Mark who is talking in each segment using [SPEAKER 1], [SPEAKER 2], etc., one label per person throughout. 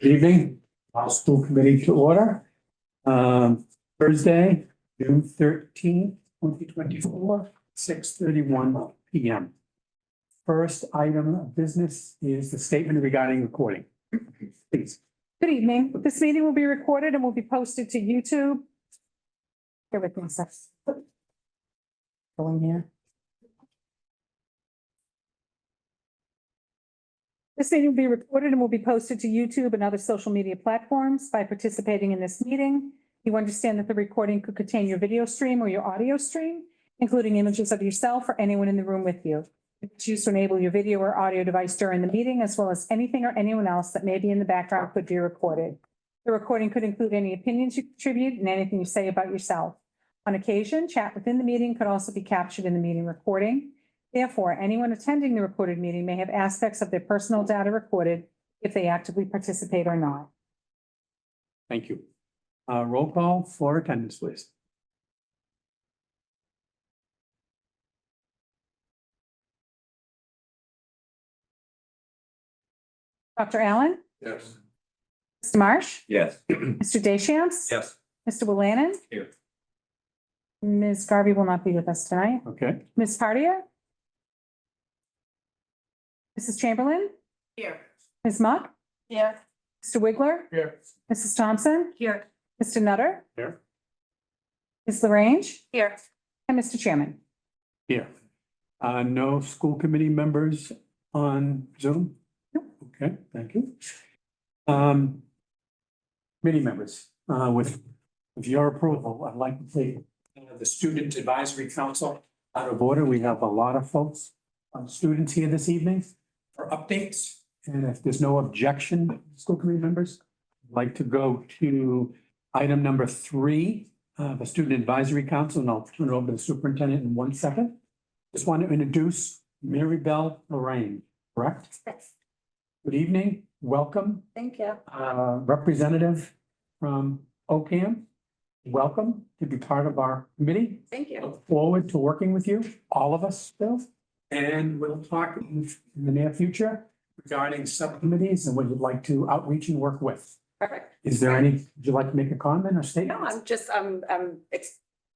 [SPEAKER 1] Good evening, school committee to order. Thursday, June 13th, 2024, 6:31 PM. First item of business is the statement regarding recording. Please.
[SPEAKER 2] Good evening. This meeting will be recorded and will be posted to YouTube. Bear with me a sec. Go in here. This meeting will be recorded and will be posted to YouTube and other social media platforms. By participating in this meeting, you understand that the recording could contain your video stream or your audio stream, including images of yourself or anyone in the room with you. Choose to enable your video or audio device during the meeting, as well as anything or anyone else that may be in the background could be recorded. The recording could include any opinions you contribute and anything you say about yourself. On occasion, chat within the meeting could also be captured in the meeting recording. Therefore, anyone attending the recorded meeting may have aspects of their personal data recorded if they actively participate or not.
[SPEAKER 1] Thank you. Roll call for attendance, please.
[SPEAKER 2] Dr. Allen?
[SPEAKER 3] Yes.
[SPEAKER 2] Mr. Marsh?
[SPEAKER 3] Yes.
[SPEAKER 2] Mr. Deschamps?
[SPEAKER 3] Yes.
[SPEAKER 2] Mr. Willannon?
[SPEAKER 3] Here.
[SPEAKER 2] Ms. Garvey will not be with us tonight.
[SPEAKER 1] Okay,
[SPEAKER 2] Ms. Hardier? Mrs. Chamberlain?
[SPEAKER 4] Here.
[SPEAKER 2] Ms. Muck?
[SPEAKER 4] Here.
[SPEAKER 2] Mr. Wiggler?
[SPEAKER 3] Here.
[SPEAKER 2] Mrs. Thompson?
[SPEAKER 4] Here.
[SPEAKER 2] Mr. Nutter?
[SPEAKER 1] here,
[SPEAKER 2] Ms. LaRange?
[SPEAKER 4] Here.
[SPEAKER 2] And Mr. Chairman.
[SPEAKER 1] here. No school committee members on Zoom? Okay, thank you. Committee members, with your approval, I'd like to take the Student Advisory Council out of order. We have a lot of folks, students here this evening for updates. And if there's no objection, school committee members, I'd like to go to item number 3, the Student Advisory Council, and I'll turn it over to the superintendent in 1 second. Just want to introduce Mary Bell Lorraine, correct?
[SPEAKER 4] Yes.
[SPEAKER 1] Good evening, welcome,
[SPEAKER 4] Thank you.
[SPEAKER 1] representative from OCAM. Welcome to be part of our committee.
[SPEAKER 4] Thank you.
[SPEAKER 1] Look forward to working with you, all of us still. And we'll talk in the near future regarding subcommittees and what you'd like to outreach and work with.
[SPEAKER 4] Perfect.
[SPEAKER 1] Is there any, would you like to make a comment or
[SPEAKER 4] No,
[SPEAKER 1] statement?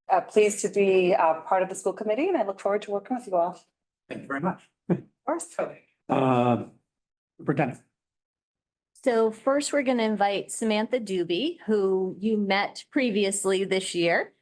[SPEAKER 4] I'm pleased to be part of the school committee and I look forward to working with you all.
[SPEAKER 1] Thank you very much.
[SPEAKER 4] Of course.
[SPEAKER 1] Superintendent.
[SPEAKER 5] So first, we're going to invite Samantha Doobie, who you met previously this year.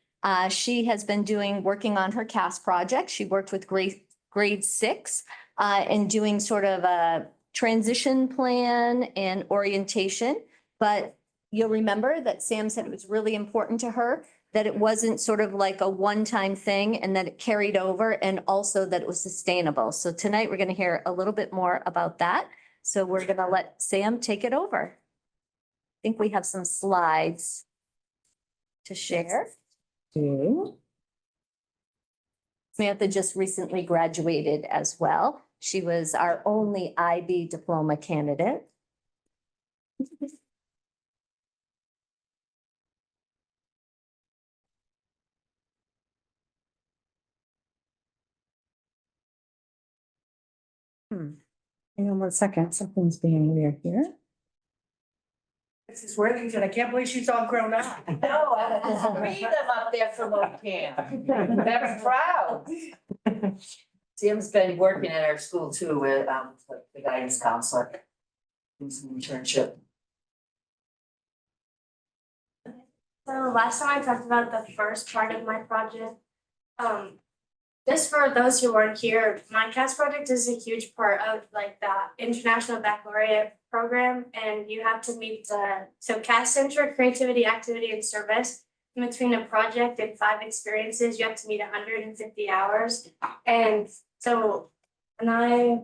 [SPEAKER 5] She has been working on her CAS project. She worked with grade 6 and doing sort of a transition plan and orientation. But you'll remember that Sam said it was really important to her that it wasn't sort of like a one-time thing and that it carried over and also that it was sustainable. So tonight, we're going to hear a little bit more about that. So we're going to let Sam take it over. I think we have some slides to share. Samantha just recently graduated as well. She was our only IB diploma candidate.
[SPEAKER 2] Hang on 1 second, something's being weird here.
[SPEAKER 4] Mrs. Worthington, I can't believe she's all grown up. No, 3 of them up there from OCAM. Very proud.
[SPEAKER 6] Sam's been working at our school too with the guidance counselor. Doing some internship.
[SPEAKER 7] So last time I talked about the first part of my project. Just for those who weren't here, my CAS project is a huge part of like the International Baccalaureate program, and you have to meet so CAS stands for Creativity, Activity, and Service. In between a project and 5 experiences, you have to meet 150 hours. And so when I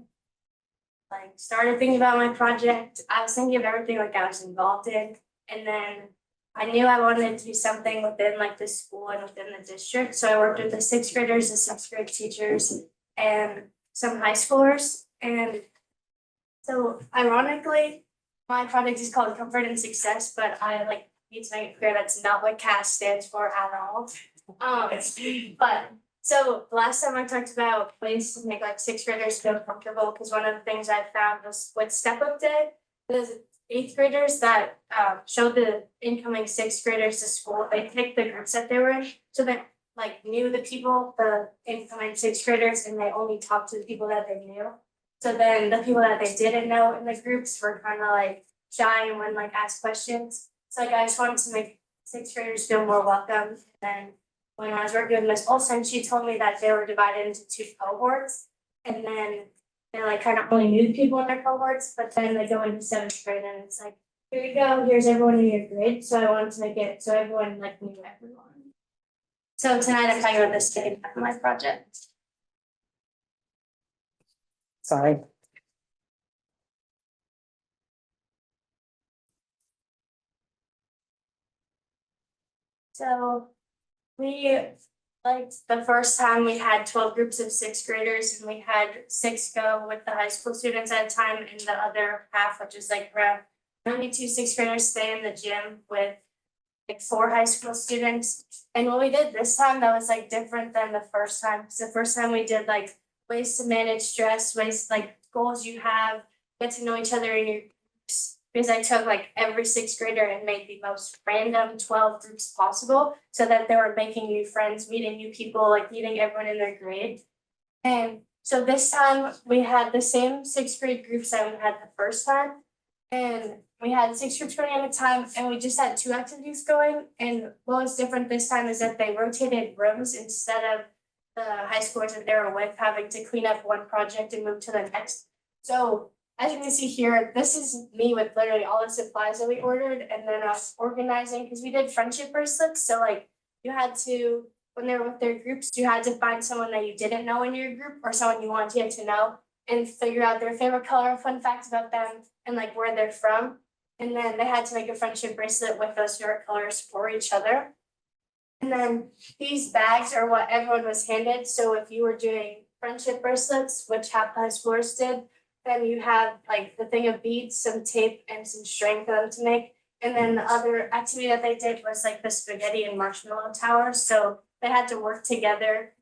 [SPEAKER 7] started thinking about my project, I was thinking of everything like I was involved in, and then I knew I wanted it to be something within like the school and within the district. So I worked with the 6th graders, the 6th grade teachers, and some high schoolers. And so ironically, my project is called Comfort and Success, but I need to make it clear that's not what CAS stands for at all. But so the last time I talked about ways to make 6th graders feel comfortable, because one of the things I found was what Step Up did was eighth graders that showed the incoming sixth graders to school. They picked the groups that they were in, so they like knew the people, the incoming sixth graders, and they only talked to the people that they knew. So then the people that they didn't know in the groups were kind of like shy and wouldn't like ask questions. So like I just wanted to make sixth graders feel more welcome. And then when I was working with Miss Olson, she told me that they were divided into two cohorts, and then they like kind of only knew the people in their cohorts, but then they go into seventh grade and it's like, here you go, here's everyone in your grade. So I wanted to make it so everyone like knew everyone. So tonight I'm talking about the second half of my project.
[SPEAKER 2] Sorry.
[SPEAKER 7] So we, like, the first time we had 12 groups of sixth graders and we had 6 go with the high school students at a time, and the other half, which is like around 92 sixth graders, stay in the gym with like 4 high school students. And what we did this time that was like different than the first time, because the first time we did like ways to manage stress, ways like goals you have, get to know each other in your groups. Because I took like every sixth grader and made the most random 12 groups possible so that they were making new friends, meeting new people, like meeting everyone in their grade. And so this time we had the same sixth grade groups that we had the first time. And we had 6 groups going at a time, and we just had 2 activities going. And what was different this time is that they rotated rooms instead of the high schoolers that they were with having to clean up one project and move to the next. So as you can see here, this is me with literally all the supplies that we ordered, and then us organizing, because we did friendship bracelets. So like you had to, when they were with their groups, you had to find someone that you didn't know in your group or someone you wanted to get to know and figure out their favorite color, fun facts about them, and like where they're from. And then they had to make a friendship bracelet with those favorite colors for each other. And then these bags are what everyone was handed. So if you were doing friendship bracelets, which half the high schoolers did, then you have like the thing of beads, some tape, and some string for them to make. And then the other activity that they did was like the spaghetti and marshmallow towers. So they had to work together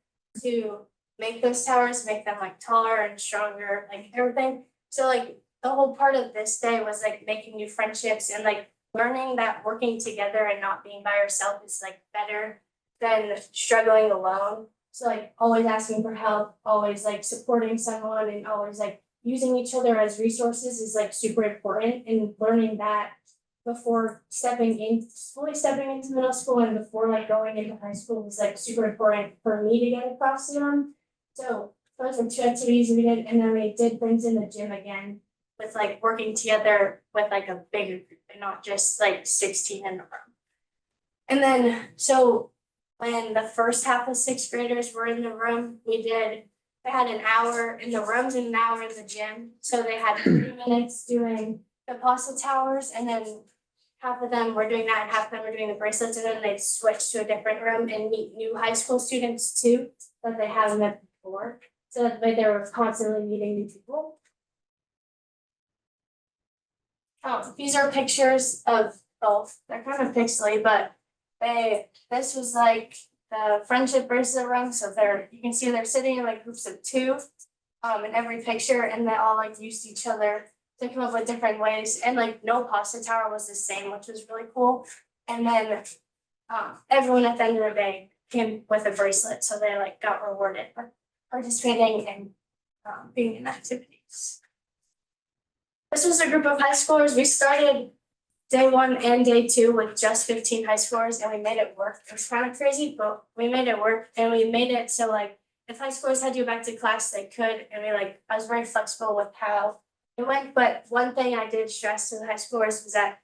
[SPEAKER 7] to make those towers, make them like taller and stronger, like everything. So like the whole part of this day was like making new friendships and like learning that working together and not being by yourself is like better than struggling alone. So like always asking for help, always like supporting someone, and always like using each other as resources is like super important, and learning that before fully stepping into middle school and before like going into high school was like super important for me to get across to them. So those are 2 activities we did, and then we did things in the gym again with like working together with like a bigger group and not just like 16 in a room. And then so when the first half of sixth graders were in the room, they had an hour in the rooms and an hour in the gym. So they had 30 minutes doing the pasta towers, and then half of them were doing that and half of them were doing the bracelets, and then they'd switch to a different room and meet new high school students too that they haven't met before. So that way they were constantly meeting new people. These are pictures of both. They're kind of pixely, but this was like the friendship bracelet room. So you can see they're sitting in like groups of 2 in every picture, and they all like used each other to come up with different ways. And like no pasta tower was the same, which was really cool. And then everyone at the end of the day came with a bracelet, so they like got rewarded for participating and being in activities. This was a group of high schoolers. We started day 1 and day 2 with just 15 high schoolers, and we made it work. It was kind of crazy, but we made it work, and we made it so like if high schoolers had to go back to class, they could. And I was very flexible with how it went. But one thing I did stress to the high schoolers was that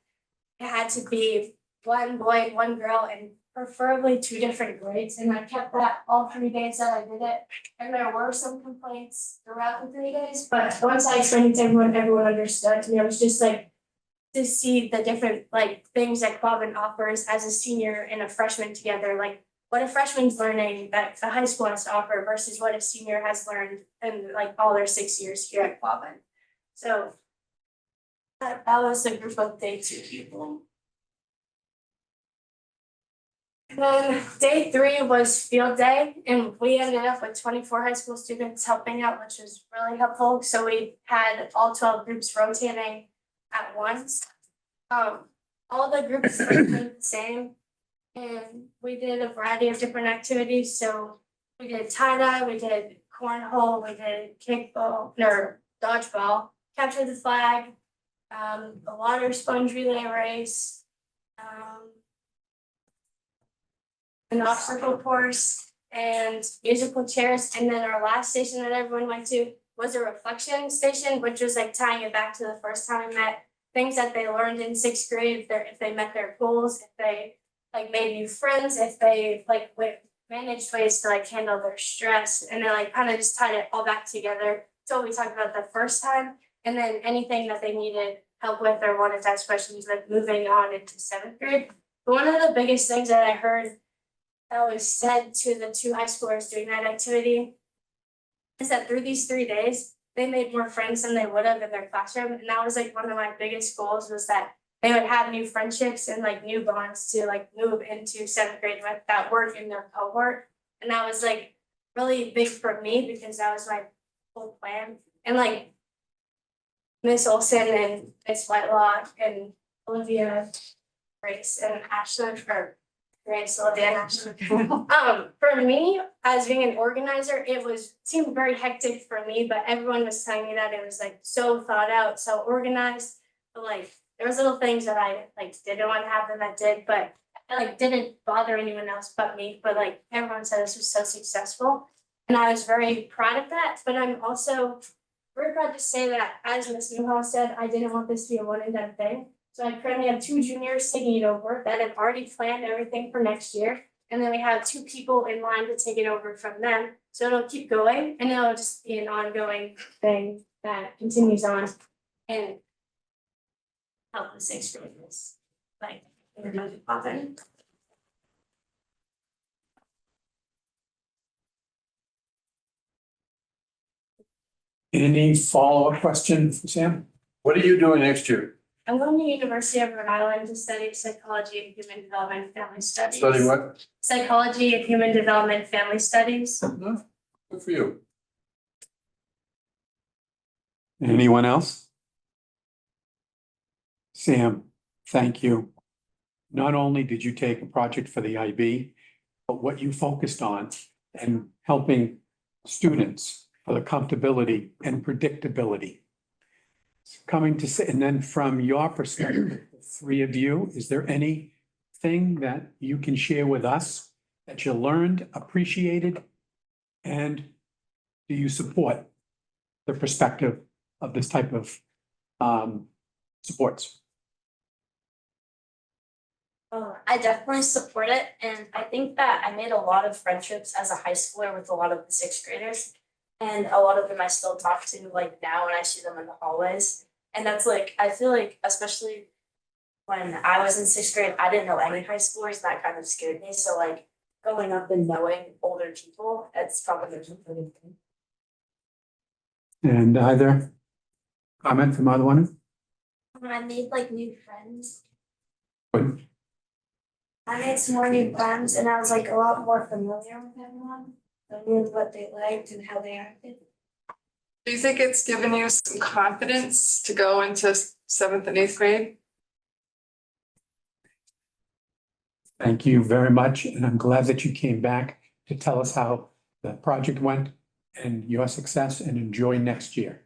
[SPEAKER 7] it had to be 1 boy and 1 girl, and preferably 2 different grades. And I kept that all 3 days that I did it. And there were some complaints throughout the 3 days, but once I explained it to everyone understood. And it was just like to see the different like things that Quabbin offers as a senior and a freshman together, like what a freshman's learning that the high school has to offer versus what a senior has learned in like all their 6 years here at Quabbin. So that was the group of day 2 people. Then day 3 was field day, and we ended up with 24 high school students helping out, which was really helpful. So we had all 12 groups rotating at once. All the groups are the same. And we did a variety of different activities. So we did tie-dye, we did cornhole, we did kickball, or dodgeball, capture the flag, a water sponge relay race, an obstacle course, and musical chairs. And then our last station that everyone went to was a reflection station, which was like tying it back to the first time I met, things that they learned in sixth grade, if they met their goals, if they like made new friends, if they like managed ways to like handle their stress, and then like kind of just tied it all back together. So we talked about the first time, and then anything that they needed help with or wanted to ask questions, like moving on into seventh grade. But one of the biggest things that I heard that was said to the two high schoolers doing that activity is that through these 3 days, they made more friends than they would have in their classroom. And that was like one of my biggest goals, was that they would have new friendships and like new bonds to like move into seventh grade with that weren't in their cohort. And that was like really big for me because that was my whole plan. And like Miss Olson and Miss Whitelaw and Olivia, Grace and Ashlyn, or Grace, Olivia and Ashlyn. For me, as being an organizer, seemed very hectic for me, but everyone was telling me that it was like so thought out, so organized. But like there was little things that I like didn't want to happen that did, but it like didn't bother anyone else but me. But like everyone said this was so successful. And I was very proud of that. But I'm also very proud to say that, as Ms. Newhall said, I didn't want this to be a one and done thing. So I currently have 2 juniors taking it over that have already planned everything for next year. And then we have 2 people in line to take it over from them. So it'll keep going, and it'll just be an ongoing thing that continues on and help the sixth graders. Like, often.
[SPEAKER 1] Any follow-up question for Sam?
[SPEAKER 3] What are you doing next year?
[SPEAKER 7] I'm going to University of Rhode Island to study psychology and human development and family studies.
[SPEAKER 3] Study what?
[SPEAKER 7] Psychology and human development and family studies.
[SPEAKER 3] Good for you.
[SPEAKER 1] Anyone else? Sam, thank you. Not only did you take a project for the IB, but what you focused on and helping students for the comfortability and predictability. Coming to say, and then from your perspective, the 3 of you, is there anything that you can share with us that you learned, appreciated, and do you support the perspective of this type of supports?
[SPEAKER 8] I definitely support it, and I think that I made a lot of friendships as a high schooler with a lot of the sixth graders. And a lot of them I still talk to like now when I see them in the hallways. And that's like, I feel like, especially when I was in sixth grade, I didn't know any high schoolers, and that kind of scared me. So like going up and knowing older people, it's probably a really good thing.
[SPEAKER 1] And either comment from either one?
[SPEAKER 7] I made like new friends.
[SPEAKER 1] Good.
[SPEAKER 7] I made some more new friends, and I was like a lot more familiar with everyone. I knew what they liked and how they acted.
[SPEAKER 9] Do you think it's given you some confidence to go into 7th and 8th grade?
[SPEAKER 1] Thank you very much, and I'm glad that you came back to tell us how the project went and your success, and enjoy next year.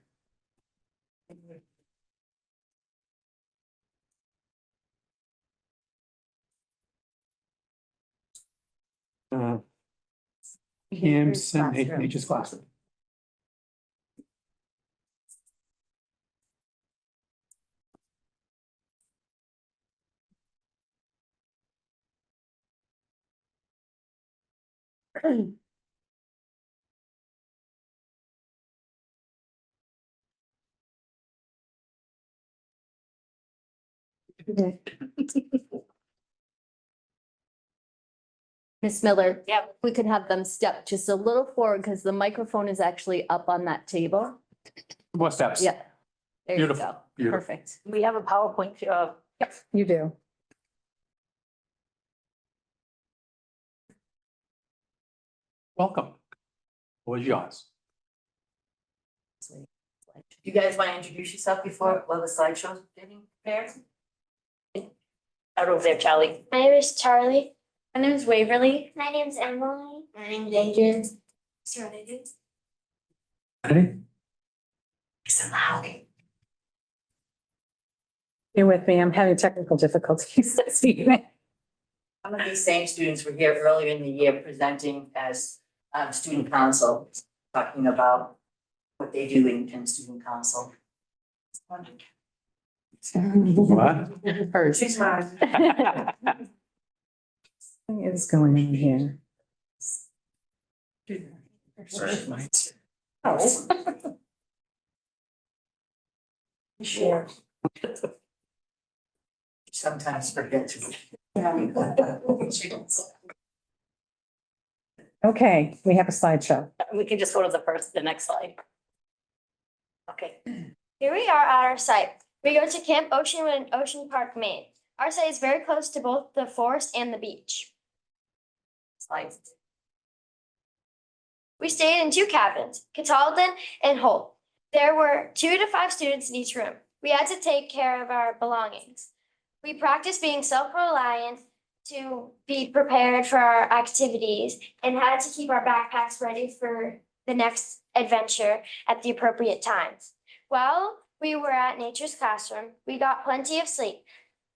[SPEAKER 1] Camson, Nature's Classroom.
[SPEAKER 5] Miss Miller, yeah, we could have them step just a little forward because the microphone is actually up on that table.
[SPEAKER 1] More steps.
[SPEAKER 5] Yeah. There you
[SPEAKER 1] Beautiful,
[SPEAKER 5] go.
[SPEAKER 1] beautiful.
[SPEAKER 5] Perfect.
[SPEAKER 4] We have a PowerPoint,
[SPEAKER 2] Yep, you do.
[SPEAKER 1] Welcome. What was yours?
[SPEAKER 6] You guys want to introduce yourself before, while the slideshow's getting prepared?
[SPEAKER 8] Out over there, Charlie. My name is Charlie. My name is Waverly. My name is Emily. My name is Adrian. Serenity.
[SPEAKER 1] Ready?
[SPEAKER 6] So loud.
[SPEAKER 2] Bear with me, I'm having technical difficulties this evening.
[SPEAKER 6] Some of these same students were here earlier in the year presenting as student council, talking about what they do in student council.
[SPEAKER 1] What?
[SPEAKER 6] She's mine.
[SPEAKER 2] What is going on here?
[SPEAKER 6] Oh. Sure. Sometimes forget to.
[SPEAKER 2] Okay, we have a slideshow.
[SPEAKER 8] We can just go to the next slide. Okay. Here we are at our site. We go to Camp Oceanwood in Ocean Park, Maine. Our site is very close to both the forest and the beach.
[SPEAKER 6] Slide.
[SPEAKER 8] We stayed in 2 cabins, Cataldan and Holt. There were 2 to 5 students in each room. We had to take care of our belongings. We practiced being self-reliant to be prepared for our activities and had to keep our backpacks ready for the next adventure at the appropriate times. While we were at Nature's Classroom, we got plenty of sleep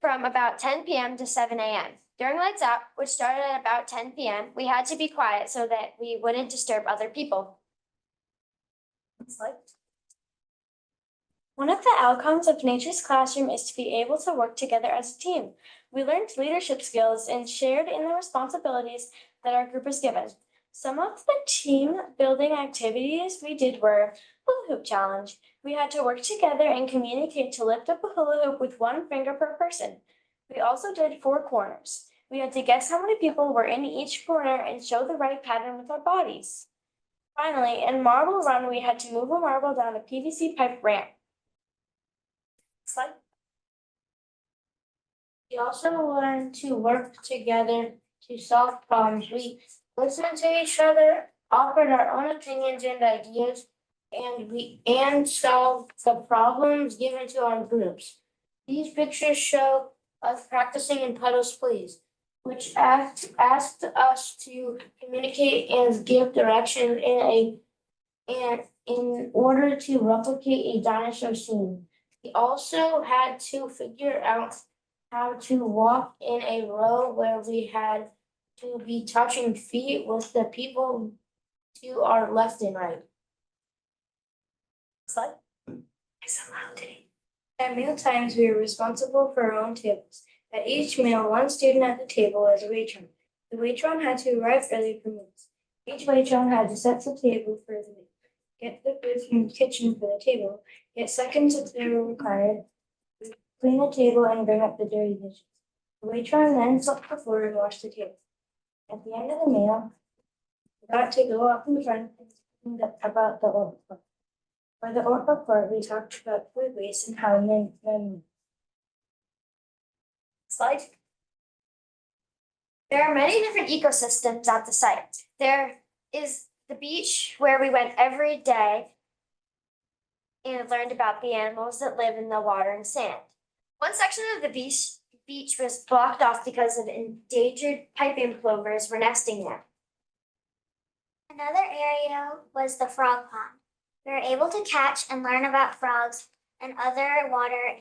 [SPEAKER 8] from about 10 p.m. to 7 a.m. During lights out, which started at about 10 p.m., we had to be quiet so that we wouldn't disturb other people. One of the outcomes of Nature's Classroom is to be able to work together as a team. We learned leadership skills and shared in the responsibilities that our group was given. Some of the team building activities we did were hula hoop challenge. We had to work together and communicate to lift up a hula hoop with 1 finger per person. We also did 4 corners. We had to guess how many people were in each corner and show the right pattern with our bodies. Finally, in Marble Run, we had to move a marble down a PVC pipe ramp. Slide.
[SPEAKER 7] We also learned to work together to solve problems. We listened to each other, offered our own opinions and ideas, and solved the problems given to our groups. These pictures show us practicing in Puddles Please, which asked us to communicate and give directions in order to replicate a dinosaur scene. We also had to figure out how to walk in a row where we had to be touching feet with the people to our left and right.
[SPEAKER 8] Slide.
[SPEAKER 7] At meal times, we were responsible for our own tables. At each meal, 1 student at the table was a waitress. The waitress had to arrive early for meals. Each waitress had to set the table for the meal, get the food from the kitchen for the table, get seconds if they were required, clean the table and bring up the dirty dishes. The waitress then swept the floor and washed the table. At the end of the meal, we got to go up in front and talk about the oral part. For the oral part, we talked about food waste and how men.
[SPEAKER 8] Slide. There are many different ecosystems at the site. There is the beach where we went every day and learned about the animals that live in the water and sand. One section of the beach was blocked off because of endangered piping plovers were nesting there.
[SPEAKER 10] Another area was the frog pond. We were able to catch and learn about frogs and other water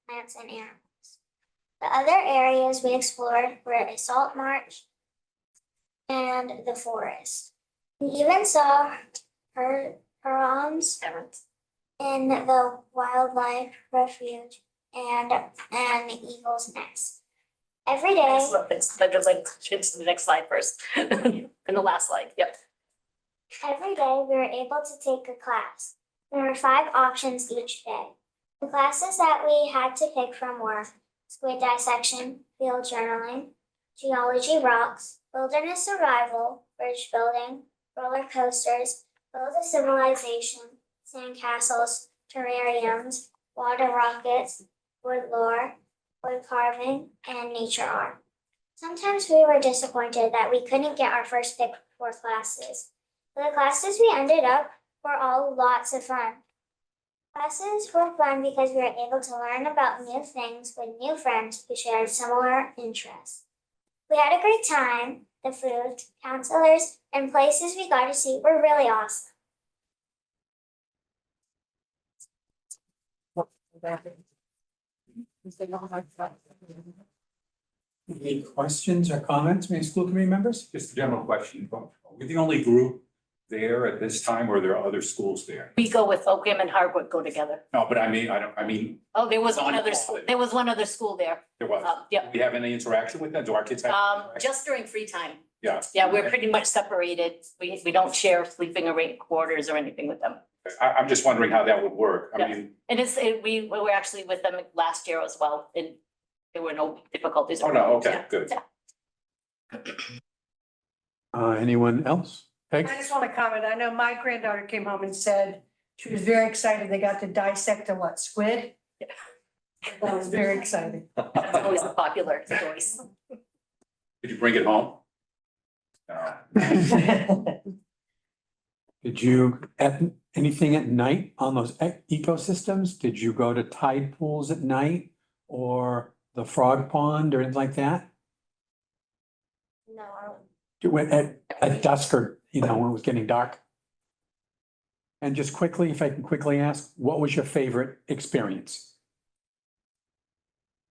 [SPEAKER 10] plants and animals. The other areas we explored were a salt marsh and the forest. We even saw herons in the wildlife refuge and an eagle's nest. Every day.
[SPEAKER 8] It's the next slide first. And the last slide, yep.
[SPEAKER 10] Every day, we were able to take a class. There were 5 options each day. The classes that we had to pick from were squid dissection, field journaling, geology rocks, wilderness survival, bridge building, roller coasters, build a civilization, sandcastles, terrariums, water rockets, wood lore, wood carving, and nature art. Sometimes we were disappointed that we couldn't get our first pick for classes. The classes we ended up were all lots of fun. Classes were fun because we were able to learn about new things with new friends who shared similar interests. We had a great time. The food, counselors, and places we got to see were really awesome.
[SPEAKER 1] Any questions or comments, from any school committee members?
[SPEAKER 11] Just a general question, are we the only group there at this time, or are there other schools there?
[SPEAKER 6] We go with Oakham and Hardwood go together.
[SPEAKER 11] No, but I mean,
[SPEAKER 6] Oh, there was one other school, there was one other school there.
[SPEAKER 11] there was,
[SPEAKER 6] Yeah,
[SPEAKER 11] do we have any interaction with them? Do our kids have?
[SPEAKER 6] just during free time.
[SPEAKER 11] Yeah,
[SPEAKER 6] Yeah, we're pretty much separated. We don't share sleeping quarters or anything with them.
[SPEAKER 11] I'm just wondering how that would work. I mean,
[SPEAKER 6] And we were actually with them last year as well, and there were no difficulties.
[SPEAKER 11] oh no, okay, good.
[SPEAKER 1] Anyone else? Peg?
[SPEAKER 4] I just want to comment, I know my granddaughter came home and said she was very excited they got to dissect a what, squid? That was very exciting.
[SPEAKER 6] It's always a popular choice.
[SPEAKER 11] Did you bring it home? No.
[SPEAKER 1] Did you, anything at night on those ecosystems? Did you go to tide pools at night or the frog pond or anything like that?
[SPEAKER 10] No, I don't.
[SPEAKER 1] You went at dusk or, when it was getting dark? And just quickly, if I can quickly ask, what was your favorite experience?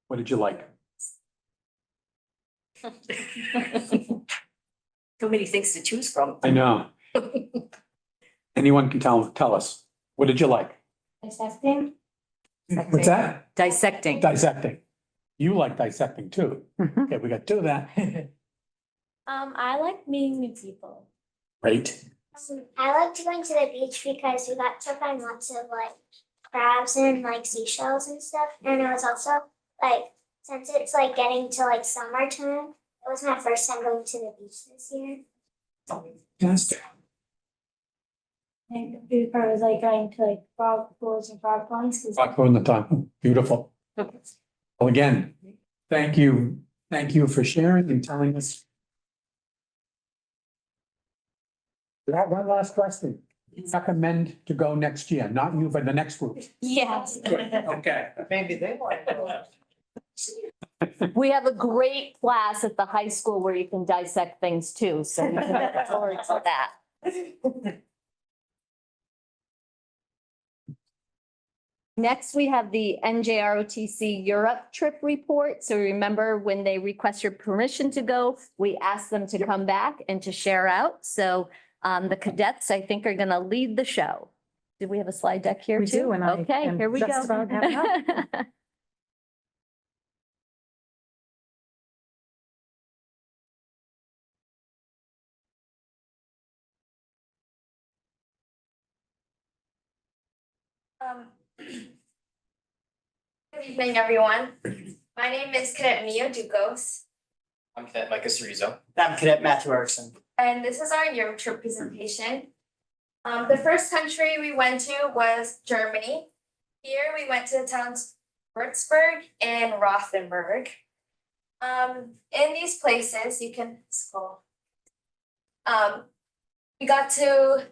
[SPEAKER 1] What did you like?
[SPEAKER 6] Too many things to choose from.
[SPEAKER 1] I know. Anyone can tell us. What did you like?
[SPEAKER 10] Dissecting?
[SPEAKER 1] What's that?
[SPEAKER 6] Dissecting.
[SPEAKER 1] Dissecting. You like dissecting too. Okay, we got two of that.
[SPEAKER 10] I like meeting new people.
[SPEAKER 1] Great.
[SPEAKER 10] I liked going to the beach because we got to find lots of like crabs and like seashells and stuff. And it was also like, since it's like getting to like summertime, it was my first time going to the beach this year.
[SPEAKER 1] Fantastic.
[SPEAKER 10] And the food part was like going to like frog pools and frog ponds.
[SPEAKER 1] Rock on the top. Beautiful. Well, again, thank you. Thank you for sharing and telling us. One last question. Recommend to go next year, not you, but the next group.
[SPEAKER 5] Yes.
[SPEAKER 1] Okay.
[SPEAKER 4] Maybe they want to go.
[SPEAKER 5] We have a great class at the high school where you can dissect things too, so you can look forward to that. Next, we have the NJROTC Europe trip report. So remember, when they request your permission to go, we ask them to come back and to share out. So the cadets, I think, are going to lead the show. Do we have a slide deck here
[SPEAKER 2] We
[SPEAKER 5] too?
[SPEAKER 2] do, and I
[SPEAKER 5] Okay,
[SPEAKER 2] am
[SPEAKER 5] here we
[SPEAKER 2] just
[SPEAKER 5] go.
[SPEAKER 2] about having up.
[SPEAKER 7] Good evening, everyone. My name is Cadet Mia Dukos,
[SPEAKER 12] I'm Cadet Micah Cerrizo.
[SPEAKER 13] I'm Cadet Matthew Erickson.
[SPEAKER 7] and this is our Europe trip presentation. The first country we went to was Germany. Here we went to the towns Würzburg and Rothenburg. In these places, you can scroll. We got to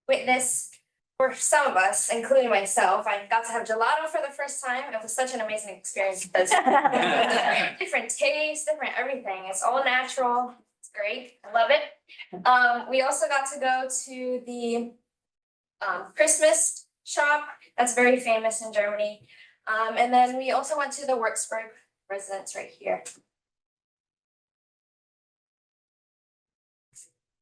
[SPEAKER 7] witness, for some of us, including myself, I got to have gelato for the first time. It was such an amazing experience because different tastes, different everything. It's all natural. It's great. I love it. We also got to go to the Christmas shop that's very famous in Germany. And then we also went to the Würzburg residence right here.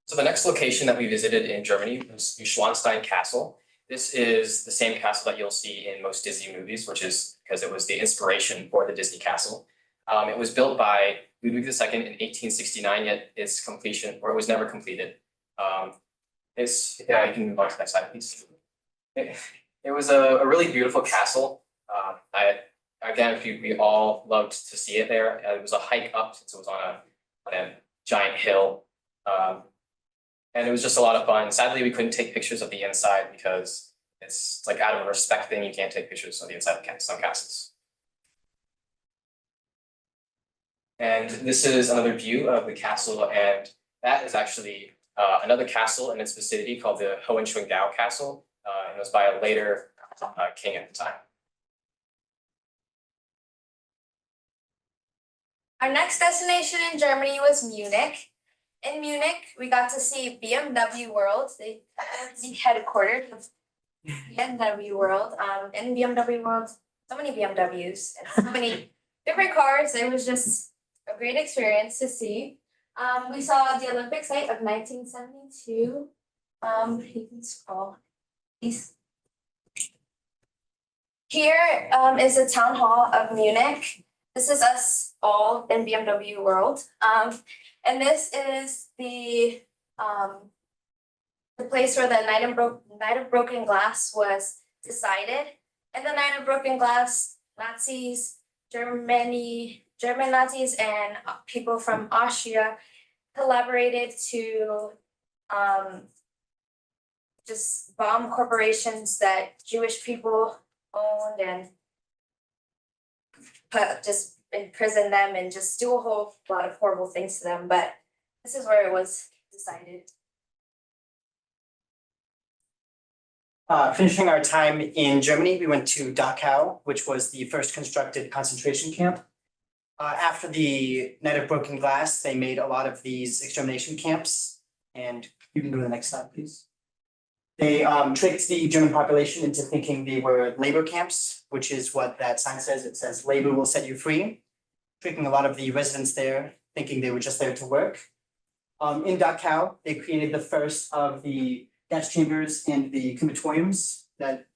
[SPEAKER 12] So the next location that we visited in Germany was Neuschwanstein Castle. This is the same castle that you'll see in most Disney movies, which is because it was the inspiration for the Disney castle. It was built by Ludwig II in 1869, yet its completion, or it was never completed. You can move on to the next slide, please. It was a really beautiful castle. We all loved to see it there. It was a hike up since it was on a giant hill. And it was just a lot of fun. Sadly, we couldn't take pictures of the inside because it's like out of a respect thing, you can't take pictures of the inside of some castles. And this is another view of the castle, and that is actually another castle in its vicinity called the Hohenschwangau Castle. It was by a later king at the time.
[SPEAKER 8] Our next destination in Germany was Munich. In Munich, we got to see BMW World, the headquarters of BMW World. In BMW World, so many BMWs and so many different cars. It was just a great experience to see. We saw the Olympic site of 1972. You can scroll. Here is the town hall of Munich. This is us all in BMW World. And this is the place where the Night of Broken Glass was decided. In the Night of Broken Glass, German Nazis and people from Austria collaborated to just bomb corporations that Jewish people owned and just imprison them and just do a whole lot of horrible things to them. But this is where it was decided.
[SPEAKER 13] Finishing our time in Germany, we went to Dachau, which was the first constructed concentration camp. After the Night of Broken Glass, they made a lot of these extermination camps. And you can go to the next slide, please. They tricked the German population into thinking they were labor camps, which is what that sign says. It says, labor will set you free, tricking a lot of the residents there, thinking they were just there to work. In Dachau, they created the first of the gas chambers and the crematoriums that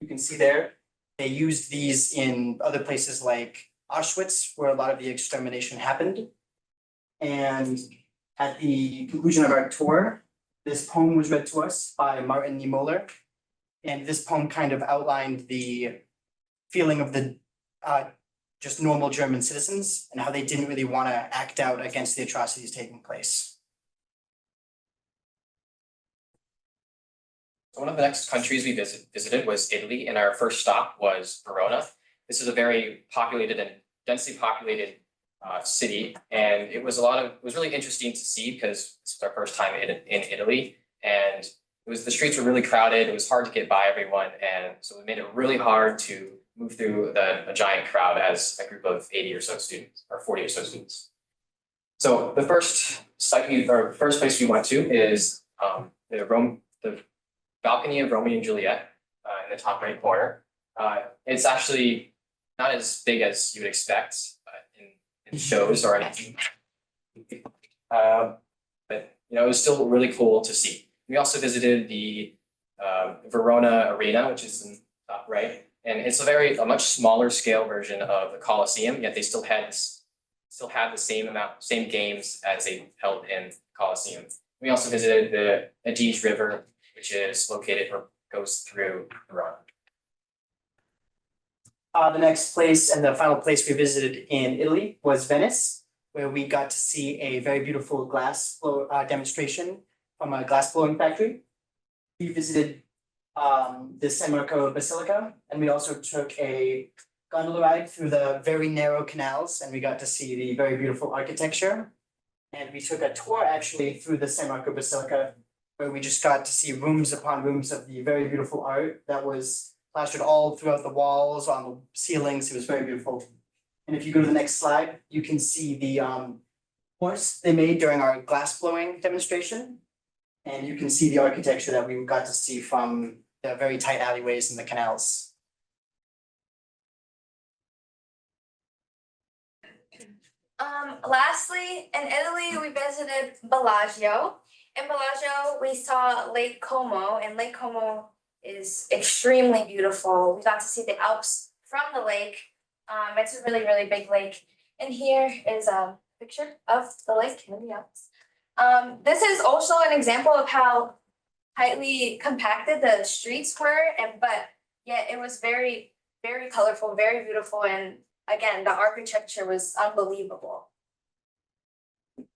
[SPEAKER 13] you can see there. They used these in other places like Auschwitz, where a lot of the extermination happened. And at the conclusion of our tour, this poem was read to us by Martin Niemöller. And this poem kind of outlined the feeling of the just normal German citizens and how they didn't really want to act out against the atrocities taking place.
[SPEAKER 12] So one of the next countries we visited was Italy, and our first stop was Verona. This is a very populated and densely populated city, and it was really interesting to see because this was our first time in Italy, and the streets were really crowded. It was hard to get by everyone, and so it made it really hard to move through a giant crowd as a group of 80 or so students, or 40 or so students. So the first place we went to is the balcony of Romeo and Juliet in the top right corner. It's actually not as big as you would expect in shows or anything. But it was still really cool to see. We also visited the Verona Arena, which is in the top right, and it's a much smaller scale version of the Colosseum. Yet they still had the same games as they held in Colosseum. We also visited the Adige River, which is located or goes through Verona.
[SPEAKER 13] The next place and the final place we visited in Italy was Venice, where we got to see a very beautiful glass blow demonstration from a glass blowing factory. We visited the San Marco Basilica, and we also took a gondola ride through the very narrow canals, and we got to see the very beautiful architecture. And we took a tour actually through the San Marco Basilica, where we just got to see rooms upon rooms of the very beautiful art that was plastered all throughout the walls, on the ceilings. It was very beautiful. And if you go to the next slide, you can see the horse they made during our glass blowing demonstration. And you can see the architecture that we got to see from the very tight alleyways and the canals.
[SPEAKER 8] Lastly, in Italy, we visited Bellagio. In Bellagio, we saw Lake Como, and Lake Como is extremely beautiful. We got to see the Alps from the lake. It's a really, really big lake. And here is a picture of the lake in the Alps. This is also an example of how tightly compacted the streets were, but yet it was very, very colorful, very beautiful, and again, the architecture was unbelievable.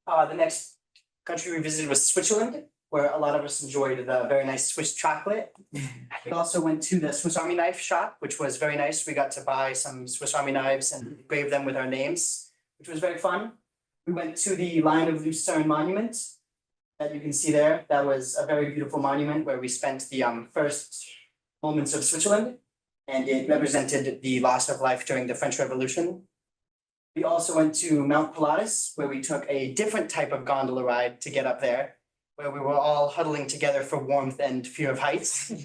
[SPEAKER 13] The next country we visited was Switzerland, where a lot of us enjoyed the very nice Swiss chocolate. We also went to the Swiss Army knife shop, which was very nice. We got to buy some Swiss Army knives and engrave them with our names, which was very fun. We went to the Lion of Lucerne monument that you can see there. That was a very beautiful monument where we spent the first moments of Switzerland. and it represented the loss of life during the French Revolution. We also went to Mount Pilatus, where we took a different type of gondola ride to get up there, where we were all huddling together for warmth and fear of heights. And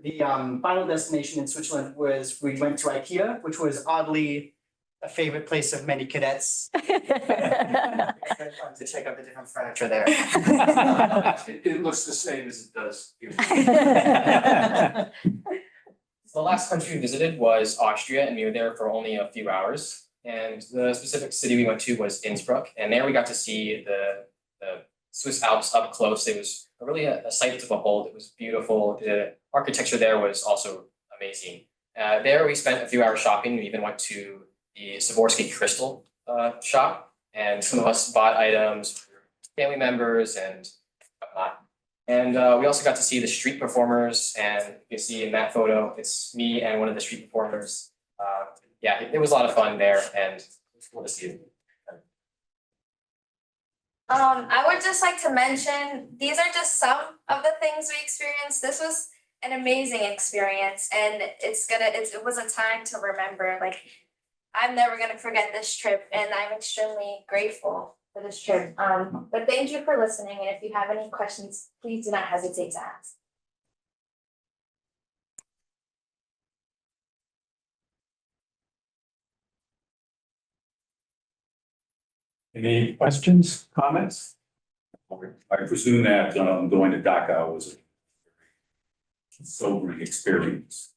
[SPEAKER 13] the final destination in Switzerland was we went to IKEA, which was oddly a favorite place of many cadets. To check out the different furniture there.
[SPEAKER 3] It looks the same as it does here.
[SPEAKER 12] The last country we visited was Austria, and we were there for only a few hours. And the specific city we went to was Innsbruck, and there we got to see the Swiss Alps up close. It was really a sight to behold. It was beautiful. The architecture there was also amazing. There we spent a few hours shopping. We even went to the Swarovski crystal shop, and some of us bought items for family members and whatnot. And we also got to see the street performers, and you can see in that photo, it's me and one of the street performers. Yeah, it was a lot of fun there, and it's cool to see it.
[SPEAKER 8] I would just like to mention, these are just some of the things we experienced. This was an amazing experience, and it was a time to remember. Like, I'm never gonna forget this trip, and I'm extremely grateful for this trip. But thank you for listening, and if you have any questions, please do not hesitate to ask.
[SPEAKER 1] Any questions, comments?
[SPEAKER 11] I presume that going to Dachau was a sobering experience.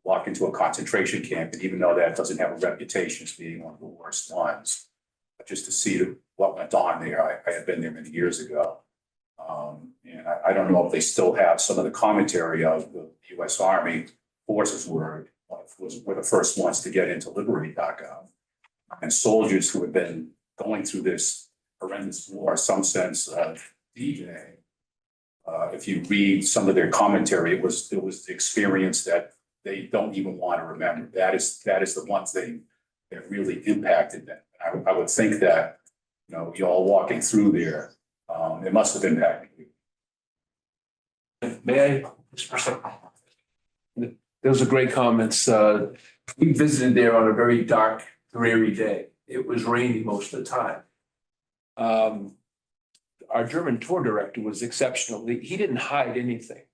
[SPEAKER 11] Walk into a concentration camp, and even though that doesn't have a reputation as being one of the worst ones, but just to see what went on there, I had been there many years ago. And I don't know if they still have some of the commentary of the US Army forces were the first ones to get in to liberate Dachau. And soldiers who had been going through this horrendous war, some sense of D-Day. If you read some of their commentary, it was the experience that they don't even want to remember. That is the one thing that really impacted them. I would think that, you all walking through there, it must have impacted you.
[SPEAKER 3] May I? Those are great comments. We visited there on a very dark, dreary day. It was rainy most of the time. Our German tour director was exceptional. He didn't hide anything.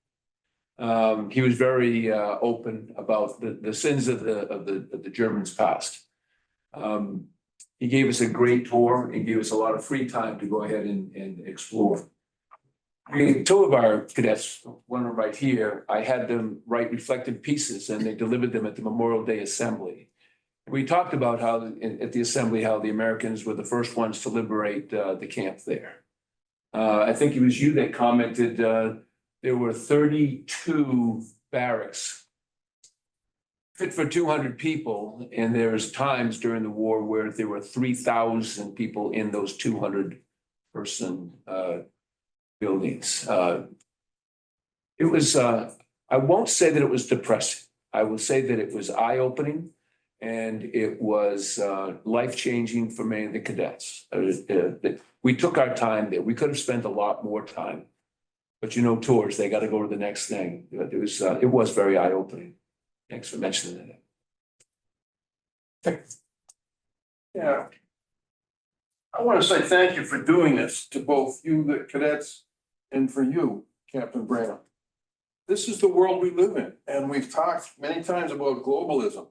[SPEAKER 3] He was very open about the sins of the Germans past. He gave us a great tour and gave us a lot of free time to go ahead and explore. Two of our cadets, one right here, I had them write reflective pieces, and they delivered them at the Memorial Day Assembly. We talked about how at the assembly, how the Americans were the first ones to liberate the camp there. I think it was you that commented there were 32 barracks fit for 200 people, and there's times during the war where there were 3,000 people in those 200-person buildings. It was, I won't say that it was depressing. I will say that it was eye-opening, and it was life-changing for many of the cadets. We took our time there. We could have spent a lot more time, but tours, they got to go to the next thing. It was very eye-opening. Thanks for mentioning that. Yeah. I want to say thank you for doing this to both you, the cadets, and for you, Captain Branham. This is the world we live in, and we've talked many times about globalism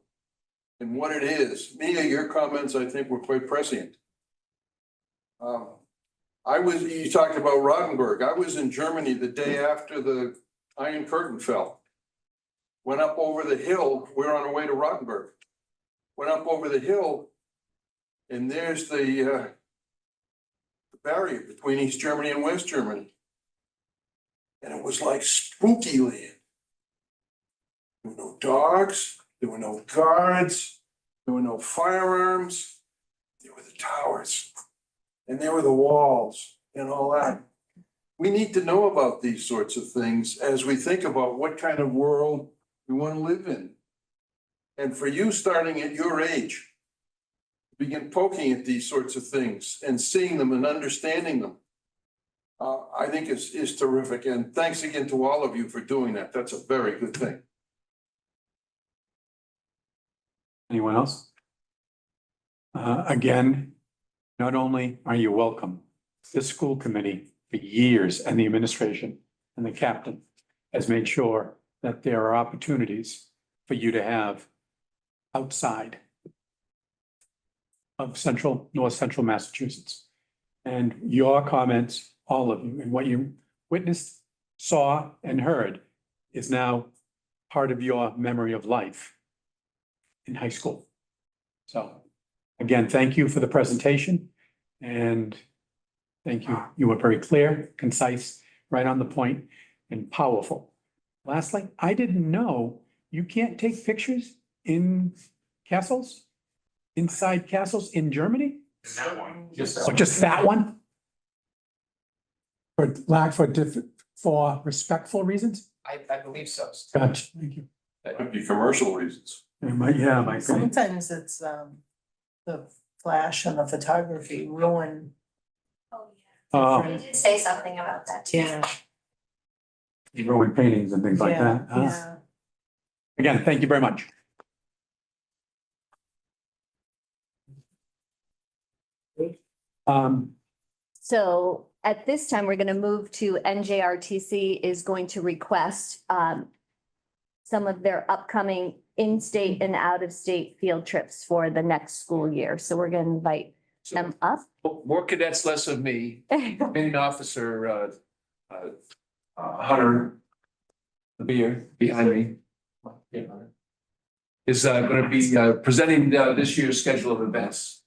[SPEAKER 3] and what it is. Many of your comments, I think, were quite prescient. You talked about Rotenburg. I was in Germany the day after the Iron Curtain fell. Went up over the hill. We're on our way to Rotenburg. Went up over the hill, and there's the barrier between East Germany and West Germany. And it was like spooky land. There were no dogs, there were no guards, there were no firearms. There were the towers, and there were the walls and all that. We need to know about these sorts of things as we think about what kind of world we want to live in. And for you, starting at your age, begin poking at these sorts of things and seeing them and understanding them.
[SPEAKER 14] I think is terrific. And thanks again to all of you for doing that. That's a very good thing.
[SPEAKER 1] Anyone else? Again, not only are you welcome, the school committee for years and the administration and the captain has made sure that there are opportunities for you to have outside of north central Massachusetts. And your comments, all of you, and what you witnessed, saw, and heard is now part of your memory of life in high school. So again, thank you for the presentation and thank you. You were very clear, concise, right on the point, and powerful. Lastly, I didn't know you can't take pictures in castles, inside castles in Germany?
[SPEAKER 11] That one.
[SPEAKER 1] Or just that one? For respectful reasons?
[SPEAKER 12] I believe so.
[SPEAKER 1] Gotcha, thank you.
[SPEAKER 14] That could be commercial reasons.
[SPEAKER 1] It might be.
[SPEAKER 4] Sometimes it's the flash and the photography ruin.
[SPEAKER 1] Oh,
[SPEAKER 8] You did say something about that too.
[SPEAKER 4] Yeah.
[SPEAKER 1] ruined paintings and things like that. huh?
[SPEAKER 4] Yeah.
[SPEAKER 1] Again, thank you very much.
[SPEAKER 5] So at this time, we're going to move to NJRTC is going to request some of their upcoming in-state and out-of-state field trips for the next school year. So we're going to invite them up.
[SPEAKER 3] More cadets, less of me. Commanding Officer Hunter, the beard behind me, is going to be presenting this year's schedule of events.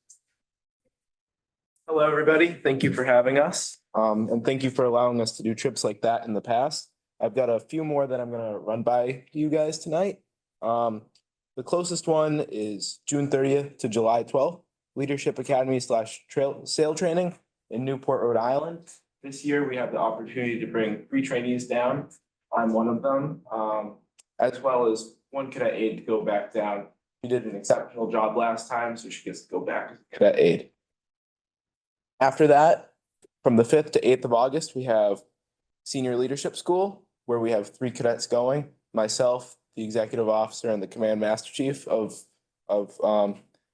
[SPEAKER 15] Hello, everybody. Thank you for having us. And thank you for allowing us to do trips like that in the past. I've got a few more that I'm gonna run by you guys tonight. The closest one is June 30th to July 12th, Leadership Academy / Sail Training in Newport, Rhode Island. This year, we have the opportunity to bring 3 trainees down. I'm one of them, as well as 1 cadet aide to go back down. She did an exceptional job last time, so she gets to go back as a cadet aide. After that, from the 5th to 8th of August, we have Senior Leadership School, where we have 3 cadets going. Myself, the executive officer, and the command master chief of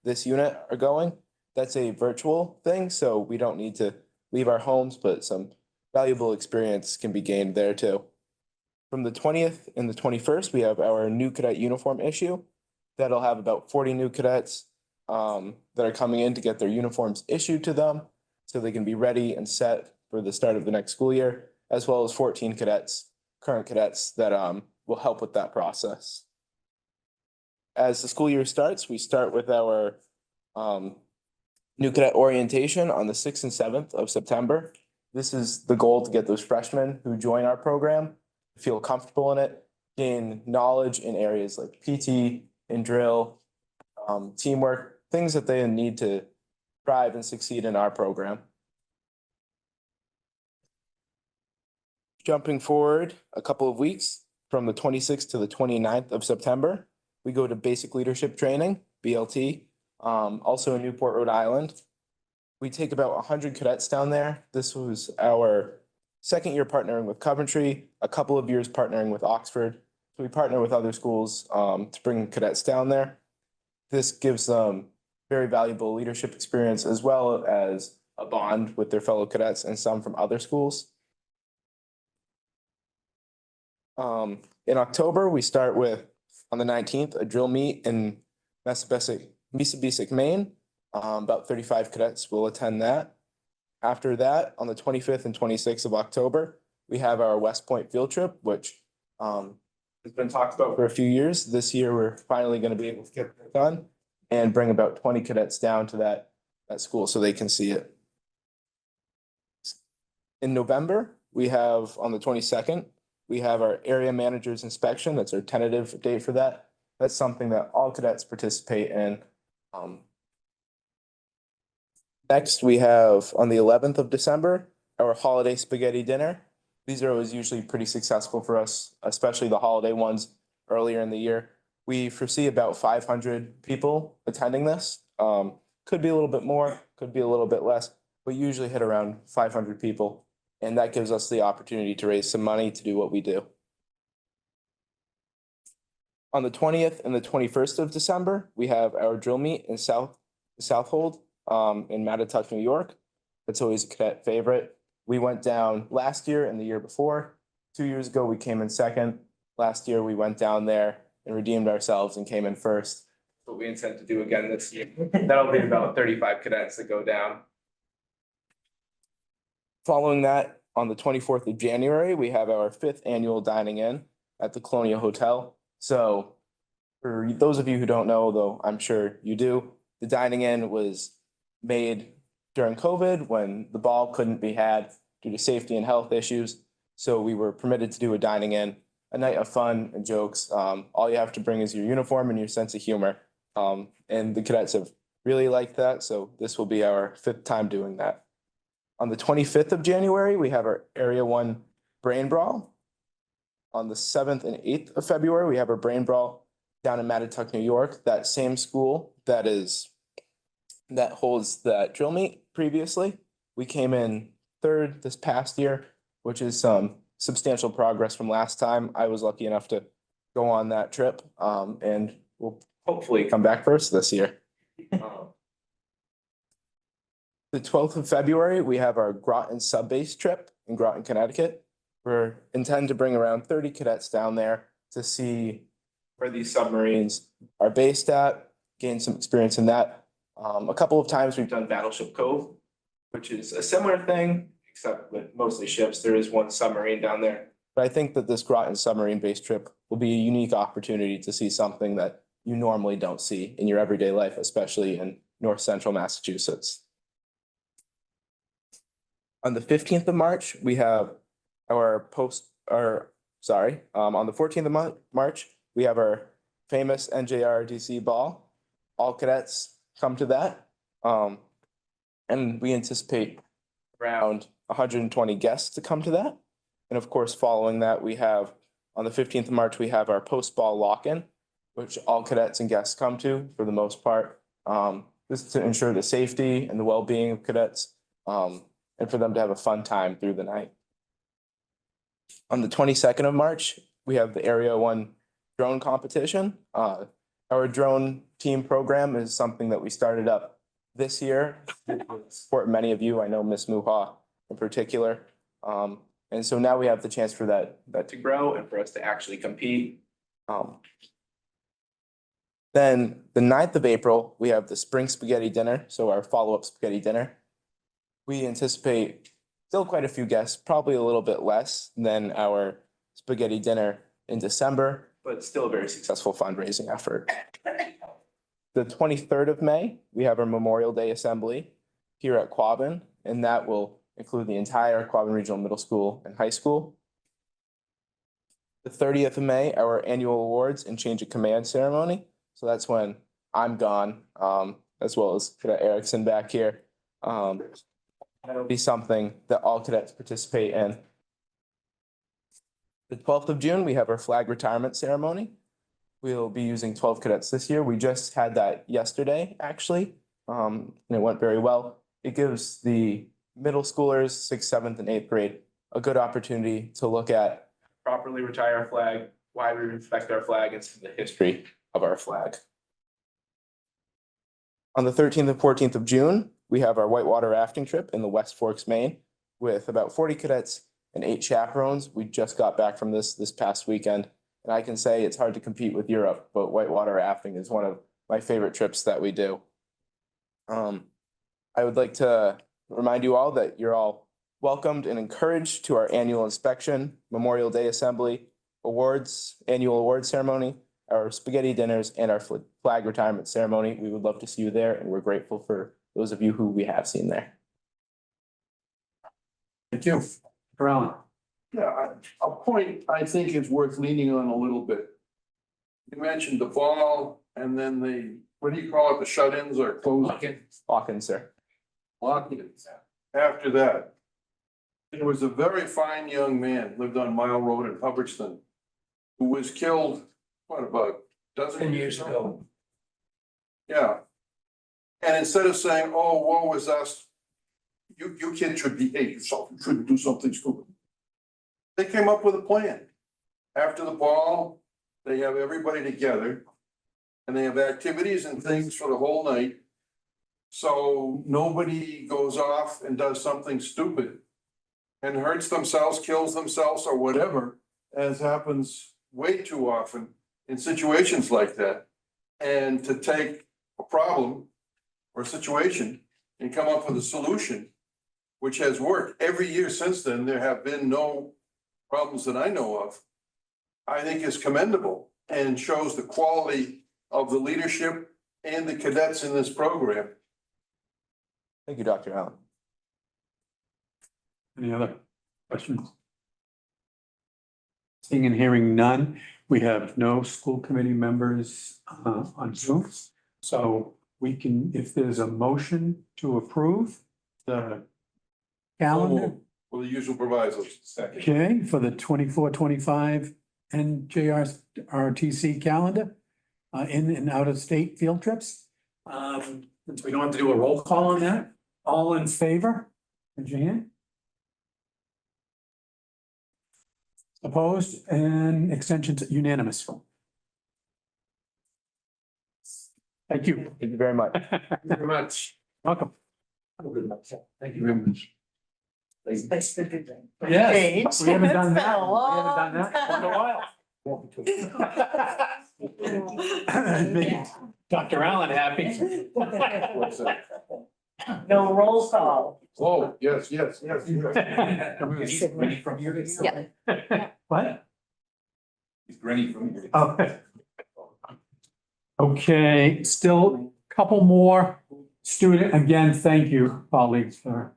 [SPEAKER 15] this unit are going. That's a virtual thing, so we don't need to leave our homes, but some valuable experience can be gained there too. From the 20th and the 21st, we have our new cadet uniform issue. That'll have about 40 new cadets that are coming in to get their uniforms issued to them, so they can be ready and set for the start of the next school year, as well as 14 cadets, current cadets that will help with that process. As the school year starts, we start with our new cadet orientation on the 6th and 7th of September. This is the goal to get those freshmen who join our program, feel comfortable in it, gain knowledge in areas like PT and drill, teamwork, things that they need to thrive and succeed in our program. Jumping forward a couple of weeks, from the 26th to the 29th of September, we go to Basic Leadership Training, BLT, also in Newport, Rhode Island. We take about 100 cadets down there. This was our second year partnering with Coventry, a couple of years partnering with Oxford. So we partner with other schools to bring cadets down there. This gives them very valuable leadership experience, as well as a bond with their fellow cadets and some from other schools. In October, we start with, on the 19th, a drill meet in Mississippi, Maine. About 35 cadets will attend that. After that, on the 25th and 26th of October, we have our West Point field trip, which has been talked about for a few years. This year, we're finally going to be able to get it done and bring about 20 cadets down to that school so they can see it. In November, we have, on the 22nd, we have our area manager's inspection. That's our tentative date for that. That's something that all cadets participate in. Next, we have on the 11th of December, our holiday spaghetti dinner. These are always usually pretty successful for us, especially the holiday ones earlier in the year. We foresee about 500 people attending this. Could be a little bit more, could be a little bit less, but usually hit around 500 people. And that gives us the opportunity to raise some money to do what we do. On the 20th and the 21st of December, we have our drill meet in Southold, in Mattituck, New York. It's always a cadet favorite. We went down last year and the year before. 2 years ago, we came in second. Last year, we went down there and redeemed ourselves and came in first. What we intend to do again this year. That'll be about 35 cadets that go down. Following that, on the 24th of January, we have our 5th annual dining in at the Colonial Hotel. So for those of you who don't know, though I'm sure you do, the dining in was made during COVID when the ball couldn't be had due to safety and health issues. So we were permitted to do a dining in, a night of fun and jokes. All you have to bring is your uniform and your sense of humor. And the cadets have really liked that. So this will be our 5th time doing that. On the 25th of January, we have our Area 1 Brain Brawl. On the 7th and 8th of February, we have our Brain Brawl down in Mattituck, New York, that same school that holds that drill meet previously. We came in 3rd this past year, which is some substantial progress from last time. I was lucky enough to go on that trip, and we'll hopefully come back first this year. The 12th of February, we have our Groton sub-base trip in Groton, Connecticut. We intend to bring around 30 cadets down there to see where these submarines are based at, gain some experience in that. A couple of times we've done Battleship Cove, which is a similar thing, except with mostly ships. There is one submarine down there. But I think that this Groton submarine-based trip will be a unique opportunity to see something that you normally don't see in your everyday life, especially in north central Massachusetts. On the 15th of March, we have on the 14th of March, we have our famous NJRDC ball. All cadets come to that. And we anticipate around 120 guests to come to that. And of course, following that, we have, on the 15th of March, we have our post-ball lock-in, which all cadets and guests come to for the most part. This is to ensure the safety and the well-being of cadets, and for them to have a fun time through the night. On the 22nd of March, we have the Area 1 drone competition. Our drone team program is something that we started up this year to support many of you. I know Miss Muha in particular. And so now we have the chance for that to grow and for us to actually compete. Then the 9th of April, we have the Spring Spaghetti Dinner, so our follow-up spaghetti dinner. We anticipate still quite a few guests, probably a little bit less than our spaghetti dinner in December, but still a very successful fundraising effort. The 23rd of May, we have our Memorial Day Assembly here at Quabbin, and that will include the entire Quabbin Regional Middle School and High School. The 30th of May, our annual awards and change of command ceremony. So that's when I'm gone, as well as Cadet Erickson back here. That'll be something that all cadets participate in. The 12th of June, we have our flag retirement ceremony. We'll be using 12 cadets this year. We just had that yesterday, actually, and it went very well. It gives the middle schoolers, 6th, 7th, and 8th grade a good opportunity to look at properly retire our flag, why we respect our flag, and some of the history of our flag. On the 13th and 14th of June, we have our whitewater rafting trip in the West Forks, Maine, with about 40 cadets and 8 chaperones. We just got back from this past weekend, and I can say it's hard to compete with Europe, but whitewater rafting is one of my favorite trips that we do. I would like to remind you all that you're all welcomed and encouraged to our annual inspection, Memorial Day Assembly, annual awards ceremony, our spaghetti dinners, and our flag retirement ceremony. We would love to see you there, and we're grateful for those of you who we have seen there.
[SPEAKER 1] Thank you. Allen.
[SPEAKER 14] Yeah, a point I think is worth leaning on a little bit. You mentioned the ball and then what do you call it, the shut-ins or closed?
[SPEAKER 15] Lock-in, sir.
[SPEAKER 14] Lock-ins. After that, there was a very fine young man, lived on Mile Road in Hubbardston, who was killed, about a dozen
[SPEAKER 3] 10 years ago.
[SPEAKER 14] Yeah. And instead of saying, oh, woe is us, you kids should behave yourself, you shouldn't do something stupid. They came up with a plan. After the ball, they have everybody together. And they have activities and things for the whole night. So nobody goes off and does something stupid. And hurts themselves, kills themselves or whatever, as happens way too often in situations like that. And to take a problem or a situation and come up with a solution, which has worked every year since then, there have been no problems that I know of, I think is commendable and shows the quality of the leadership and the cadets in this program.
[SPEAKER 15] Thank you, Dr. Allen.
[SPEAKER 1] Any other questions? Seeing and hearing none, we have no school committee members on Zoom. So we can, if there's a motion to approve the calendar,
[SPEAKER 14] For the usual provisos. Second.
[SPEAKER 1] okay, for the 24-25 NJRTC calendar, in and out of state field trips. Since we don't have to do a roll call on that, all in favor? Raise your hand. Opposed and extensions unanimous. Thank you.
[SPEAKER 15] Thank you very much.
[SPEAKER 3] Thank you very much.
[SPEAKER 1] Welcome.
[SPEAKER 3] Thank you very much.
[SPEAKER 4] That's the good thing.
[SPEAKER 1] Yes, we haven't done
[SPEAKER 4] It's been
[SPEAKER 1] that.
[SPEAKER 4] a
[SPEAKER 1] We haven't done that in a while. Make Dr. Allen happy.
[SPEAKER 4] No roll call.
[SPEAKER 14] Oh, yes, yes, yes.
[SPEAKER 11] He's ready from here.
[SPEAKER 5] Yeah.
[SPEAKER 1] What?
[SPEAKER 11] He's ready from here.
[SPEAKER 1] Oh. Okay, still a couple more student, again, thank you, colleagues, for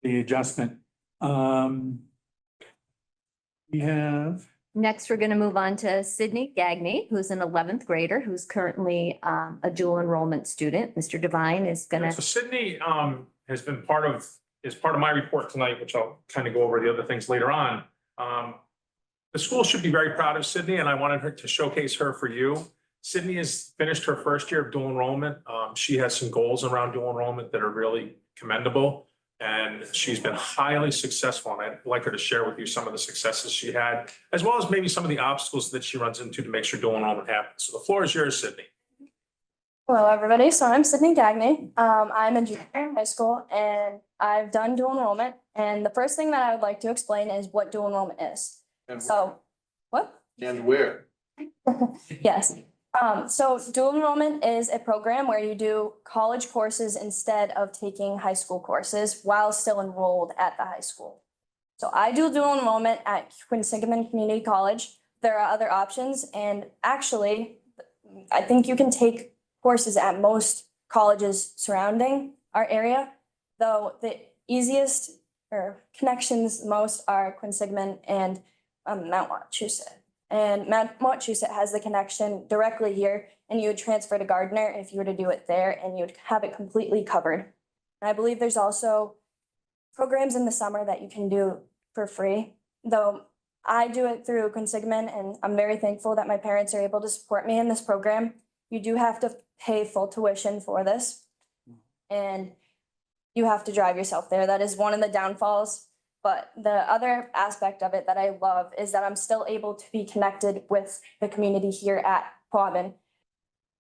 [SPEAKER 1] the adjustment. We have,
[SPEAKER 5] Next, we're going to move on to Sydney Gagney, who's an 11th grader, who's currently a dual enrollment student. Mr. Devine is going
[SPEAKER 16] So
[SPEAKER 5] to,
[SPEAKER 16] Sydney has been is part of my report tonight, which I'll kind of go over the other things later on. The school should be very proud of Sydney, and I wanted her to showcase her for you. Sydney has finished her first year of dual enrollment. She has some goals around dual enrollment that are really commendable. And she's been highly successful, and I'd like her to share with you some of the successes she had, as well as maybe some of the obstacles that she runs into to make sure dual enrollment happens. So the floor is yours, Sydney.
[SPEAKER 8] Hello, everybody. So I'm Sydney Gagney. I'm a junior in high school and I've done dual enrollment. And the first thing that I would like to explain is what dual enrollment is.
[SPEAKER 14] And
[SPEAKER 8] So, what?
[SPEAKER 14] And where?
[SPEAKER 8] Yes. So dual enrollment is a program where you do college courses instead of taking high school courses while still enrolled at the high school. So I do dual enrollment at Quinsigamond Community College. There are other options, and actually, I think you can take courses at most colleges surrounding our area, though the easiest or connections most are Quinsigamond and Mount Wachusett. And Mount Wachusett has the connection directly here, and you would transfer to Gardner if you were to do it there, and you would have it completely covered. And I believe there's also programs in the summer that you can do for free, though I do it through Quinsigamond, and I'm very thankful that my parents are able to support me in this program. You do have to pay full tuition for this, and you have to drive yourself there. That is one of the downfalls. But the other aspect of it that I love is that I'm still able to be connected with the community here at Quabbin.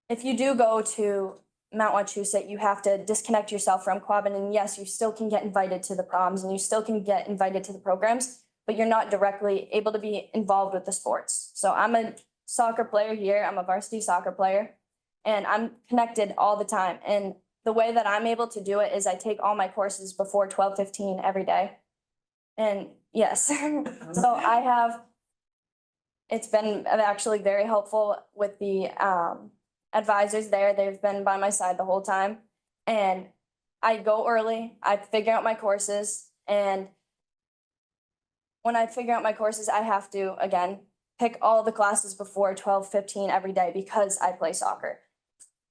[SPEAKER 8] If you do go to Mount Wachusett, you have to disconnect yourself from Quabbin. And yes, you still can get invited to the proms and you still can get invited to the programs, but you're not directly able to be involved with the sports. So I'm a soccer player here. I'm a varsity soccer player, and I'm connected all the time. And the way that I'm able to do it is I take all my courses before 12:15 every day. And yes, so it's been actually very helpful with the advisors there. They've been by my side the whole time. And I go early, I figure out my courses, and when I figure out my courses, I have to, again, pick all the classes before 12:15 every day because I play soccer.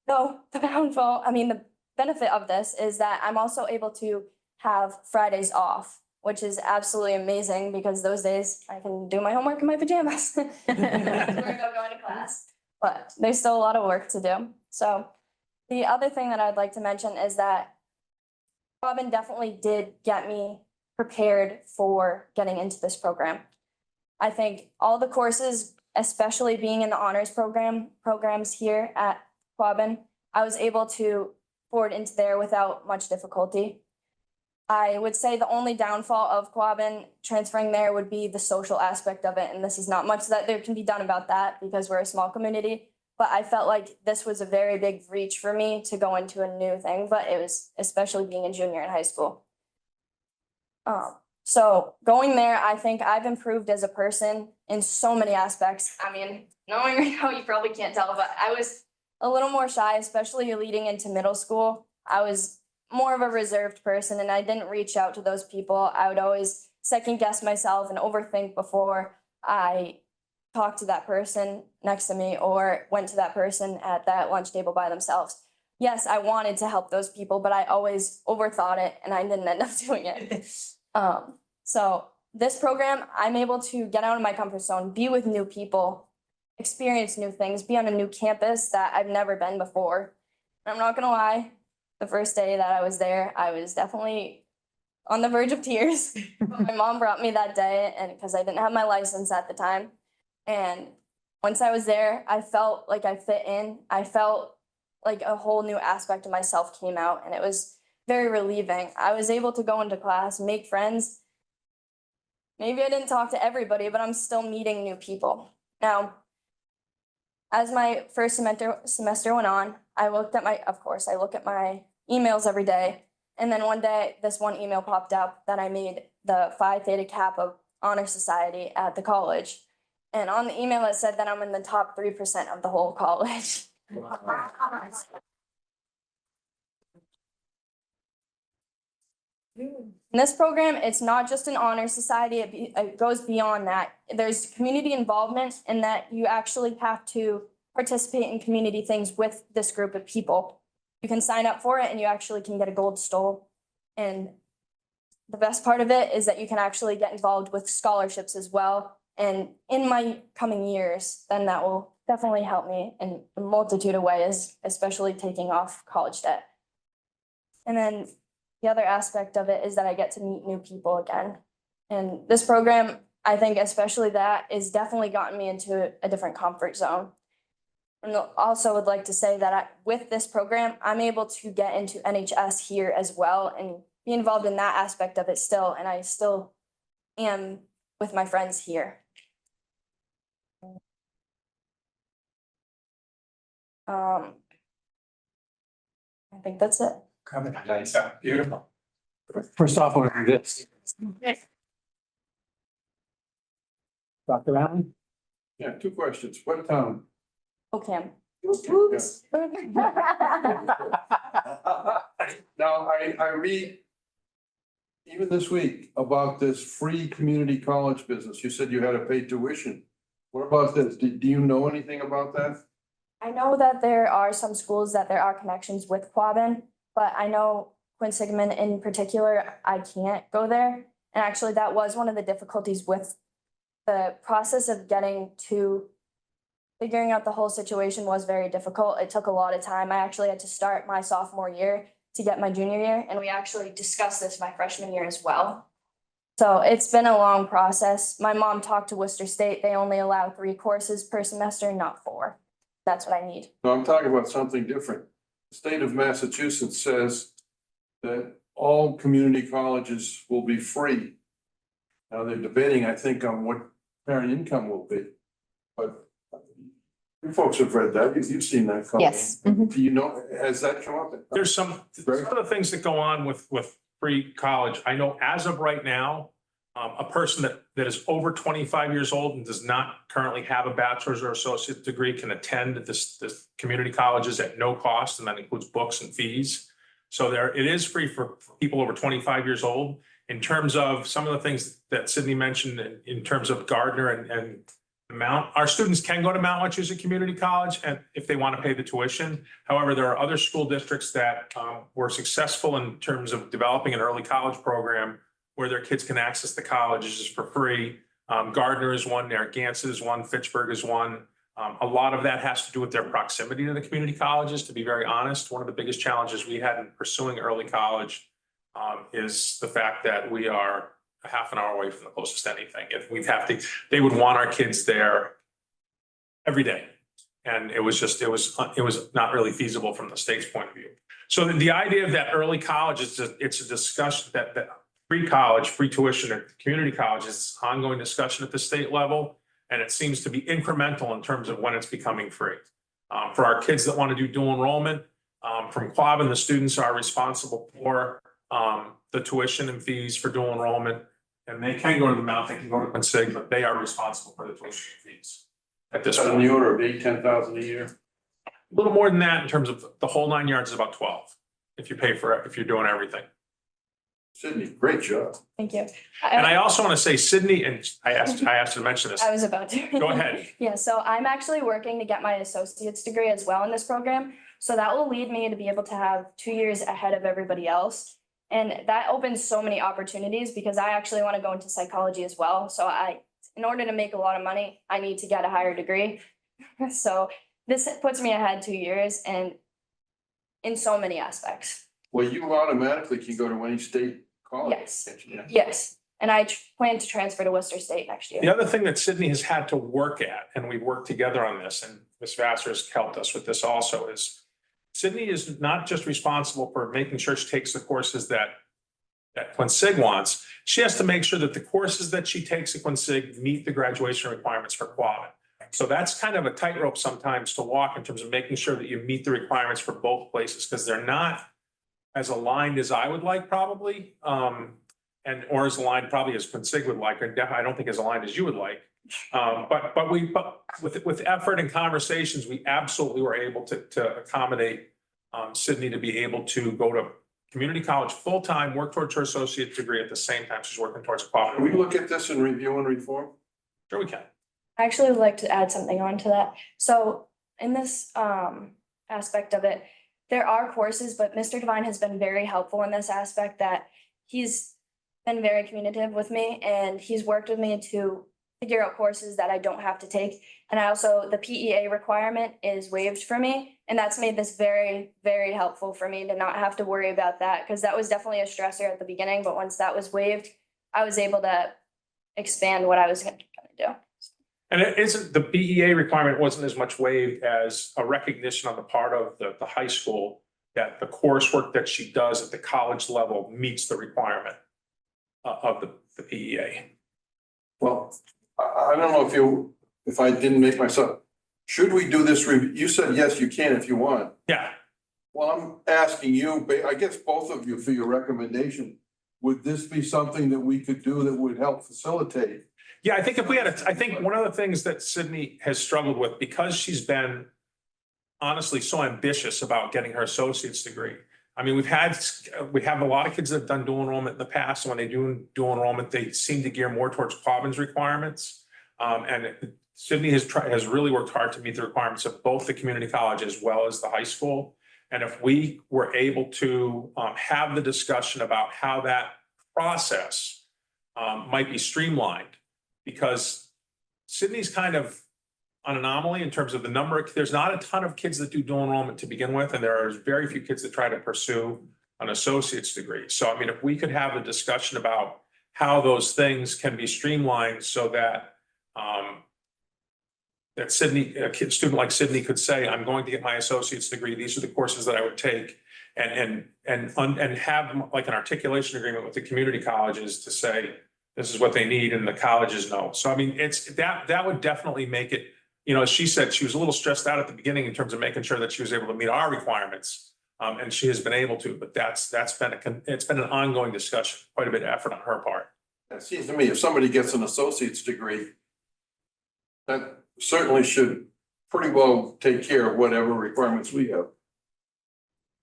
[SPEAKER 8] So the benefit of this is that I'm also able to have Fridays off, which is absolutely amazing because those days I can do my homework in my pajamas. Going to class. But there's still a lot of work to do. So the other thing that I'd like to mention is that Quabbin definitely did get me prepared for getting into this program. I think all the courses, especially being in the honors programs here at Quabbin, I was able to forward into there without much difficulty. I would say the only downfall of Quabbin transferring there would be the social aspect of it, and this is not much that there can be done about that because we're a small community. But I felt like this was a very big reach for me to go into a new thing, but it was especially being a junior in high school. So going there, I think I've improved as a person in so many aspects. I mean, knowing right now, you probably can't tell, but I was a little more shy, especially leading into middle school. I was more of a reserved person and I didn't reach out to those people. I would always second guess myself and overthink before I talked to that person next to me or went to that person at that lunch table by themselves. Yes, I wanted to help those people, but I always overthought it and I didn't end up doing it. So this program, I'm able to get out of my comfort zone, be with new people, experience new things, be on a new campus that I've never been before. And I'm not gonna lie, the first day that I was there, I was definitely on the verge of tears. But my mom brought me that day and because I didn't have my license at the time. And once I was there, I felt like I fit in. I felt like a whole new aspect of myself came out and it was very relieving. I was able to go into class, make friends. Maybe I didn't talk to everybody, but I'm still meeting new people. Now, as my first semester went on, I look at my emails every day. And then one day, this one email popped up that I made the Phi Theta Kappa Honor Society at the college. And on the email, it said that I'm in the top 3% of the whole college. In this program, it's not just an honor society, it goes beyond that. There's community involvement in that you actually have to participate in community things with this group of people. You can sign up for it and you actually can get a gold stole. And the best part of it is that you can actually get involved with scholarships as well. And in my coming years, then that will definitely help me in a multitude of ways, especially taking off college debt. And then the other aspect of it is that I get to meet new people again. And this program, I think especially that, is definitely gotten me into a different comfort zone. And also would like to say that with this program, I'm able to get into NHS here as well and be involved in that aspect of it still. And I still am with my friends here. I think that's it.
[SPEAKER 1] Nice, beautiful. First off, I want to do this. Dr. Allen?
[SPEAKER 14] Yeah, two questions. What,
[SPEAKER 8] Okay.
[SPEAKER 14] now, I read even this week about this free community college business. You said you had to pay tuition. What about this? Do you know anything about that?
[SPEAKER 8] I know that there are some schools that there are connections with Quabbin, but I know Quincy in particular, I can't go there. And actually, that was one of the difficulties with the process of figuring out the whole situation was very difficult. It took a lot of time. I actually had to start my sophomore year to get my junior year, and we actually discussed this my freshman year as well. So it's been a long process. My mom talked to Worcester State. They only allow 3 courses per semester, not 4. That's what I need.
[SPEAKER 14] No, I'm talking about something different. The state of Massachusetts says that all community colleges will be free. Now they're debating, I think, on what parent income will be, but you folks have read that, you've seen that. Colin.
[SPEAKER 5] Yes.
[SPEAKER 14] Do you know, has that come up?
[SPEAKER 16] There's some of the things that go on with free college. I know as of right now, a person that is over 25 years old and does not currently have a bachelor's or associate degree can attend this community colleges at no cost, and that includes books and fees. So it is free for people over 25 years old. In terms of some of the things that Sydney mentioned in terms of Gardner and Mount, our students can go to Mount Wachusett Community College and if they want to pay the tuition. However, there are other school districts that were successful in terms of developing an early college program where their kids can access the colleges for free. Gardner is one, Narragansett is one, Fitchburg is one. A lot of that has to do with their proximity to the community colleges, to be very honest. One of the biggest challenges we had in pursuing early college is the fact that we are a half an hour away from the closest anything. If we have to, they would want our kids there every day. And it was not really feasible from the state's point of view. So the idea of that early college is it's a discussion that free college, free tuition at community college is ongoing discussion at the state level. And it seems to be incremental in terms of when it's becoming free. For our kids that want to do dual enrollment, from Quabbin, the students are responsible for the tuition and fees for dual enrollment. And they can go to the Mount, they can go to Quincy, but they are responsible for the tuition and fees at this point.
[SPEAKER 14] On the order of 8,000-10,000 a year.
[SPEAKER 16] A little more than that in terms of the whole 9 yards is about 12, if you pay for it, if you're doing everything.
[SPEAKER 14] Sydney, great job.
[SPEAKER 8] Thank you.
[SPEAKER 16] And I also want to say Sydney, and I asked to mention this.
[SPEAKER 8] I was about to.
[SPEAKER 16] Go ahead.
[SPEAKER 8] Yeah, so I'm actually working to get my associate's degree as well in this program. So that will lead me to be able to have 2 years ahead of everybody else. And that opens so many opportunities because I actually want to go into psychology as well. So in order to make a lot of money, I need to get a higher degree. So this puts me ahead 2 years and in so many aspects.
[SPEAKER 14] Well, you automatically can go to any state college.
[SPEAKER 8] Yes.
[SPEAKER 14] Yeah.
[SPEAKER 8] Yes, and I plan to transfer to Worcester State next year.
[SPEAKER 16] The other thing that Sydney has had to work at, and we've worked together on this, and Ms. Vassar has helped us with this also, is Sydney is not just responsible for making sure she takes the courses that Quincy wants. She has to make sure that the courses that she takes at Quincy meet the graduation requirements for Quabbin. So that's kind of a tightrope sometimes to walk in terms of making sure that you meet the requirements for both places, because they're not as aligned as I would like probably, or as aligned probably as Quincy would like, or I don't think as aligned as you would like. But with effort and conversations, we absolutely were able to accommodate Sydney to be able to go to community college full-time, work towards her associate degree at the same time she's working towards Quabbin.
[SPEAKER 14] Can we look at this in review and reform?
[SPEAKER 16] Sure we can.
[SPEAKER 8] I actually would like to add something on to that. So in this aspect of it, there are courses, but Mr. Devine has been very helpful in this aspect that he's been very communicative with me and he's worked with me to figure out courses that I don't have to take. And I also, the PEA requirement is waived for me. And that's made this very, very helpful for me to not have to worry about that, because that was definitely a stressor at the beginning. But once that was waived, I was able to expand what I was going to do.
[SPEAKER 16] And it isn't, the PEA requirement wasn't as much waived as a recognition on the part of the high school that the coursework that she does at the college level meets the requirement of the PEA.
[SPEAKER 14] Well, I don't know if I didn't make myself, should we do this review? You said, yes, you can if you want.
[SPEAKER 16] Yeah.
[SPEAKER 14] Well, I'm asking you, I guess both of you for your recommendation. Would this be something that we could do that would help facilitate?
[SPEAKER 16] Yeah, I think if we had I think one of the things that Sydney has struggled with, because she's been honestly so ambitious about getting her associate's degree. I mean, we have a lot of kids that have done dual enrollment in the past. And when they do dual enrollment, they seem to gear more towards Quabbin's requirements. And Sydney has really worked hard to meet the requirements of both the community college as well as the high school. And if we were able to have the discussion about how that process might be streamlined, because Sydney's kind of an anomaly in terms of the number. There's not a ton of kids that do dual enrollment to begin with, and there are very few kids that try to pursue an associate's degrey. So, I mean, if we could have a discussion about how those things can be streamlined so that that Sydney, a student like Sydney could say, I'm going to get my associate's degree. These are the courses that I would take, and have like an articulation agreement with the community colleges to say, this is what they need, and the colleges know. So, I mean, it's that would definitely make it, you know, as she said, she was a little stressed out at the beginning in terms of making sure that she was able to meet our requirements. And she has been able to, but it's been an ongoing discussion, quite a bit of effort on her part.
[SPEAKER 14] It seems to me if somebody gets an associate's degree, that certainly should pretty well take care of whatever requirements we have.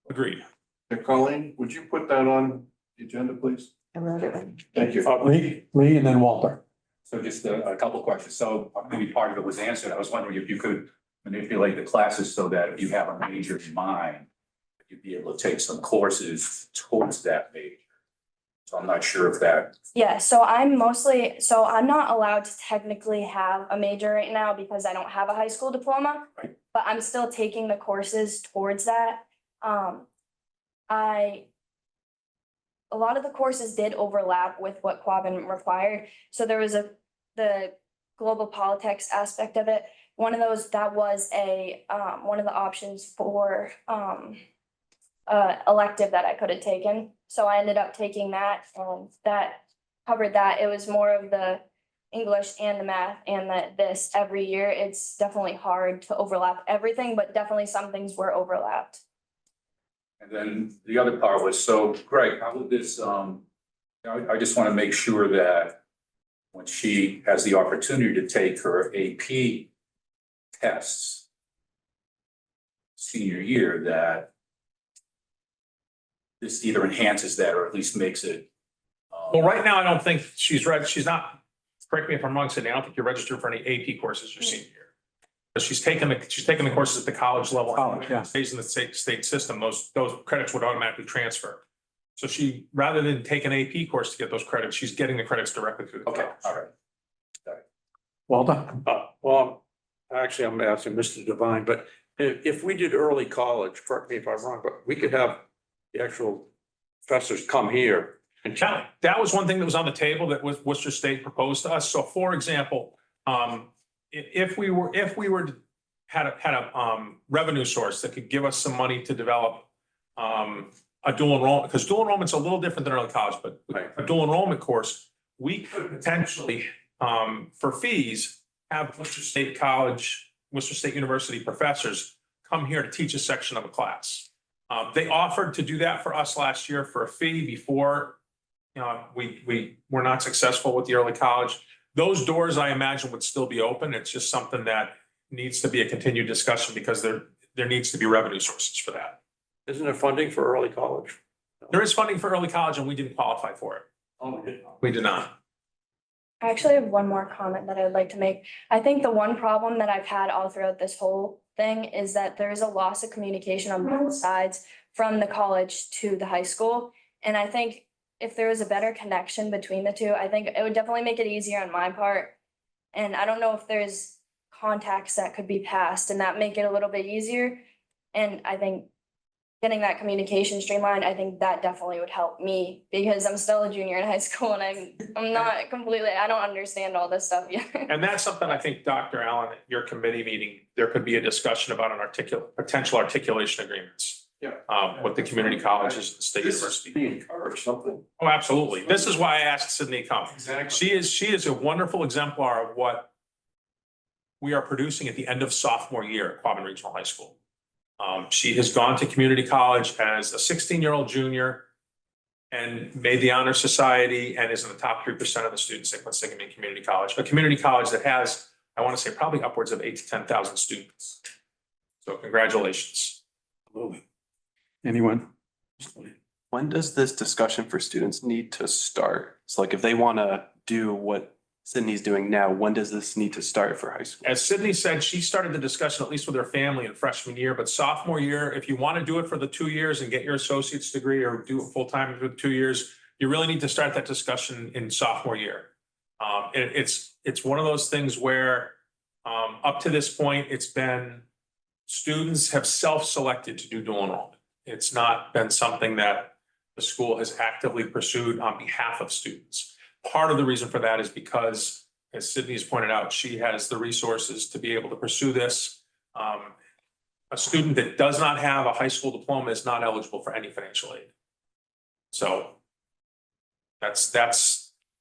[SPEAKER 16] Agreed.
[SPEAKER 14] And Colleen, would you put that on the agenda, please?
[SPEAKER 6] I wrote it.
[SPEAKER 14] Thank you.
[SPEAKER 1] Lee, and then Walter.
[SPEAKER 11] So just a couple of questions. So maybe part of it was answered. I was wondering if you could manipulate the classes so that if you have a major in mind, you'd be able to take some courses towards that major. So I'm not sure if that.
[SPEAKER 8] Yeah, so I'm not allowed to technically have a major right now because I don't have a high school diploma.
[SPEAKER 11] Right.
[SPEAKER 8] But I'm still taking the courses towards that. a lot of the courses did overlap with what Quabbin required. So there was the global politics aspect of it. One of those, that was one of the options for, elective that I could have taken. So I ended up taking that, and that covered that. It was more of the English and the math and this every year. It's definitely hard to overlap everything, but definitely some things were overlapped.
[SPEAKER 11] And then the other part was, so Greg, how would this, I just want to make sure that when she has the opportunity to take her AP tests senior year, that this either enhances that or at least makes it.
[SPEAKER 16] Well, right now, I don't think she's not, correct me if I'm wrong, Sydney, I don't think you're registered for any AP courses your senior year. But she's taken the courses at the college level.
[SPEAKER 1] College, yeah.
[SPEAKER 16] Stays in the state system, those credits would automatically transfer. So she, rather than take an AP course to get those credits, she's getting the credits directly through the college.
[SPEAKER 11] Okay, all right.
[SPEAKER 1] Walter?
[SPEAKER 17] Well, actually, I'm asking Mr. Devine, but if we did early college, correct me if I'm wrong, but we could have the actual professors come here and tell.
[SPEAKER 16] That was one thing that was on the table that was Worcester State proposed to us. So for example, if we had a revenue source that could give us some money to develop a dual enrollment, because dual enrollment's a little different than early college, but a dual enrollment course, we could potentially for fees have Worcester State College, Worcester State University professors come here to teach a section of a class. They offered to do that for us last year for a fee before we were not successful with the early college. Those doors, I imagine, would still be open. It's just something that needs to be a continued discussion because there needs to be revenue sources for that.
[SPEAKER 17] Isn't there funding for early college?
[SPEAKER 16] There is funding for early college and we didn't qualify for it.
[SPEAKER 17] Oh,
[SPEAKER 16] We did not.
[SPEAKER 8] I actually have one more comment that I would like to make. I think the one problem that I've had all throughout this whole thing is that there is a loss of communication on both sides from the college to the high school. And I think if there was a better connection between the two, I think it would definitely make it easier on my part. And I don't know if there's contacts that could be passed and that make it a little bit easier. And I think getting that communication streamlined, I think that definitely would help me because I'm still a junior in high school and I'm not completely, I don't understand all this stuff yet.
[SPEAKER 16] And that's something I think, Dr. Allen, at your committee meeting, there could be a discussion about potential articulation agreements. With the community colleges and the state university.
[SPEAKER 17] Be encouraged something.
[SPEAKER 16] Oh, absolutely. This is why I asked Sydney to come.
[SPEAKER 17] Exactly.
[SPEAKER 16] She is a wonderful exemplar of what we are producing at the end of sophomore year at Quabbin Regional High School. She has gone to community college as a 16-year-old junior and made the honor society and is in the top 3% of the students at Quinsigamond Community College, a community college that has, I want to say, probably upwards of 8,000 to 10,000 students. So congratulations.
[SPEAKER 1] Absolutely. Anyone?
[SPEAKER 18] When does this discussion for students need to start? So like if they want to do what Sydney's doing now, when does this need to start for high school?
[SPEAKER 16] As Sydney said, she started the discussion at least with her family in freshman year, but sophomore year, if you want to do it for the 2 years and get your associate's degree or do it full-time for 2 years, you really need to start that discussion in sophomore year. It's one of those things where up to this point, it's been students have self-selected to do dual enrollment. It's not been something that the school has actively pursued on behalf of students. Part of the reason for that is because, as Sydney has pointed out, she has the resources to be able to pursue this. A student that does not have a high school diploma is not eligible for any financial aid. So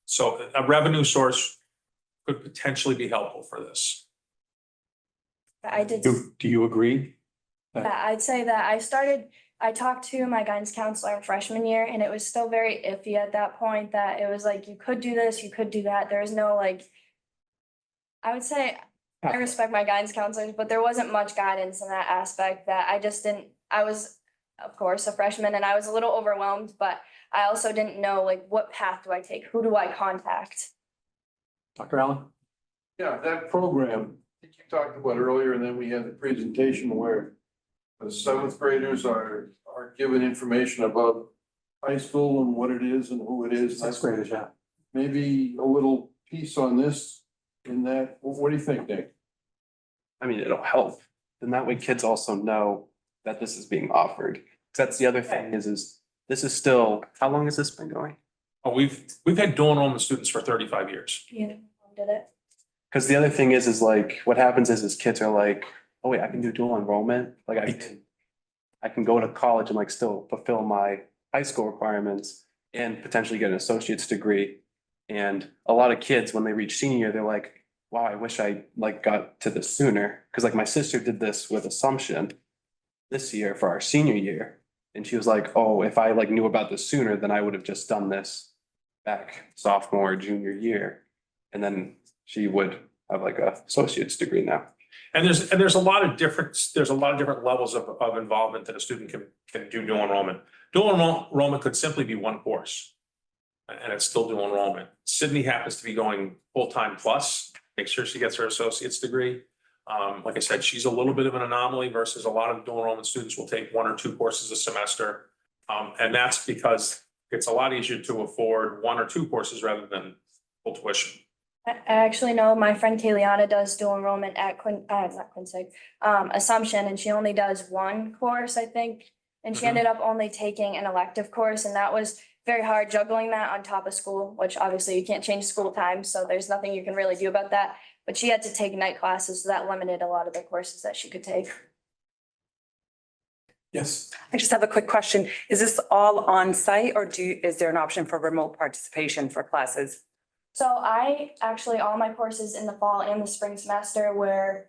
[SPEAKER 16] so a revenue source could potentially be helpful for this.
[SPEAKER 1] Do you agree?
[SPEAKER 8] I'd say that I talked to my guidance counselor in freshman year and it was still very iffy at that point that it was like, you could do this, you could do that. There was no I would say I respect my guidance counselors, but there wasn't much guidance in that aspect that I was, of course, a freshman and I was a little overwhelmed, but I also didn't know what path do I take? Who do I contact?
[SPEAKER 1] Dr. Allen?
[SPEAKER 14] Yeah, that program that you talked about earlier, and then we had the presentation where the seventh graders are given information about high school and what it is and who it is.
[SPEAKER 1] Sixth graders, yeah.
[SPEAKER 14] Maybe a little piece on this in that. What do you think, Nick?
[SPEAKER 18] I mean, it'll help. And that way kids also know that this is being offered. 'Cause that's the other thing is this is still, how long has this been going?
[SPEAKER 16] Oh, we've had dual enrollment students for 35 years.
[SPEAKER 8] Yeah, did it.
[SPEAKER 18] Because the other thing is like, what happens is kids are like, oh wait, I can do dual enrollment, like I can go to college and like still fulfill my high school requirements and potentially get an associate's degree. And a lot of kids, when they reach senior year, they're like, wow, I wish I like got to this sooner. Cause like my sister did this with Assumption this year for our senior year. And she was like, oh, if I like knew about this sooner, then I would have just done this back sophomore, junior year. And then she would have like a associate's degree now.
[SPEAKER 16] And there's a lot of different levels of involvement that a student can do dual enrollment. Dual enrollment could simply be one course. And it's still dual enrollment. Sydney happens to be going full-time plus, make sure she gets her associate's degree. Like I said, she's a little bit of an anomaly versus a lot of dual enrollment students will take 1 or 2 courses a semester. And that's because it's a lot easier to afford 1 or 2 courses rather than full tuition.
[SPEAKER 8] I actually know my friend Kayliana does dual enrollment at not Quincy, Assumption, and she only does 1 course, I think. And she ended up only taking an elective course, and that was very hard juggling that on top of school, which obviously you can't change school time, so there's nothing you can really do about that. But she had to take night classes, so that limited a lot of the courses that she could take.
[SPEAKER 1] Yes.
[SPEAKER 19] I just have a quick question. Is this all on site or is there an option for remote participation for classes?
[SPEAKER 8] So I actually, all my courses in the fall and the spring semester were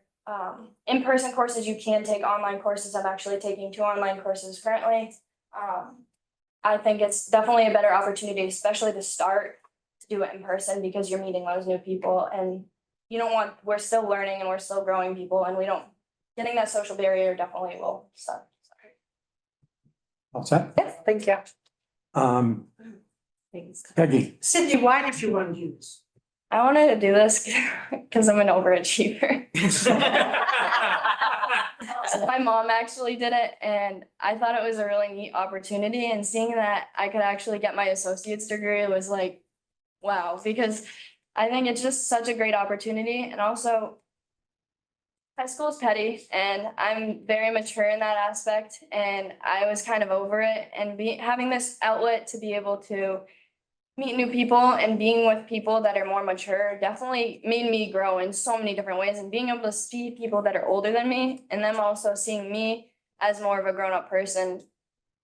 [SPEAKER 8] in-person courses. You can take online courses. I'm actually taking 2 online courses currently. I think it's definitely a better opportunity, especially to start to do it in person because you're meeting those new people and we're still learning and we're still growing people and getting that social barrier definitely will stop.
[SPEAKER 1] What's that?
[SPEAKER 19] Yes, thank you.
[SPEAKER 1] Peggy.
[SPEAKER 4] Cindy, why did you want to do this?
[SPEAKER 8] I wanted to do this because I'm an overachiever. My mom actually did it and I thought it was a really neat opportunity, and seeing that I could actually get my associate's degree was like, wow, because I think it's just such a great opportunity. And also high school is petty and I'm very mature in that aspect, and I was kind of over it, and having this outlet to be able to meet new people and being with people that are more mature definitely made me grow in so many different ways, and being able to see people that are older than me and them also seeing me as more of a grown-up person,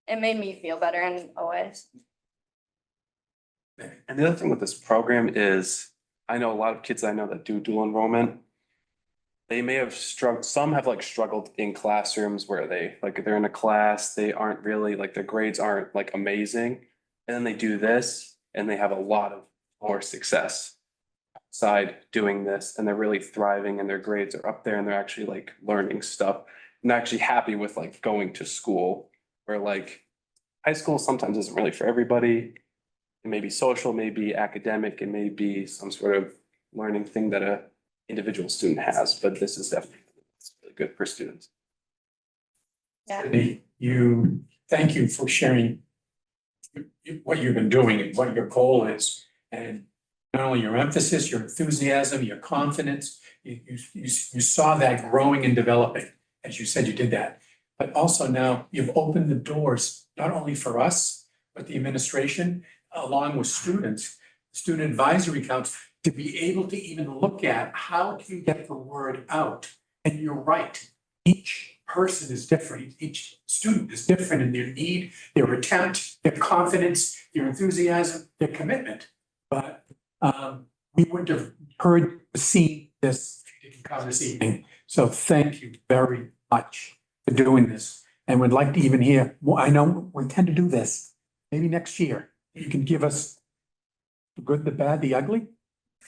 [SPEAKER 8] it made me feel better in a way.
[SPEAKER 18] And the other thing with this program is, I know a lot of kids I know that do dual enrollment. They may have struggled, some have like struggled in classrooms where they're in a class, they aren't really, like their grades aren't like amazing. And then they do this and they have a lot of more success outside doing this, and they're really thriving and their grades are up there and they're actually like learning stuff and they're actually happy with like going to school, where like high school sometimes isn't really for everybody. It may be social, maybe academic, it may be some sort of learning thing that a individual student has, but this is definitely really good for students.
[SPEAKER 8] Yeah.
[SPEAKER 1] Thank you for sharing what you've been doing and what your goal is, and not only your emphasis, your enthusiasm, your confidence. You saw that growing and developing, as you said you did that, but also now you've opened the doors not only for us, but the administration, along with students, student advisory council, to be able to even look at how do you get the word out. And you're right, each person is different, each student is different in their need, their attempt, their confidence, their enthusiasm, their commitment. But we wouldn't have seen this if you didn't come this evening. So thank you very much for doing this. And would like to even hear, well, I know we tend to do this, maybe next year, you can give us the good, the bad, the ugly,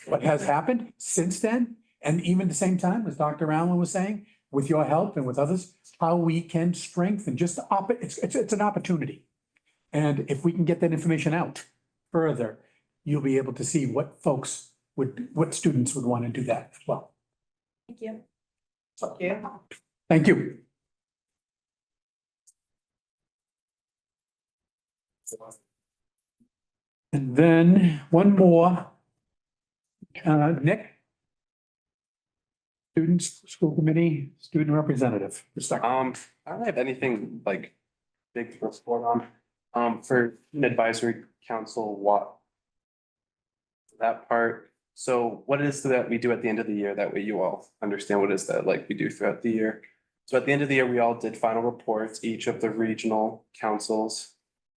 [SPEAKER 1] what has happened since then. And even at the same time, as Dr. Allen was saying, with your help and with others, how we can strengthen it's an opportunity. And if we can get that information out further, you'll be able to see what students would want to do that as well.
[SPEAKER 8] Thank you.
[SPEAKER 4] Thank you.
[SPEAKER 1] Thank you. And then one more. Nick? Students, school committee, student representative.
[SPEAKER 18] I don't have anything like big to report on. For an advisory council, what? That part, so what is that we do at the end of the year? That way you all understand what is that like we do throughout the year. So at the end of the year, we all did final reports, each of the regional councils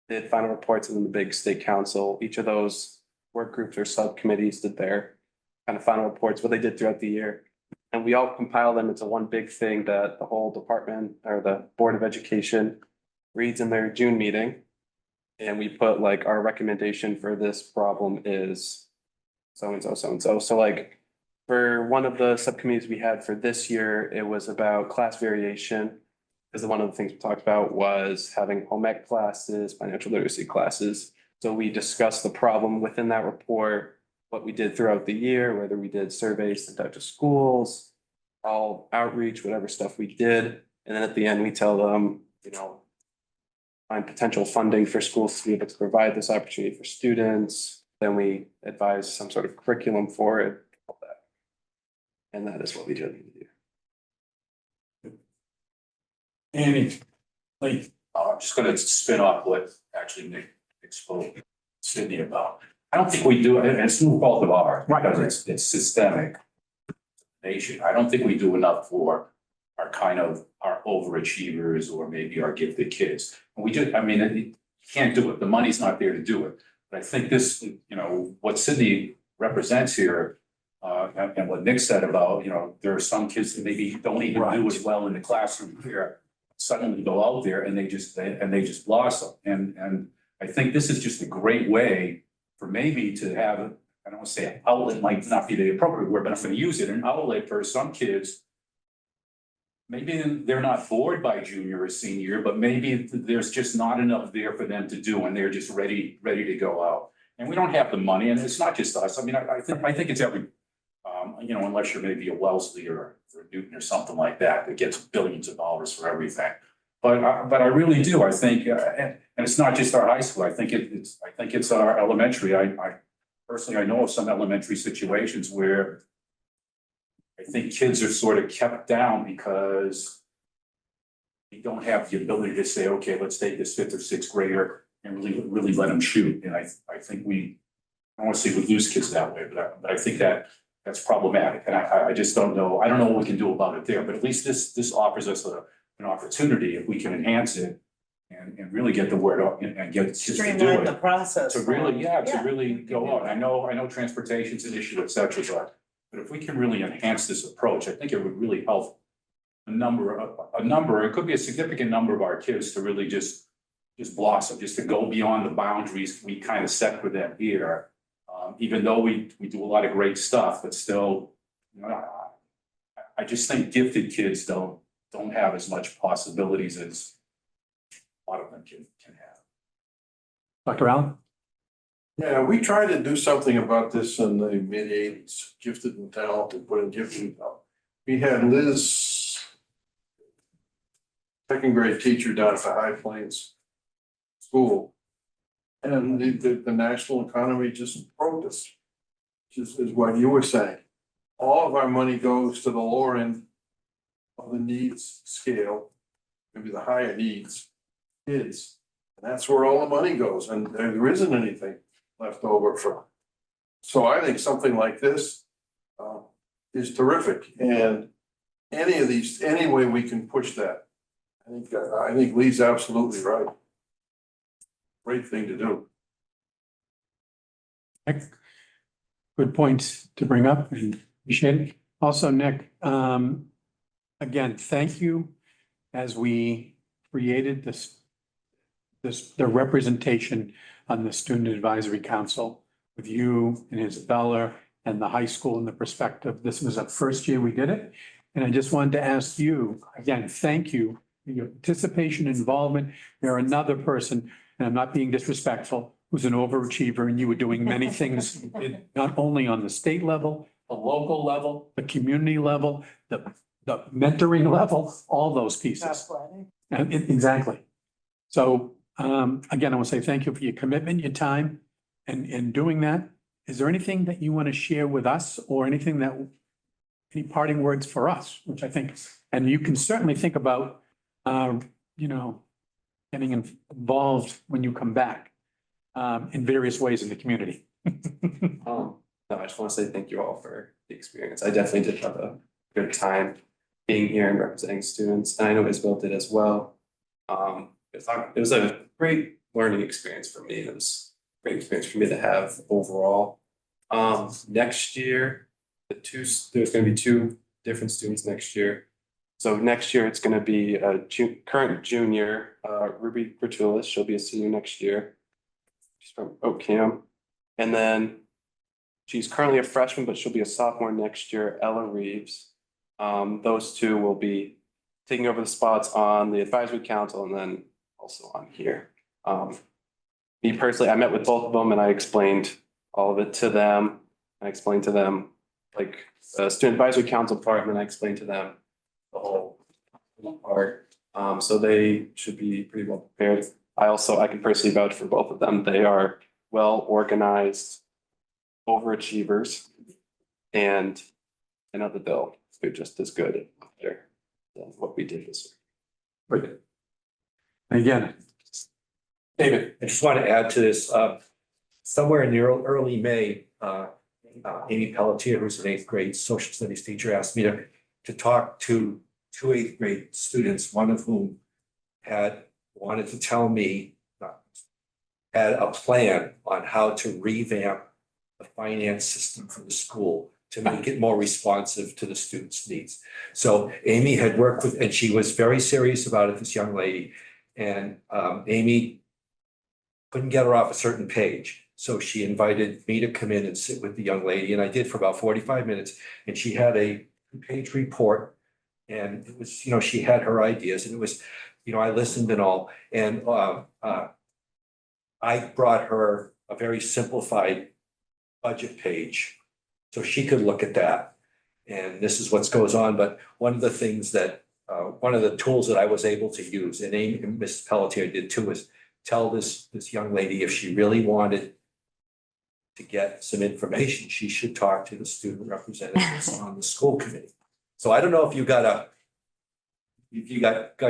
[SPEAKER 18] did final reports, and then the big state council, each of those work groups or subcommittees did their kind of final reports, what they did throughout the year. And we all compile them into one big thing that the whole department or the Board of Education reads in their June meeting. And we put like our recommendation for this problem is so and so, so and so. So like for one of the subcommittees we had for this year, it was about class variation. Because one of the things we talked about was having home ec classes, financial literacy classes. So we discussed the problem within that report, what we did throughout the year, whether we did surveys sent out to schools, all outreach, whatever stuff we did. And then at the end, we tell them, you know, find potential funding for schools to be able to provide this opportunity for students. Then we advise some sort of curriculum for it. All that. And that is what we do.
[SPEAKER 11] And like, I'm just gonna spin off what actually Nick exposed Sydney about. I don't think we do, and it's no fault of ours, because it's systemic nation. I don't think we do enough for our kind of our overachievers or maybe our gifted kids. And we do, I mean, you can't do it. The money's not there to do it. But I think this, you know, what Sydney represents here, and what Nick said about, you know, there are some kids that maybe don't even do as well in the classroom here. Suddenly go out there and they just blossom. And I think this is just a great way for maybe to have, I don't want to say outlet might not be the appropriate word, but I'm going to use it, an outlet for some kids. Maybe they're not bored by junior or senior year, but maybe there's just not enough there for them to do and they're just ready to go out. And we don't have the money, and it's not just us. I mean, I think it's every, you know, unless you're maybe a Wellesley or Newton or something like that, that gets billions of dollars for everything. But I really do. I think, and it's not just our high school. I think it's our elementary. I personally, I know of some elementary situations where I think kids are sort of kept down because we don't have the ability to say, okay, let's take this fifth or sixth grader and really let them shoot. And I think I don't want to say we lose kids that way, but I think that's problematic. And I just don't know. I don't know what we can do about it there, but at least this offers us an opportunity if we can enhance it and really get the word out and get kids to do it.
[SPEAKER 4] Streamline the process.
[SPEAKER 11] To really go out. I know transportation's an issue, et cetera, but if we can really enhance this approach, I think it would really help a number, it could be a significant number of our kids to really just blossom, just to go beyond the boundaries we kind of set for them here. Even though we do a lot of great stuff, but still, you know, I just think gifted kids don't have as much possibilities as a lot of them can have.
[SPEAKER 1] Dr. Allen?
[SPEAKER 14] Yeah, we tried to do something about this in the mid-80s, gifted and talented, put in gifted and talented. We had Liz, second grade teacher down at the High Plains School. And the national economy just broke us, just is what you were saying. All of our money goes to the lower end of the needs scale, maybe the higher needs kids. And that's where all the money goes, and there isn't anything left over for. So I think something like this is terrific, and any way we can push that. I think Lee's absolutely right. Great thing to do.
[SPEAKER 1] Good points to bring up, and appreciate it. Also, Nick, again, thank you as we created the representation on the Student Advisory Council with you and Isabella and the high school and the perspective. This was the first year we did it. And I just wanted to ask you, again, thank you for your participation, involvement. You're another person, and I'm not being disrespectful, who's an overachiever, and you were doing many things, not only on the state level, the local level, the community level, the mentoring level, all those pieces. Exactly. So again, I want to say thank you for your commitment, your time, and doing that. Is there anything that you want to share with us, or anything any parting words for us, which I think, and you can certainly think about, you know, getting involved when you come back in various ways in the community.
[SPEAKER 18] No, I just want to say thank you all for the experience. I definitely did have a good time being here and representing students, and I know Isabel did as well. It was a great learning experience for me. It was a great experience for me to have overall. Next year, there's gonna be two different students next year. So next year, it's gonna be a current junior, Ruby Gratulis, she'll be a senior next year. She's from Oakham. And then she's currently a freshman, but she'll be a sophomore next year, Ella Reeves. Those two will be taking over the spots on the advisory council and then also on here. Me personally, I met with both of them and I explained all of it to them. I explained to them like the student advisory council part, and then I explained to them the whole part. So they should be pretty well prepared. I can personally vouch for both of them. They are well organized overachievers, and I know that they'll do just as good and better than what we did this year.
[SPEAKER 1] But again, David,
[SPEAKER 17] I just want to add to this, somewhere in the early May, Amy Pelletier, who's an eighth grade social studies teacher, asked me to talk to two eighth grade students, one of whom wanted to tell me, had a plan on how to revamp the finance system for the school to make it more responsive to the students' needs. So Amy had worked with, and she was very serious about it, this young lady. And Amy couldn't get her off a certain page. So she invited me to come in and sit with the young lady, and I did for about 45 minutes. And she had a page report, and it was, she had her ideas, and it was, I listened and all. And I brought her a very simplified budget page so she could look at that. And this is what goes on. But one of the things that, one of the tools that I was able to use, and Amy and Mrs. Pelletier did too, is tell this young lady if she really wanted to get some information, she should talk to the student representatives on the school committee. So I don't know if you got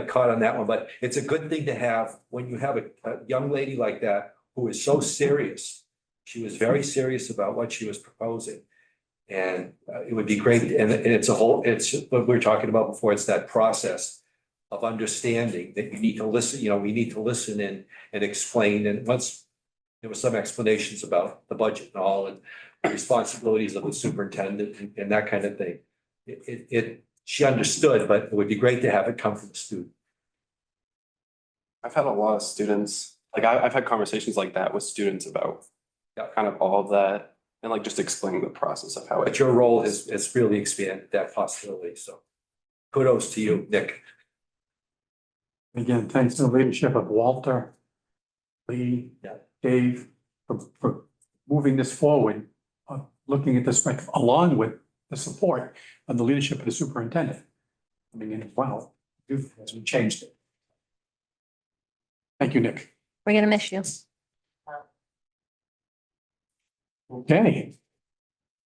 [SPEAKER 17] caught on that one, but it's a good thing to have when you have a young lady like that who is so serious. She was very serious about what she was proposing. And it would be great. And it's it's what we were talking about before. It's that process of understanding that you need to listen, we need to listen and explain. And once there were some explanations about the budget and all and the responsibilities of the superintendent and that kind of thing, she understood, but it would be great to have it come from the student.
[SPEAKER 18] I've had a lot of students, I've had conversations like that with students about kind of all of that and just explaining the process of how it.
[SPEAKER 1] But your role has really expanded that possibility. So kudos to you, Nick. Again, thanks to the leadership of Walter, Lee, Dave, for moving this forward, looking at this along with the support of the leadership of the superintendent. Coming in as well, as we changed it. Thank you, Nick.
[SPEAKER 5] We're gonna miss you.
[SPEAKER 1] Okay.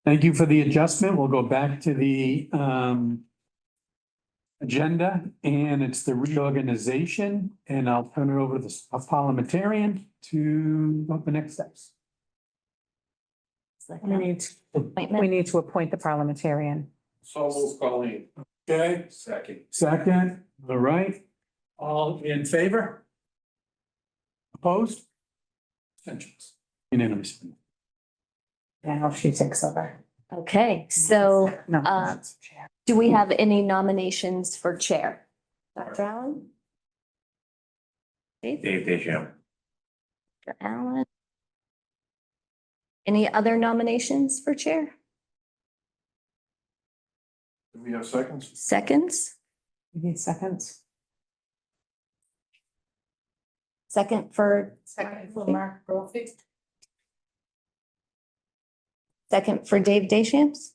[SPEAKER 1] Thank you for the adjustment. We'll go back to the agenda, and it's the reorganization, and I'll turn it over to the parliamentarian to go the next steps.
[SPEAKER 2] We need to appoint the parliamentarian.
[SPEAKER 14] So we'll call in.
[SPEAKER 1] Okay, second, all right. All in favor? Opposed? Abstentions? Unanimous.
[SPEAKER 2] Now she takes over.
[SPEAKER 5] Okay, so
[SPEAKER 2] No.
[SPEAKER 5] do we have any nominations for chair? Dr. Allen?
[SPEAKER 17] Dave Deschamps.
[SPEAKER 5] Dr. Allen? Any other nominations for chair?
[SPEAKER 14] Do we have seconds?
[SPEAKER 5] Seconds?
[SPEAKER 2] You need seconds.
[SPEAKER 5] Second for
[SPEAKER 4] Mark Brophy.
[SPEAKER 5] Second for Dave Deschamps?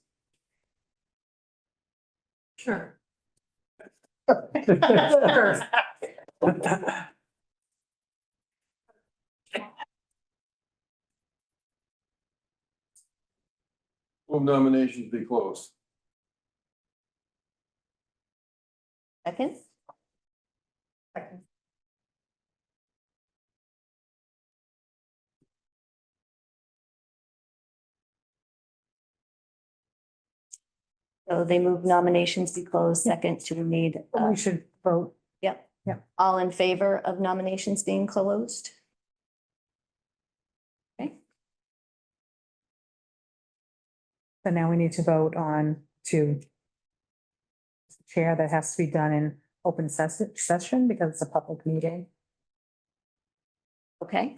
[SPEAKER 4] Sure.
[SPEAKER 14] Will nominations be closed?
[SPEAKER 5] Second? So they move nominations be closed, second to need,
[SPEAKER 2] We should vote.
[SPEAKER 5] yep.
[SPEAKER 2] Yep.
[SPEAKER 5] All in favor of nominations being closed? Okay,
[SPEAKER 2] So now we need to vote on to chair. That has to be done in open session because it's a public meeting.
[SPEAKER 5] okay.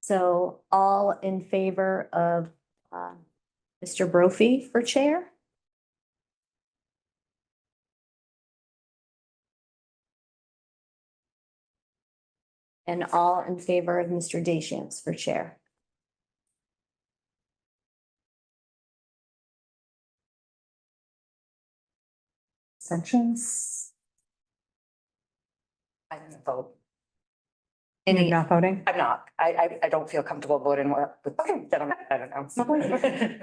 [SPEAKER 5] So all in favor of Mr. Brophy for chair? And all in favor of Mr. Deschamps for chair?
[SPEAKER 2] Abstentions?
[SPEAKER 19] I didn't vote.
[SPEAKER 2] You're
[SPEAKER 5] Any,
[SPEAKER 2] not voting?
[SPEAKER 19] I'm not. I don't feel comfortable voting with, gentlemen. I don't know.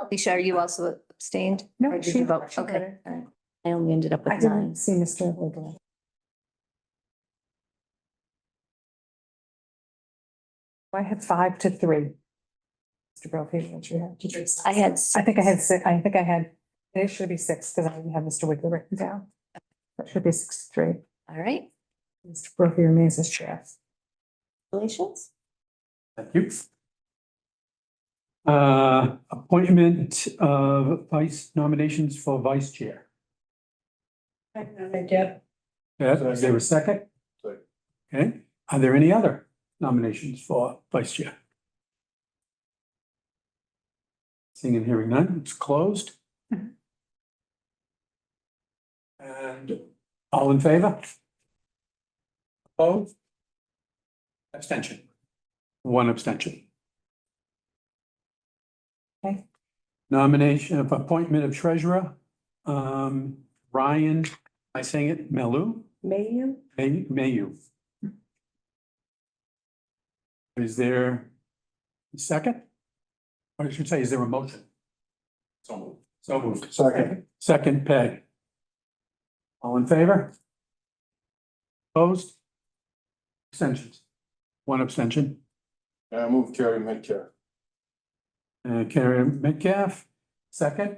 [SPEAKER 5] Alicia, are you also abstained?
[SPEAKER 2] No,
[SPEAKER 5] Or did
[SPEAKER 2] she-
[SPEAKER 5] you vote?
[SPEAKER 2] she
[SPEAKER 5] Okay,
[SPEAKER 2] voted.
[SPEAKER 5] all right. I only ended up
[SPEAKER 2] I
[SPEAKER 5] with 9.
[SPEAKER 2] didn't see Mr. Wiggler. I had 5-3. Mr. Brophy, what you have? Did you-
[SPEAKER 5] I had
[SPEAKER 2] I think I had six, I think I had, it should be 6 because I didn't have Mr. Wiggler written down. That should be 6-3.
[SPEAKER 5] All right,
[SPEAKER 2] Mr. Brophy remains as chair.
[SPEAKER 5] congratulations.
[SPEAKER 1] Thank you. Appointment of vice nominations for vice chair. Yeah, is there a second?
[SPEAKER 14] Second.
[SPEAKER 1] Okay, are there any other nominations for vice chair? Seeing and hearing none, it's closed. And all in favor? Opposed? Abstention. 1 abstention.
[SPEAKER 2] Okay.
[SPEAKER 1] Nomination of appointment of treasurer, Ryan, am I saying it, Melu?
[SPEAKER 19] Mayu?
[SPEAKER 1] Mayu. Is there a second? Or I should say, is there a motion?
[SPEAKER 14] So moved.
[SPEAKER 1] So moved.
[SPEAKER 14] Second.
[SPEAKER 1] Second, Peg. All in favor? Opposed? Abstentions? 1 abstention.
[SPEAKER 14] I move Carrie Metcalf.
[SPEAKER 1] Carrie Metcalf, second.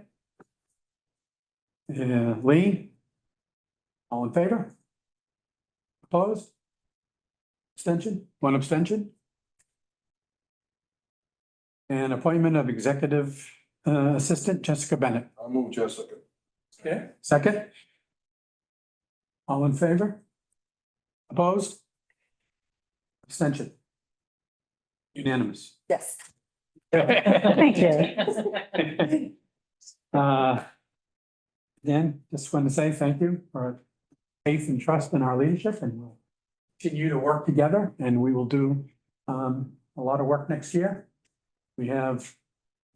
[SPEAKER 1] Lee? All in favor? Opposed? Abstention? 1 abstention. And appointment of executive assistant Jessica Bennett.
[SPEAKER 14] I'll move Jessica.
[SPEAKER 1] Okay. Second? All in favor? Opposed? Abstention? Unanimous.
[SPEAKER 19] Yes.
[SPEAKER 2] Thank you.
[SPEAKER 1] Again, just want to say thank you for faith and trust in our leadership, and we'll continue to work together, and we will do a lot of work next year. We have,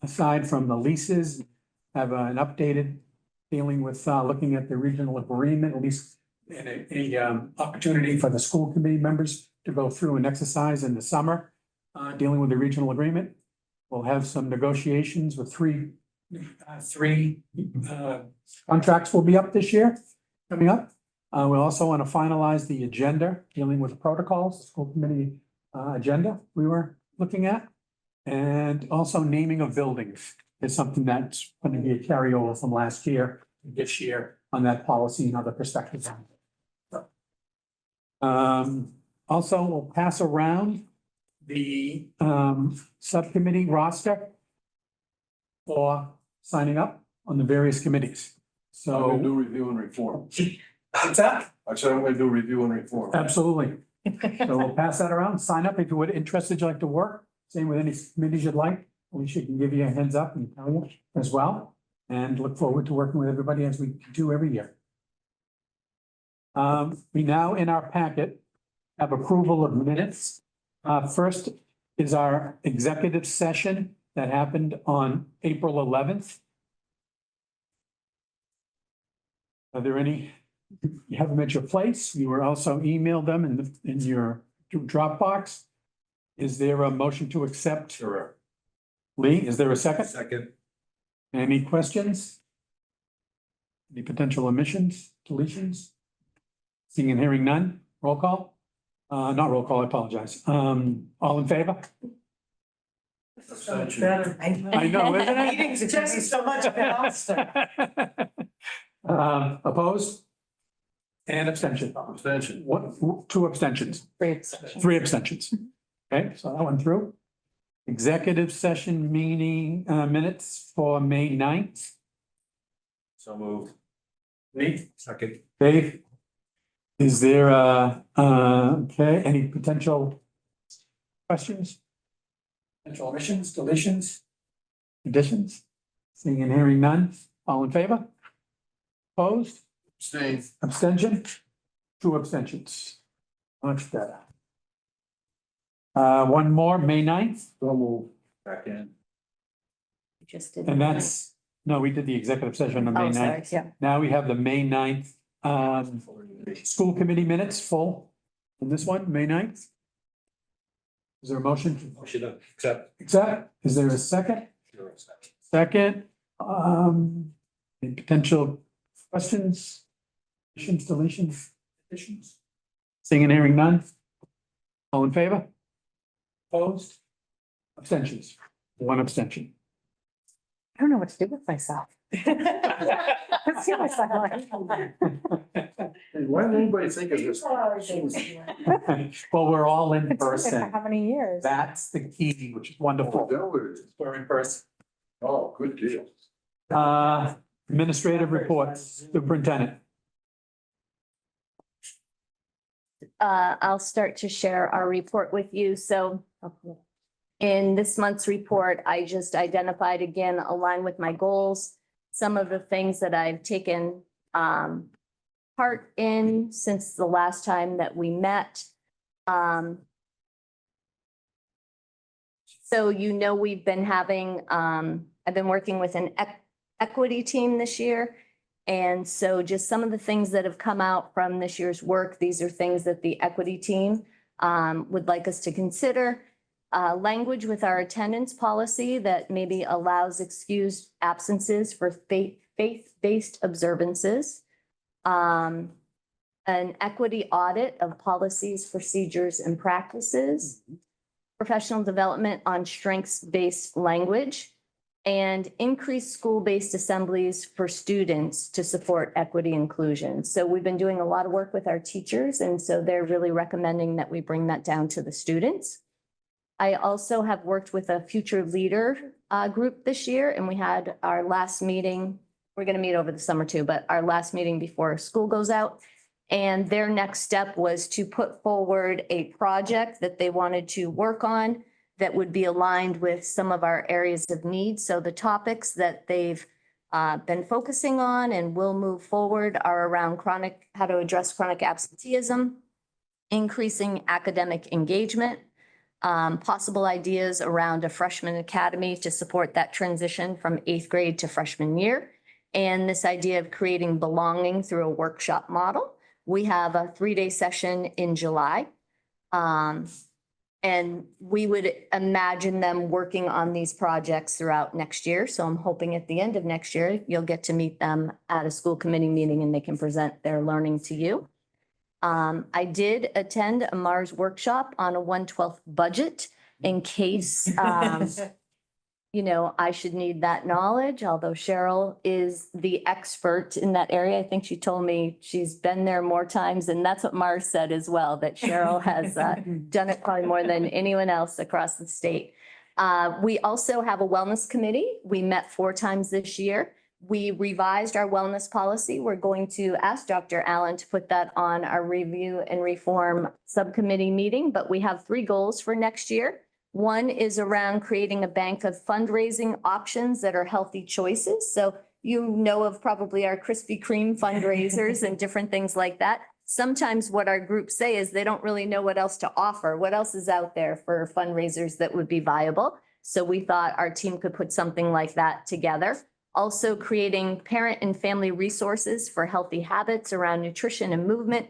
[SPEAKER 1] aside from the leases, have an updated dealing with looking at the regional agreement, at least a opportunity for the school committee members to go through an exercise in the summer, dealing with the regional agreement. We'll have some negotiations with three contracts will be up this year, coming up. We also want to finalize the agenda, dealing with protocols, the school committee agenda we were looking at. And also naming of buildings is something that's going to be a carryover from last year, this year on that policy and other perspectives on it. Also, we'll pass around the subcommittee roster for signing up on the various committees.
[SPEAKER 14] I'm gonna
[SPEAKER 1] So,
[SPEAKER 14] do review and reform.
[SPEAKER 1] what's that?
[SPEAKER 14] I said I'm gonna do review and reform.
[SPEAKER 1] Absolutely. So we'll pass that around, sign up if you would, interested, you'd like to work, same with any committees you'd like. Alicia can give you a heads up and tell you as well, and look forward to working with everybody as we do every year. We now in our packet have approval of minutes. First is our executive session that happened on April 11th. Are there any, you have them at your place? You were also emailed them in your Dropbox. Is there a motion to accept?
[SPEAKER 14] Sure.
[SPEAKER 1] Lee, is there a second?
[SPEAKER 17] Second.
[SPEAKER 1] Any questions? Any potential omissions, deletions? Seeing and hearing none, roll call? Not roll call, I apologize. All in favor?
[SPEAKER 14] Abstention.
[SPEAKER 1] I know, isn't it?
[SPEAKER 4] Meetings are just so much faster.
[SPEAKER 1] Opposed? And abstention.
[SPEAKER 14] Abstention.
[SPEAKER 1] What, two abstentions,
[SPEAKER 2] Three abstentions.
[SPEAKER 1] three abstentions. Okay, so that one through. Executive session meeting, minutes for May 9th.
[SPEAKER 17] So moved.
[SPEAKER 1] Nate?
[SPEAKER 17] Second.
[SPEAKER 1] Dave? Is there, okay, any potential questions? Potential omissions, deletions? Additions? Seeing and hearing none, all in favor? Opposed?
[SPEAKER 14] Abstain.
[SPEAKER 1] Abstention? Two abstentions. Much better. One more, May 9th,
[SPEAKER 14] So move.
[SPEAKER 17] Second.
[SPEAKER 5] Just did.
[SPEAKER 1] and that's, no, we did the executive session on May
[SPEAKER 5] Oh, sorry,
[SPEAKER 1] 9th.
[SPEAKER 2] Yeah.
[SPEAKER 1] Now we have the May 9th, school committee minutes full. In this one, May 9th. Is there a motion?
[SPEAKER 17] Motion to accept.
[SPEAKER 1] Accept, is there a second?
[SPEAKER 17] Sure, second.
[SPEAKER 1] Second, any potential questions? Additions, deletions, additions? Seeing and hearing none? All in favor? Opposed? Abstentions? One abstention.
[SPEAKER 2] I don't know what to do with myself. Let's see myself like.
[SPEAKER 14] Hey, why did anybody think of this?
[SPEAKER 1] Well, we're all in
[SPEAKER 2] It's been for
[SPEAKER 1] person.
[SPEAKER 2] how many years?
[SPEAKER 1] That's the key, which is
[SPEAKER 14] Oh,
[SPEAKER 1] wonderful.
[SPEAKER 14] Delaware.
[SPEAKER 1] We're in person.
[SPEAKER 14] Oh, good deal.
[SPEAKER 1] Administrative reports, superintendent.
[SPEAKER 5] I'll start to share our report with you. So in this month's report, I just identified again, aligned with my goals, some of the things that I've taken part in since the last time that we met. So we've been having, I've been working with an equity team this year. And so just some of the things that have come out from this year's work, these are things that the equity team would like us to consider. Language with our attendance policy that maybe allows excused absences for faith-based observances. An equity audit of policies, procedures, and practices. Professional development on strengths-based language. And increased school-based assemblies for students to support equity inclusion. So we've been doing a lot of work with our teachers, and so they're really recommending that we bring that down to the students. I also have worked with a future leader group this year, and we had our last meeting. We're going to meet over the summer too, but our last meeting before school goes out. And their next step was to put forward a project that they wanted to work on that would be aligned with some of our areas of need. So the topics that they've been focusing on and will move forward are around how to address chronic absenteeism, increasing academic engagement, possible ideas around a freshman academy to support that transition from 8th grade to freshman year, and this idea of creating belonging through a workshop model. We have a 3-day session in July. And we would imagine them working on these projects throughout next year. So I'm hoping at the end of next year, you'll get to meet them at a school committee meeting and they can present their learning to you. I did attend a Mars workshop on a 1/12 budget in case, I should need that knowledge, although Cheryl is the expert in that area. I think she told me she's been there more times, and that's what Mars said as well, that Cheryl has done it probably more than anyone else across the state. We also have a wellness committee. We met 4 times this year. We revised our wellness policy. We're going to ask Dr. Allen to put that on our review and reform subcommittee meeting, but we have 3 goals for next year. One is around creating a bank of fundraising options that are healthy choices. So of probably our Krispy Kreme fundraisers and different things like that. Sometimes what our groups say is they don't really know what else to offer. What else is out there for fundraisers that would be viable? So we thought our team could put something like that together. Also creating parent and family resources for healthy habits around nutrition and movement.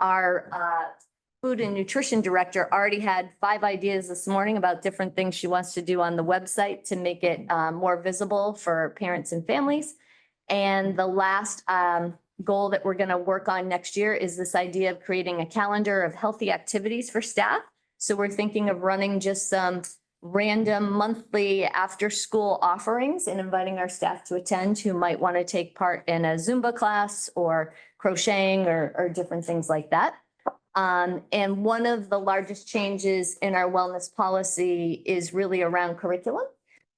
[SPEAKER 5] Our food and nutrition director already had 5 ideas this morning about different things she wants to do on the website to make it more visible for parents and families. And the last goal that we're going to work on next year is this idea of creating a calendar of healthy activities for staff. So we're thinking of running just some random monthly after-school offerings and inviting our staff to attend who might want to take part in a Zumba class or crocheting or different things like that. And one of the largest changes in our wellness policy is really around curriculum.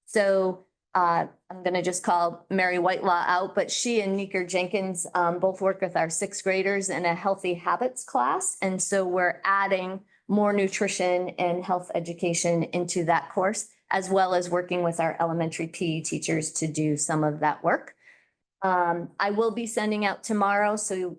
[SPEAKER 5] So I'm gonna just call Mary Whitelaw out, but she and Neeker Jenkins both work with our sixth graders in a healthy habits class. And so we're adding more nutrition and health education into that course, as well as working with our elementary PE teachers to do some of that work. I will be sending out tomorrow, so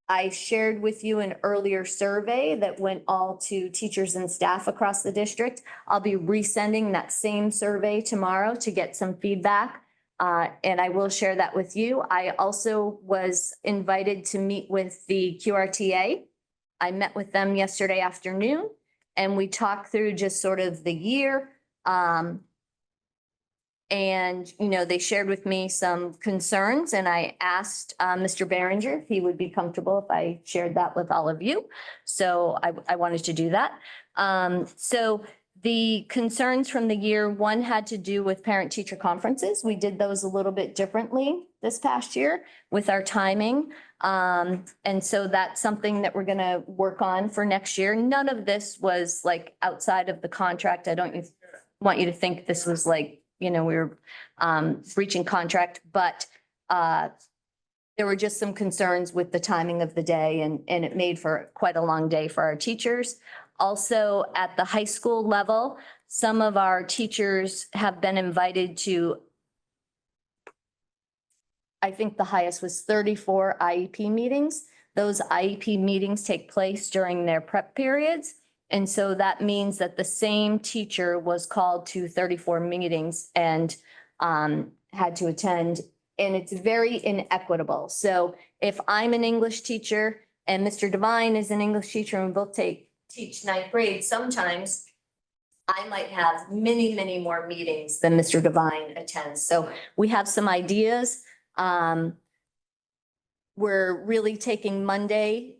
[SPEAKER 5] I shared with you an earlier survey that went all to teachers and staff across the district. I'll be resending that same survey tomorrow to get some feedback. And I will share that with you. I also was invited to meet with the QRTA. I met with them yesterday afternoon and we talked through just sort of the year. And, you know, they shared with me some concerns and I asked Mr. Behringer if he would be comfortable if I shared that with all of you. So I wanted to do that. So the concerns from the year, one had to do with parent-teacher conferences. We did those a little bit differently this past year with our timing. And so that's something that we're gonna work on for next year. None of this was like outside of the contract. I don't want you to think this was like, you know, we were breaching contract, but there were just some concerns with the timing of the day and it made for quite a long day for our teachers. Also at the high school level, some of our teachers have been invited to, I think the highest was 34 IEP meetings. Those IEP meetings take place during their prep periods. And so that means that the same teacher was called to 34 meetings and had to attend. And it's very inequitable. So if I'm an English teacher and Mr. Devine is an English teacher and we both teach ninth grade, sometimes I might have many, many more meetings than Mr. Devine attends. So we have some ideas. We're really taking Monday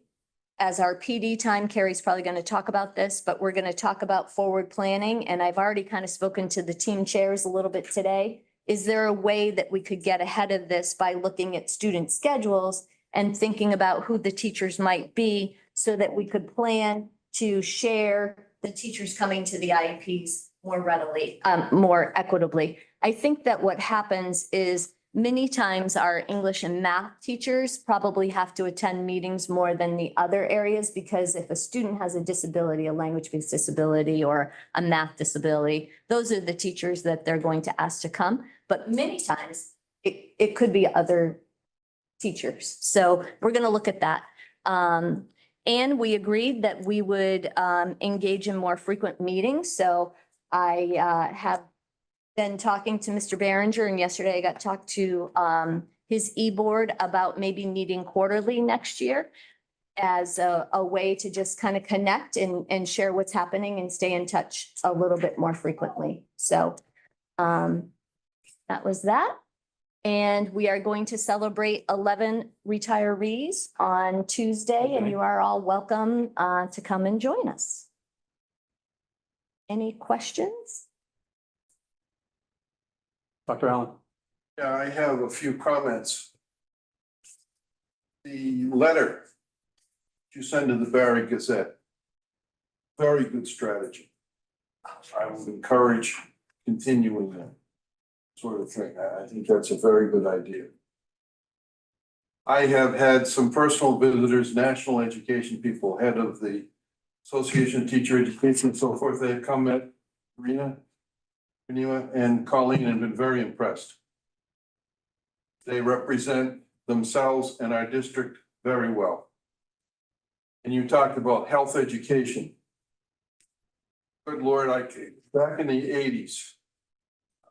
[SPEAKER 5] as our PD time. Carrie's probably going to talk about this, but we're going to talk about forward planning. And I've already kind of spoken to the team chairs a little bit today. Is there a way that we could get ahead of this by looking at student schedules and thinking about who the teachers might be so that we could plan to share the teachers coming to the IEPs more readily, more equitably? I think that what happens is many times our English and math teachers probably have to attend meetings more than the other areas because if a student has a disability, a language-based disability or a math disability, those are the teachers that they're going to ask to come. But many times it could be other teachers. So we're going to look at that. And we agreed that we would engage in more frequent meetings. So I have been talking to Mr. Behringer, and yesterday I got to talk to his e-board about maybe meeting quarterly next year as a way to just kind of connect and share what's happening and stay in touch a little bit more frequently. So that was that. And we are going to celebrate 11 retirees on Tuesday, and you are all welcome to come and join us. Any questions?
[SPEAKER 1] Dr. Allen.
[SPEAKER 14] Yeah, I have a few comments. The letter you send to the Barry Gazette, very good strategy. I would encourage continuing that sort of thing. I think that's a very good idea. I have had some personal visitors, national education people, head of the Association of Teacher Education and so forth. They have come at Rena and Colleen have been very impressed. They represent themselves and our district very well. And you talked about health education. Good Lord, back in the 80s,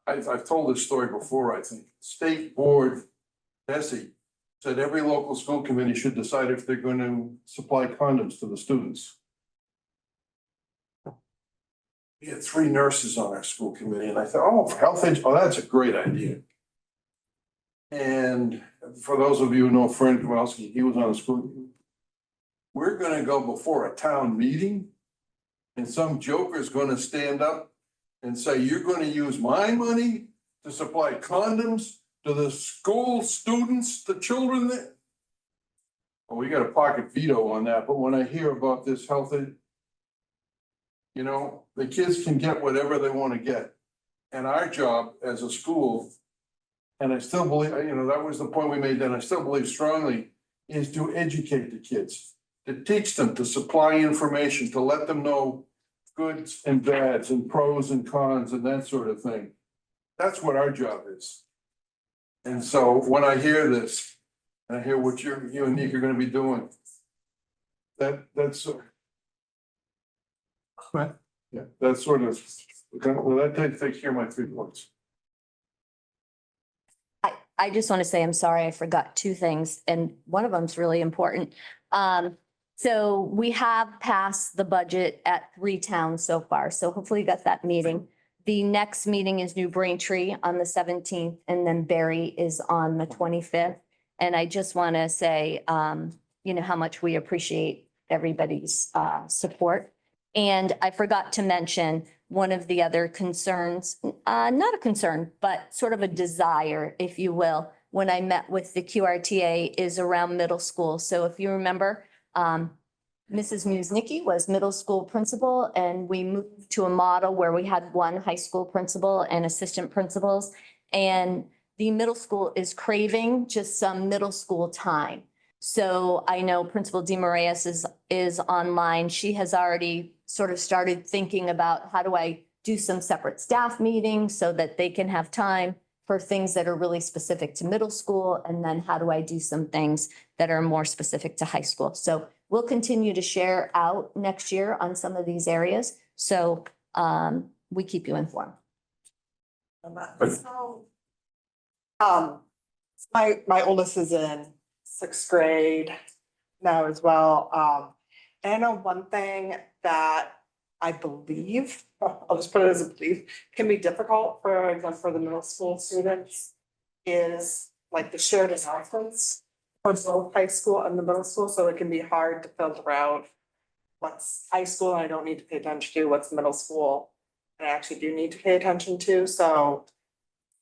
[SPEAKER 14] I've told this story before, I think. State board, Bessie, said every local school committee should decide if they're going to supply condoms to the students. We had 3 nurses on our school committee, and I thought, oh, for health education, oh, that's a great idea. And for those of you who know Frank Kowalski, he was on the school. We're gonna go before a town meeting, and some joker's gonna stand up and say, you're gonna use my money to supply condoms to the school students, the children that. Well, we got a pocket veto on that, but when I hear about this healthy, you know, the kids can get whatever they wanna get. And our job as a school, and I still believe, you know, that was the point we made then, I still believe strongly, is to educate the kids, to teach them, to supply information, to let them know goods and bads and pros and cons and that sort of thing. That's what our job is. And so when I hear this, and I hear what you and Nick are gonna be doing, that's. Right. Yeah, that's sort of, well, that takes care of my 3 points.
[SPEAKER 5] I just want to say, I'm sorry, I forgot two things, and one of them's really important. So we have passed the budget at 3 towns so far, so hopefully you got that meeting. The next meeting is New Braintree on the 17th, and then Barry is on the 25th. And I just want to say, you know, how much we appreciate everybody's support. And I forgot to mention one of the other concerns, not a concern, but sort of a desire, if you will, when I met with the QRTA is around middle school. So if you remember, Mrs. Musnicki was middle school principal, and we moved to a model where we had one high school principal and assistant principals. And the middle school is craving just some middle school time. So I know Principal DeMarias is online. She has already sort of started thinking about how do I do some separate staff meetings so that they can have time for things that are really specific to middle school. And then how do I do some things that are more specific to high school? So we'll continue to share out next year on some of these areas. So we keep you informed.
[SPEAKER 20] So, my oldest is in 6th grade now as well. And I know one thing that I believe, I'll just put it as a belief, can be difficult for example, for the middle school students is like the shared announcements for both high school and the middle school. So it can be hard to filter out what's high school and I don't need to pay attention to, what's middle school and I actually do need to pay attention to. So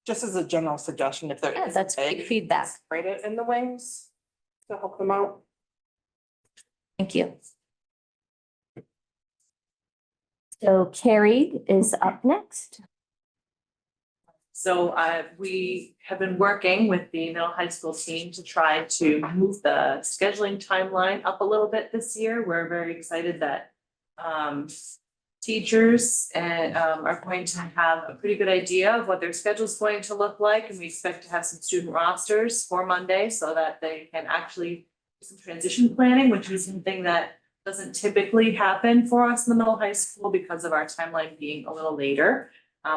[SPEAKER 20] just as a general suggestion, if there is.
[SPEAKER 5] That's great feedback.
[SPEAKER 20] Write it in the wings to help them out.
[SPEAKER 5] Thank you. So Carrie is up next.
[SPEAKER 21] So we have been working with the middle high school team to try to move the scheduling timeline up a little bit this year. We're very excited that teachers and are going to have a pretty good idea of what their schedule is going to look like. And we expect to have some student rosters for Monday so that they can actually do some transition planning, which is something that doesn't typically happen for us in the middle high school because of our timeline being a little later.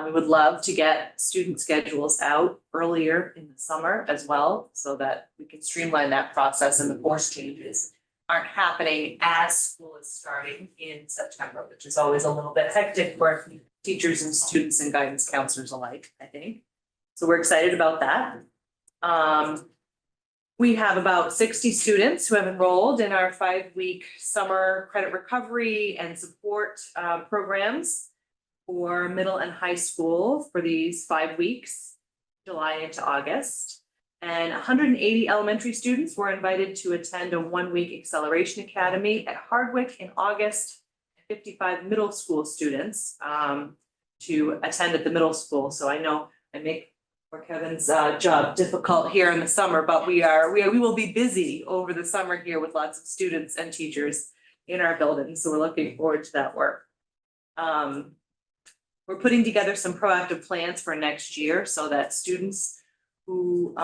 [SPEAKER 21] We would love to get student schedules out earlier in the summer as well, so that we can streamline that process and the course changes aren't happening as school is starting in September, which is always a little bit hectic for teachers and students and guidance counselors alike, I think. So we're excited about that. We have about 60 students who have enrolled in our 5-week summer credit recovery and support programs for middle and high school for these 5 weeks, July into August. And 180 elementary students were invited to attend a 1-week acceleration academy at Hardwick in August. 55 middle school students to attend at the middle school. So I know I make poor Kevin's job difficult here in the summer, but we will be busy over the summer here with lots of students and teachers in our building. So we're looking forward to that work. We're putting together some proactive plans for next year so that students who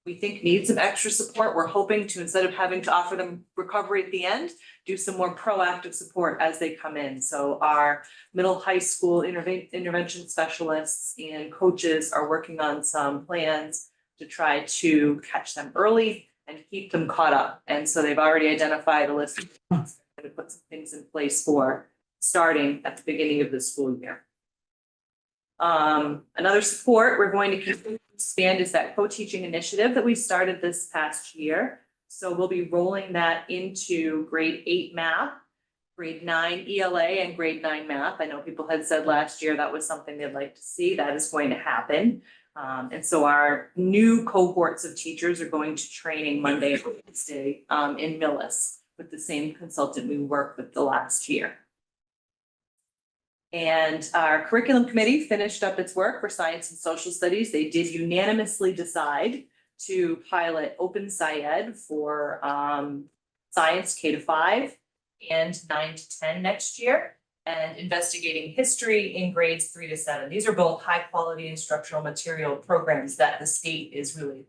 [SPEAKER 21] we think need some extra support, we're hoping to, instead of having to offer them recovery at the end, do some more proactive support as they come in. So our middle high school intervention specialists and coaches are working on some plans to try to catch them early and keep them caught up. And so they've already identified a list of things to put some things in place for starting at the beginning of the school year. Another support we're going to continue to expand is that co-teaching initiative that we started this past year. So we'll be rolling that into grade 8 math, grade 9 ELA and grade 9 math. I know people had said last year that was something they'd like to see. That is going to happen. And so our new cohorts of teachers are going to training Monday and Wednesday in Millis with the same consultant we worked with the last year. And our curriculum committee finished up its work for science and social studies. They did unanimously decide to pilot Open SciEd for science K-5 and 9 to 10 next year, and investigating history in grades 3 to 7. These are both high quality instructional material programs that the state is really,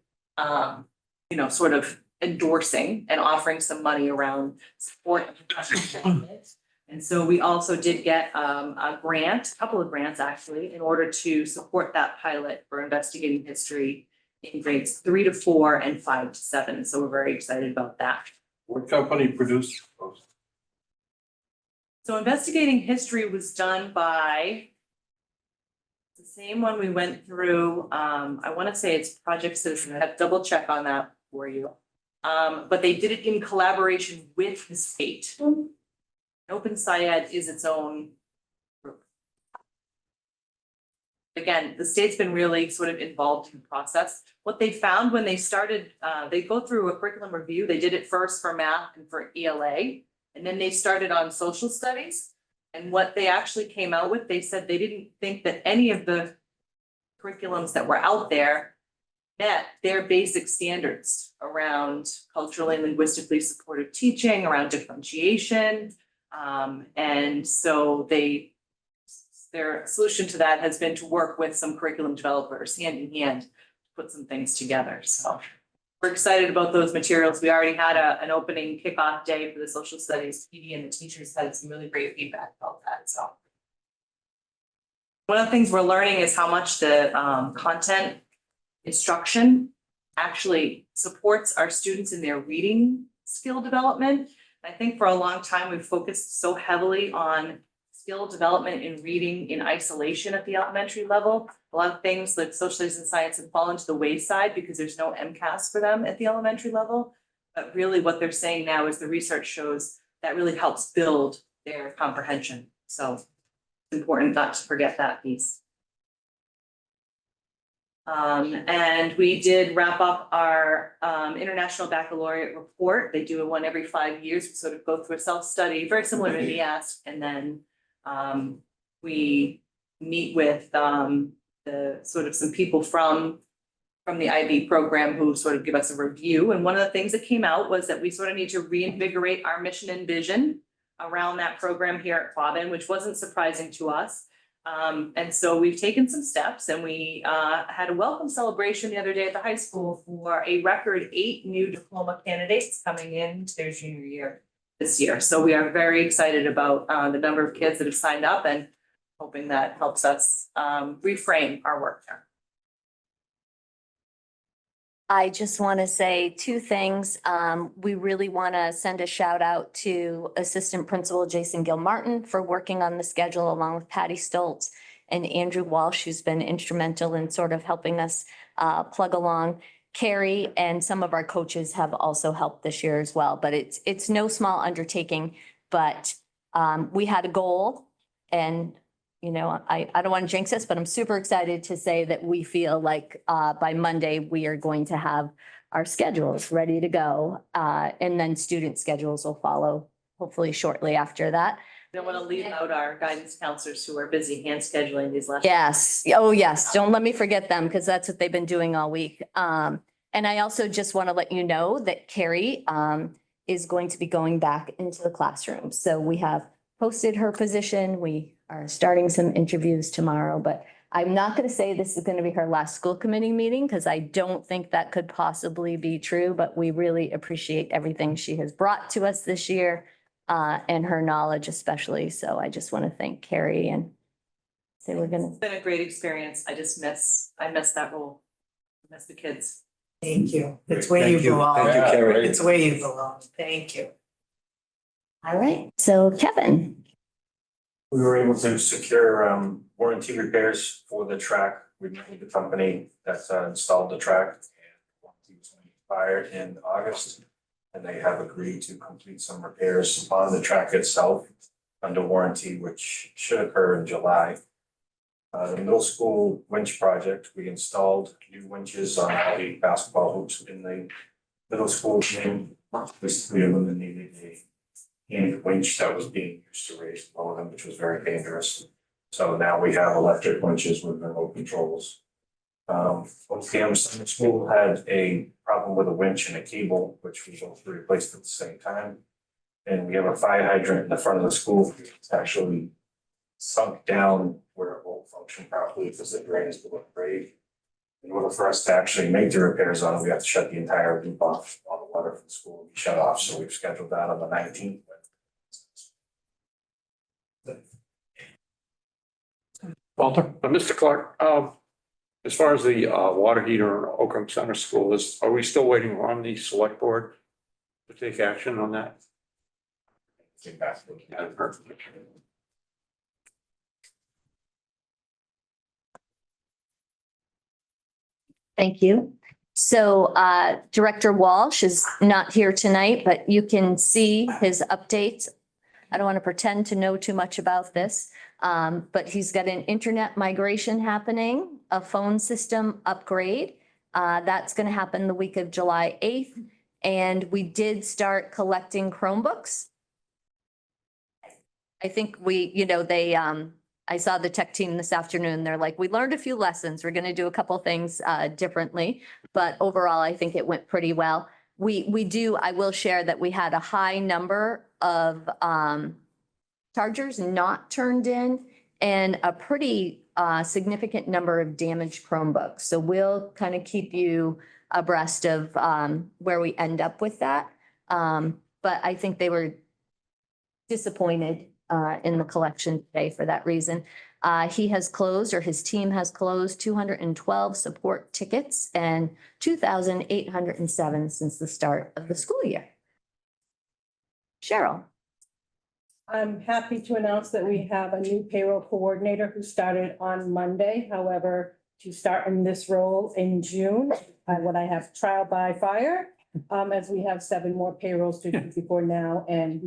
[SPEAKER 21] sort of endorsing and offering some money around support and professional development. And so we also did get a couple of grants actually, in order to support that pilot for investigating history in grades 3 to 4 and 5 to 7. So we're very excited about that.
[SPEAKER 14] What company produced those?
[SPEAKER 21] So investigating history was done by the same one we went through. I want to say it's Project Citizen. I have to double check on that for you. But they did it in collaboration with the state. Open SciEd is its own group. Again, the state's been really sort of involved in the process. What they found when they started, they go through a curriculum review. They did it first for math and for ELA, and then they started on social studies. And what they actually came out with, they said they didn't think that any of the curriculums that were out there met their basic standards around culturally and linguistically supportive teaching, around differentiation. And so their solution to that has been to work with some curriculum developers hand in hand to put some things together. So we're excited about those materials. We already had an opening kickoff day for the social studies PD, and the teachers had some really great feedback about that. So one of the things we're learning is how much the content instruction actually supports our students in their reading skill development. I think for a long time, we've focused so heavily on skill development in reading in isolation at the elementary level. A lot of things like social studies and science have fallen to the wayside because there's no MCAS for them at the elementary level. But really what they're saying now is the research shows that really helps build their comprehension. So it's important not to forget that piece. And we did wrap up our International Baccalaureate report. They do one every 5 years. We sort of go through a self-study, very similar to NEASC, and then we meet with the sort of some people from the IB program who sort of give us a review. And one of the things that came out was that we sort of need to reinvigorate our mission and vision around that program here at Quabbin, which wasn't surprising to us. And so we've taken some steps, and we had a welcome celebration the other day at the high school for a record 8 new diploma candidates coming into their junior year this year. So we are very excited about the number of kids that have signed up, and hoping that helps us reframe our work there.
[SPEAKER 5] I just want to say 2 things. We really want to send a shout out to Assistant Principal Jason Gilmartin for working on the schedule, along with Patty Stoltz and Andrew Walsh, who's been instrumental in sort of helping us plug along. Carrie and some of our coaches have also helped this year as well, but it's no small undertaking. But we had a goal, and I don't want to jinx this, but I'm super excited to say that we feel like by Monday, we are going to have our schedules ready to go. And then student schedules will follow hopefully shortly after that.
[SPEAKER 21] Don't want to leave out our guidance counselors who are busy hand scheduling these last.
[SPEAKER 5] Yes. Oh, yes. Don't let me forget them, because that's what they've been doing all week. And I also just want to let you know that Carrie is going to be going back into the classroom. So we have posted her position. We are starting some interviews tomorrow, but I'm not going to say this is going to be her last school committee meeting, because I don't think that could possibly be true, but we really appreciate everything she has brought to us this year and her knowledge especially. So I just want to thank Carrie and say we're going to.
[SPEAKER 21] It's been a great experience. I miss that role. I miss the kids.
[SPEAKER 4] Thank you. It's where you belong.
[SPEAKER 17] Thank you, Carrie.
[SPEAKER 4] It's where you belong. Thank you.
[SPEAKER 5] All right. So Kevin.
[SPEAKER 9] We were able to secure warranty repairs for the track. We met with the company that's installed the track, and warranty was only expired in August. And they have agreed to complete some repairs on the track itself under warranty, which should occur in July. The middle school winch project, we installed new winches on all the basketball hoops in the middle school gym. We eliminated a hand winch that was being used to raise the lower them, which was very dangerous. So now we have electric winches with remote controls. OTM Center School had a problem with a winch and a cable, which we both replaced at the same time. And we have a fire hydrant in the front of the school. It's actually sunk down where it won't function properly because the drain is below grade. In order for us to actually make the repairs on it, we have to shut the entire loop off. All the water from the school will be shut off, so we've scheduled that on the 19th.
[SPEAKER 10] Walter, Mr. Clark, as far as the water heater in Oakham Center School is, are we still waiting on the select board to take action on that? Yeah, perfect.
[SPEAKER 5] Thank you. So Director Walsh is not here tonight, but you can see his updates. I don't want to pretend to know too much about this, but he's got an internet migration happening, a phone system upgrade. That's going to happen the week of July 8th. And we did start collecting Chromebooks. I think I saw the tech team this afternoon. They're like, we learned a few lessons. We're going to do a couple things differently, but overall, I think it went pretty well. I will share that we had a high number of chargers not turned in and a pretty significant number of damaged Chromebooks. So we'll kind of keep you abreast of where we end up with that. But I think they were disappointed in the collection today for that reason. He has closed, or his team has closed 212 support tickets and 2,807 since the start of the school year. Cheryl.
[SPEAKER 22] I'm happy to announce that we have a new payroll coordinator who started on Monday. However, to start in this role in June, when I have trial by fire, as we have 7 more payrolls to do between now and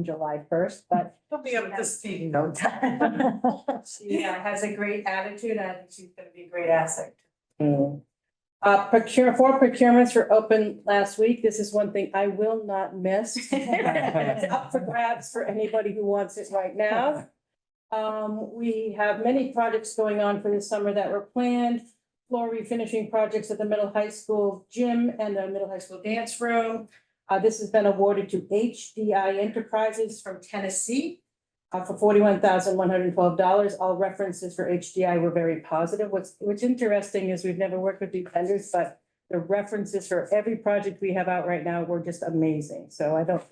[SPEAKER 22] July 1st, but
[SPEAKER 20] He'll be up to speed.
[SPEAKER 22] no time. She has a great attitude. I think she's gonna be a great asset. Four procurements were open last week. This is one thing I will not miss. It's up for grabs for anybody who wants it right now. We have many projects going on for this summer that were planned. Floor refinishing projects at the middle high school gym and the middle high school dance room. This has been awarded to HDI Enterprises from Tennessee for $41,112. All references for HDI were very positive. What's interesting is we've never worked with these vendors, but the references for every project we have out right now were just amazing. So I don't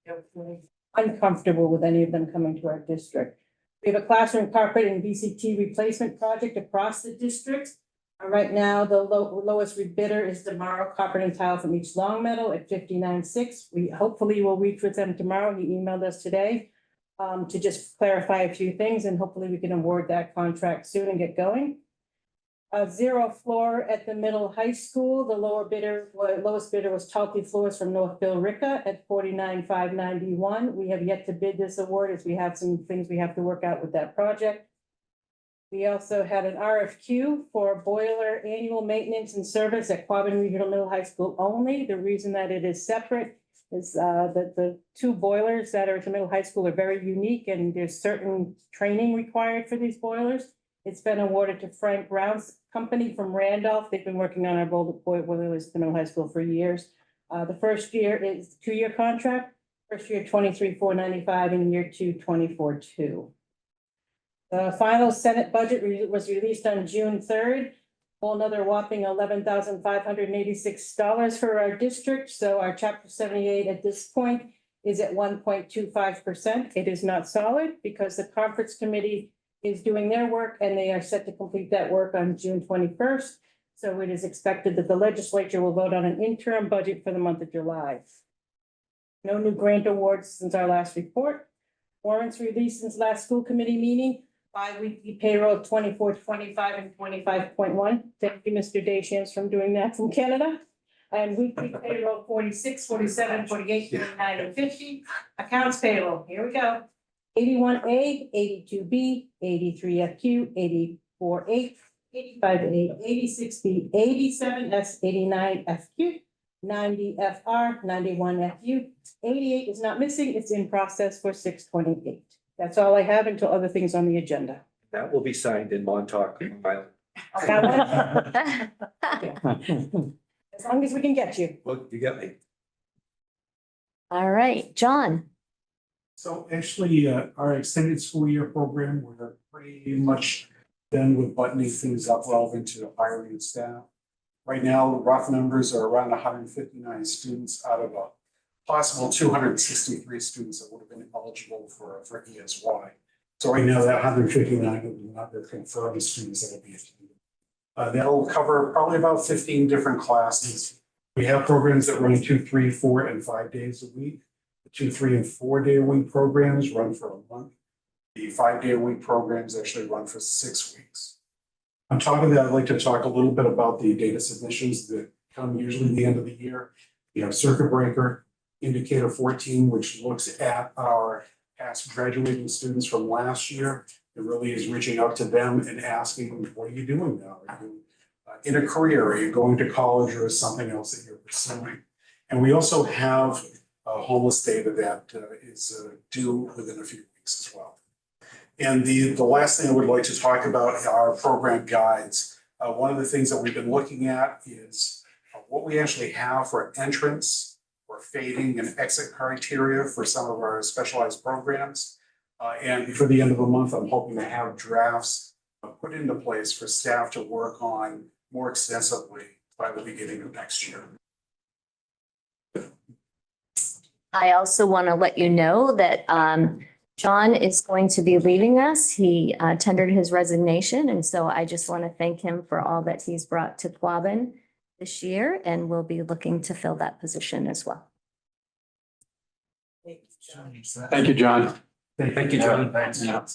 [SPEAKER 22] feel uncomfortable with any of them coming to our district. We have a classroom carpet and VCT replacement project across the district. Right now, the lowest bidder is Tomorrow Carpet and Tile from East Longmeadow at $59,600. We hopefully will reach with them tomorrow. He emailed us today to just clarify a few things, and hopefully we can award that contract soon and get going. Zero floor at the middle high school. The lowest bidder was Talkie Floors from North Billerica at $49,591. We have yet to bid this award as we have some things we have to work out with that project. We also had an RFQ for boiler annual maintenance and service at Quabbin Regional Middle High School only. The reason that it is separate is that the 2 boilers that are at the middle high school are very unique, and there's certain training required for these boilers. It's been awarded to Frank Brown's company from Randolph. They've been working on our boilers at the middle high school for years. The first year is 2-year contract. First year $23,495 and year 2 $24,200. The final Senate budget was released on June 3rd. Another whopping $11,586 for our district. So our Chapter 78 at this point is at 1.25%. It is not solid because the conference committee is doing their work and they are set to complete that work on June 21st. So it is expected that the legislature will vote on an interim budget for the month of July. No new grant awards since our last report. Warrants released since last school committee meeting. Bi-weekly payroll 24, 25, and 25.1. Thank you, Mr. Deschamps, from doing that from Canada. And weekly payroll 46, 47, 48, 49, and 50. Accounts payable, here we go. 81A, 82B, 83FQ, 84A, 85A, 86B, 87S, 89FQ, 90FR, 91FU. 88 is not missing, it's in process for 628. That's all I have until other things on the agenda.
[SPEAKER 17] That will be signed in Montauk, Island.
[SPEAKER 22] That one? As long as we can get you.
[SPEAKER 17] Well, you got me.
[SPEAKER 5] All right, John.
[SPEAKER 7] So actually, our extended school year program, we're pretty much done with buttoning things up relevant to hiring and staff. Right now, the rough numbers are around 159 students out of a possible 263 students that would have been eligible for ESY. So right now, that 159 will be not the confirmed students that will be attending. That'll cover probably about 15 different classes. We have programs that run 2, 3, 4, and 5 days a week. The 2, 3, and 4 day a week programs run for a month. The 5 day a week programs actually run for 6 weeks. On top of that, I'd like to talk a little bit about the data submissions that come usually at the end of the year. We have circuit breaker, indicator 14, which looks at our past graduating students from last year. It really is reaching out to them and asking, what are you doing now? Are you in a career? Are you going to college, or is something else that you're pursuing? And we also have homeless data that is due within a few weeks as well. And the last thing I would like to talk about are program guides. One of the things that we've been looking at is what we actually have for entrance or fading and exit criteria for some of our specialized programs. And before the end of the month, I'm hoping to have drafts put into place for staff to work on more extensively by the beginning of next year.
[SPEAKER 5] I also want to let you know that John is going to be leaving us. He tendered his resignation, and so I just want to thank him for all that he's brought to Quabbin this year, and we'll be looking to fill that position as well.
[SPEAKER 1] Thank you, John.
[SPEAKER 17] Thank you, John.
[SPEAKER 1] Yeah.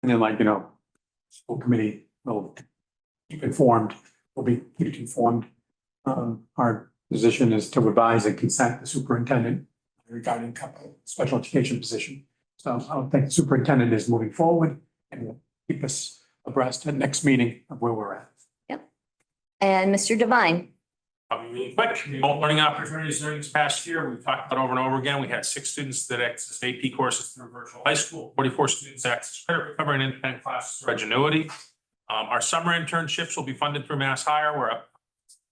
[SPEAKER 1] And then, like, school committee will keep informed, will be kept informed. Our position is to advise and consent the superintendent regarding special education position. So I don't think the superintendent is moving forward, and will keep us abreast at next meeting of where we're at.
[SPEAKER 5] Yep. And Mr. Devine.
[SPEAKER 16] Quick, remote learning opportunities during this past year, we've talked about over and over again. We had 6 students that accessed AP courses through virtual high school, 44 students accessed credit recovery and independent classes through Edgenuity. Our summer internships will be funded through Mass Hire. We're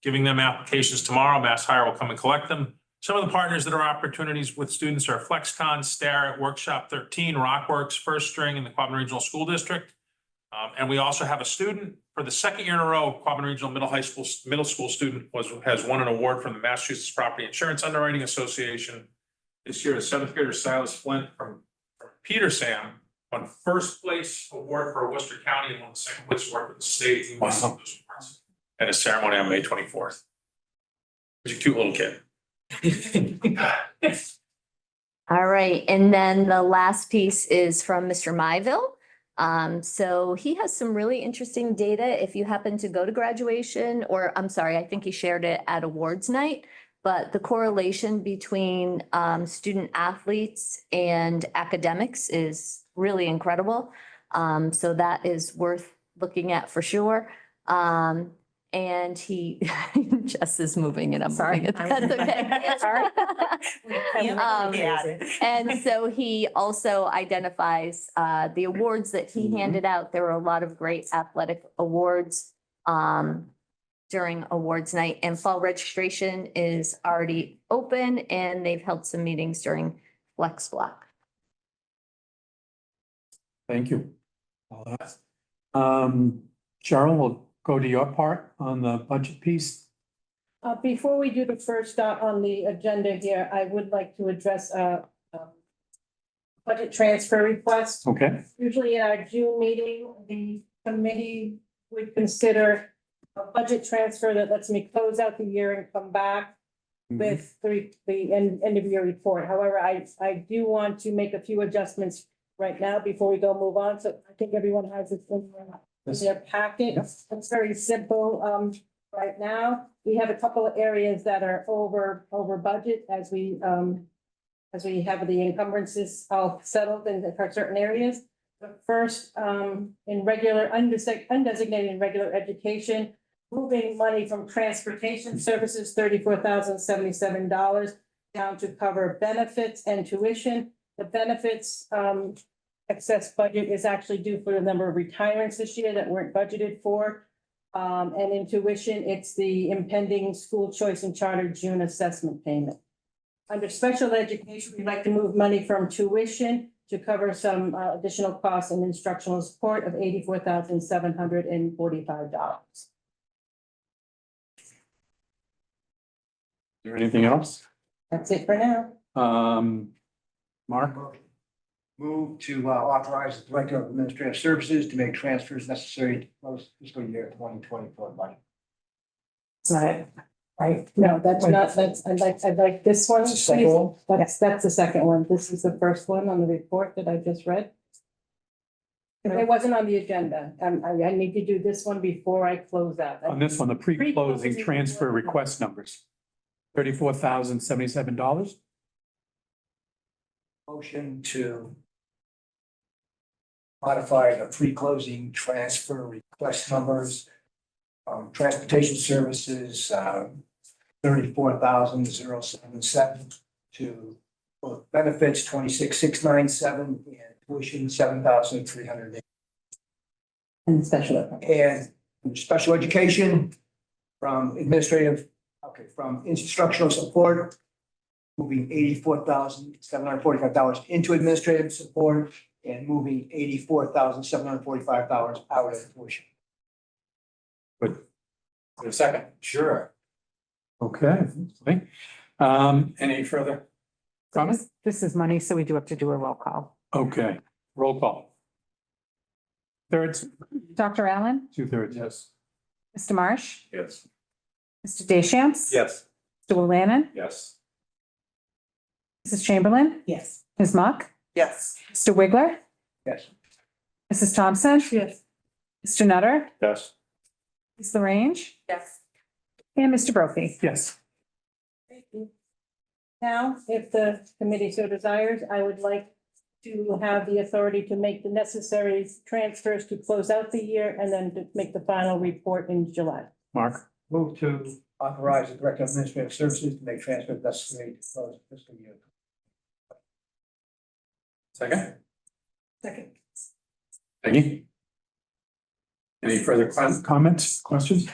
[SPEAKER 16] giving them applications tomorrow. Mass Hire will come and collect them. Some of the partners that are opportunities with students are FlexCon, Starrett, Workshop 13, Rockworks, First String, and the Quabbin Regional School District. And we also have a student for the second year in a row. Quabbin Regional middle school student has won an award from the Massachusetts Property Insurance Underwriting Association. This year, the 7th grader Silas Flint from Peter Sam won first place award for Worcester County and won the second place award for the state. He won those awards at a ceremony on May 24th. He's a cute little kid.
[SPEAKER 5] All right, and then the last piece is from Mr. Myville. So he has some really interesting data. If you happen to go to graduation, or I'm sorry, I think he shared it at awards night, but the correlation between student athletes and academics is really incredible. So that is worth looking at for sure. And he, Jess is moving and I'm moving it. That's okay.
[SPEAKER 4] Sorry.
[SPEAKER 5] And so he also identifies the awards that he handed out. There were a lot of great athletic awards during awards night, and fall registration is already open and they've held some meetings during Flex Block.
[SPEAKER 1] Thank you. Cheryl, we'll go to your part on the budget piece.
[SPEAKER 22] Before we do the first on the agenda here, I would like to address a budget transfer request.
[SPEAKER 1] Okay.
[SPEAKER 22] Usually at our June meeting, the committee would consider a budget transfer that lets me close out the year and come back with the end of year report. However, I do want to make a few adjustments right now before we go move on. So I think everyone has it in their packet. It's very simple. right now. We have a couple of areas that are over budget as we have the encumbrances all settled in for certain areas. But first, in regular undesignated and regular education, moving money from transportation services, $34,077 down to cover benefits and tuition. The benefits, excess budget is actually due for the number of retirements this year that weren't budgeted for. And in tuition, it's the impending school choice and charter June assessment payment. Under special education, we'd like to move money from tuition to cover some additional costs and instructional support of $84,745.
[SPEAKER 1] Is there anything else?
[SPEAKER 22] That's it for now.
[SPEAKER 1] Mark?
[SPEAKER 12] Move to authorize the Director of Administrative Services to make transfers necessary to close fiscal year 2024 budget.
[SPEAKER 22] It's not it, right? No, that's not, I'd like this one.
[SPEAKER 12] That's the second one?
[SPEAKER 22] That's the second one. This is the first one on the report that I just read. It wasn't on the agenda. I need to do this one before I close out.
[SPEAKER 1] On this one, the pre-closing transfer request numbers. $34,077.
[SPEAKER 12] Motion to modify the pre-closing transfer request numbers. Transportation services, 34,077 to both benefits, 26,697 and tuition, 7,300.
[SPEAKER 22] And special.
[SPEAKER 12] And special education from instructional support, moving $84,745 into administrative support and moving $84,745 out of tuition.
[SPEAKER 1] Good. For a second.
[SPEAKER 12] Sure.
[SPEAKER 1] Okay. Any further comments?
[SPEAKER 2] This is money, so we do have to do a roll call.
[SPEAKER 1] Okay, roll call. Thirds?
[SPEAKER 2] Dr. Allen,
[SPEAKER 1] 2/3, yes.
[SPEAKER 2] Mr. Marsh,
[SPEAKER 11] Yes.
[SPEAKER 2] Mr. Deschamps.
[SPEAKER 11] Yes.
[SPEAKER 2] Mr. Willannon,
[SPEAKER 11] Yes.
[SPEAKER 2] Mrs. Chamberlain,
[SPEAKER 20] Yes.
[SPEAKER 2] Ms. Mock,
[SPEAKER 20] Yes.
[SPEAKER 2] Mr. Wiggler,
[SPEAKER 12] Yes.
[SPEAKER 2] Mrs. Thompson.
[SPEAKER 20] Yes.
[SPEAKER 2] Mr. Nutter,
[SPEAKER 11] Yes.
[SPEAKER 2] Ms. LaRange,
[SPEAKER 20] Yes.
[SPEAKER 2] and Mr. Brophy.
[SPEAKER 1] Yes.
[SPEAKER 22] Thank you. Now, if the committee so desires, I would like to have the authority to make the necessary transfers to close out the year and then to make the final report in July.
[SPEAKER 1] Mark?
[SPEAKER 12] Move to authorize the Director of Administrative Services to make transfers necessary to close fiscal year.
[SPEAKER 1] Second?
[SPEAKER 20] Second.
[SPEAKER 1] Peggy? Any further comments, questions?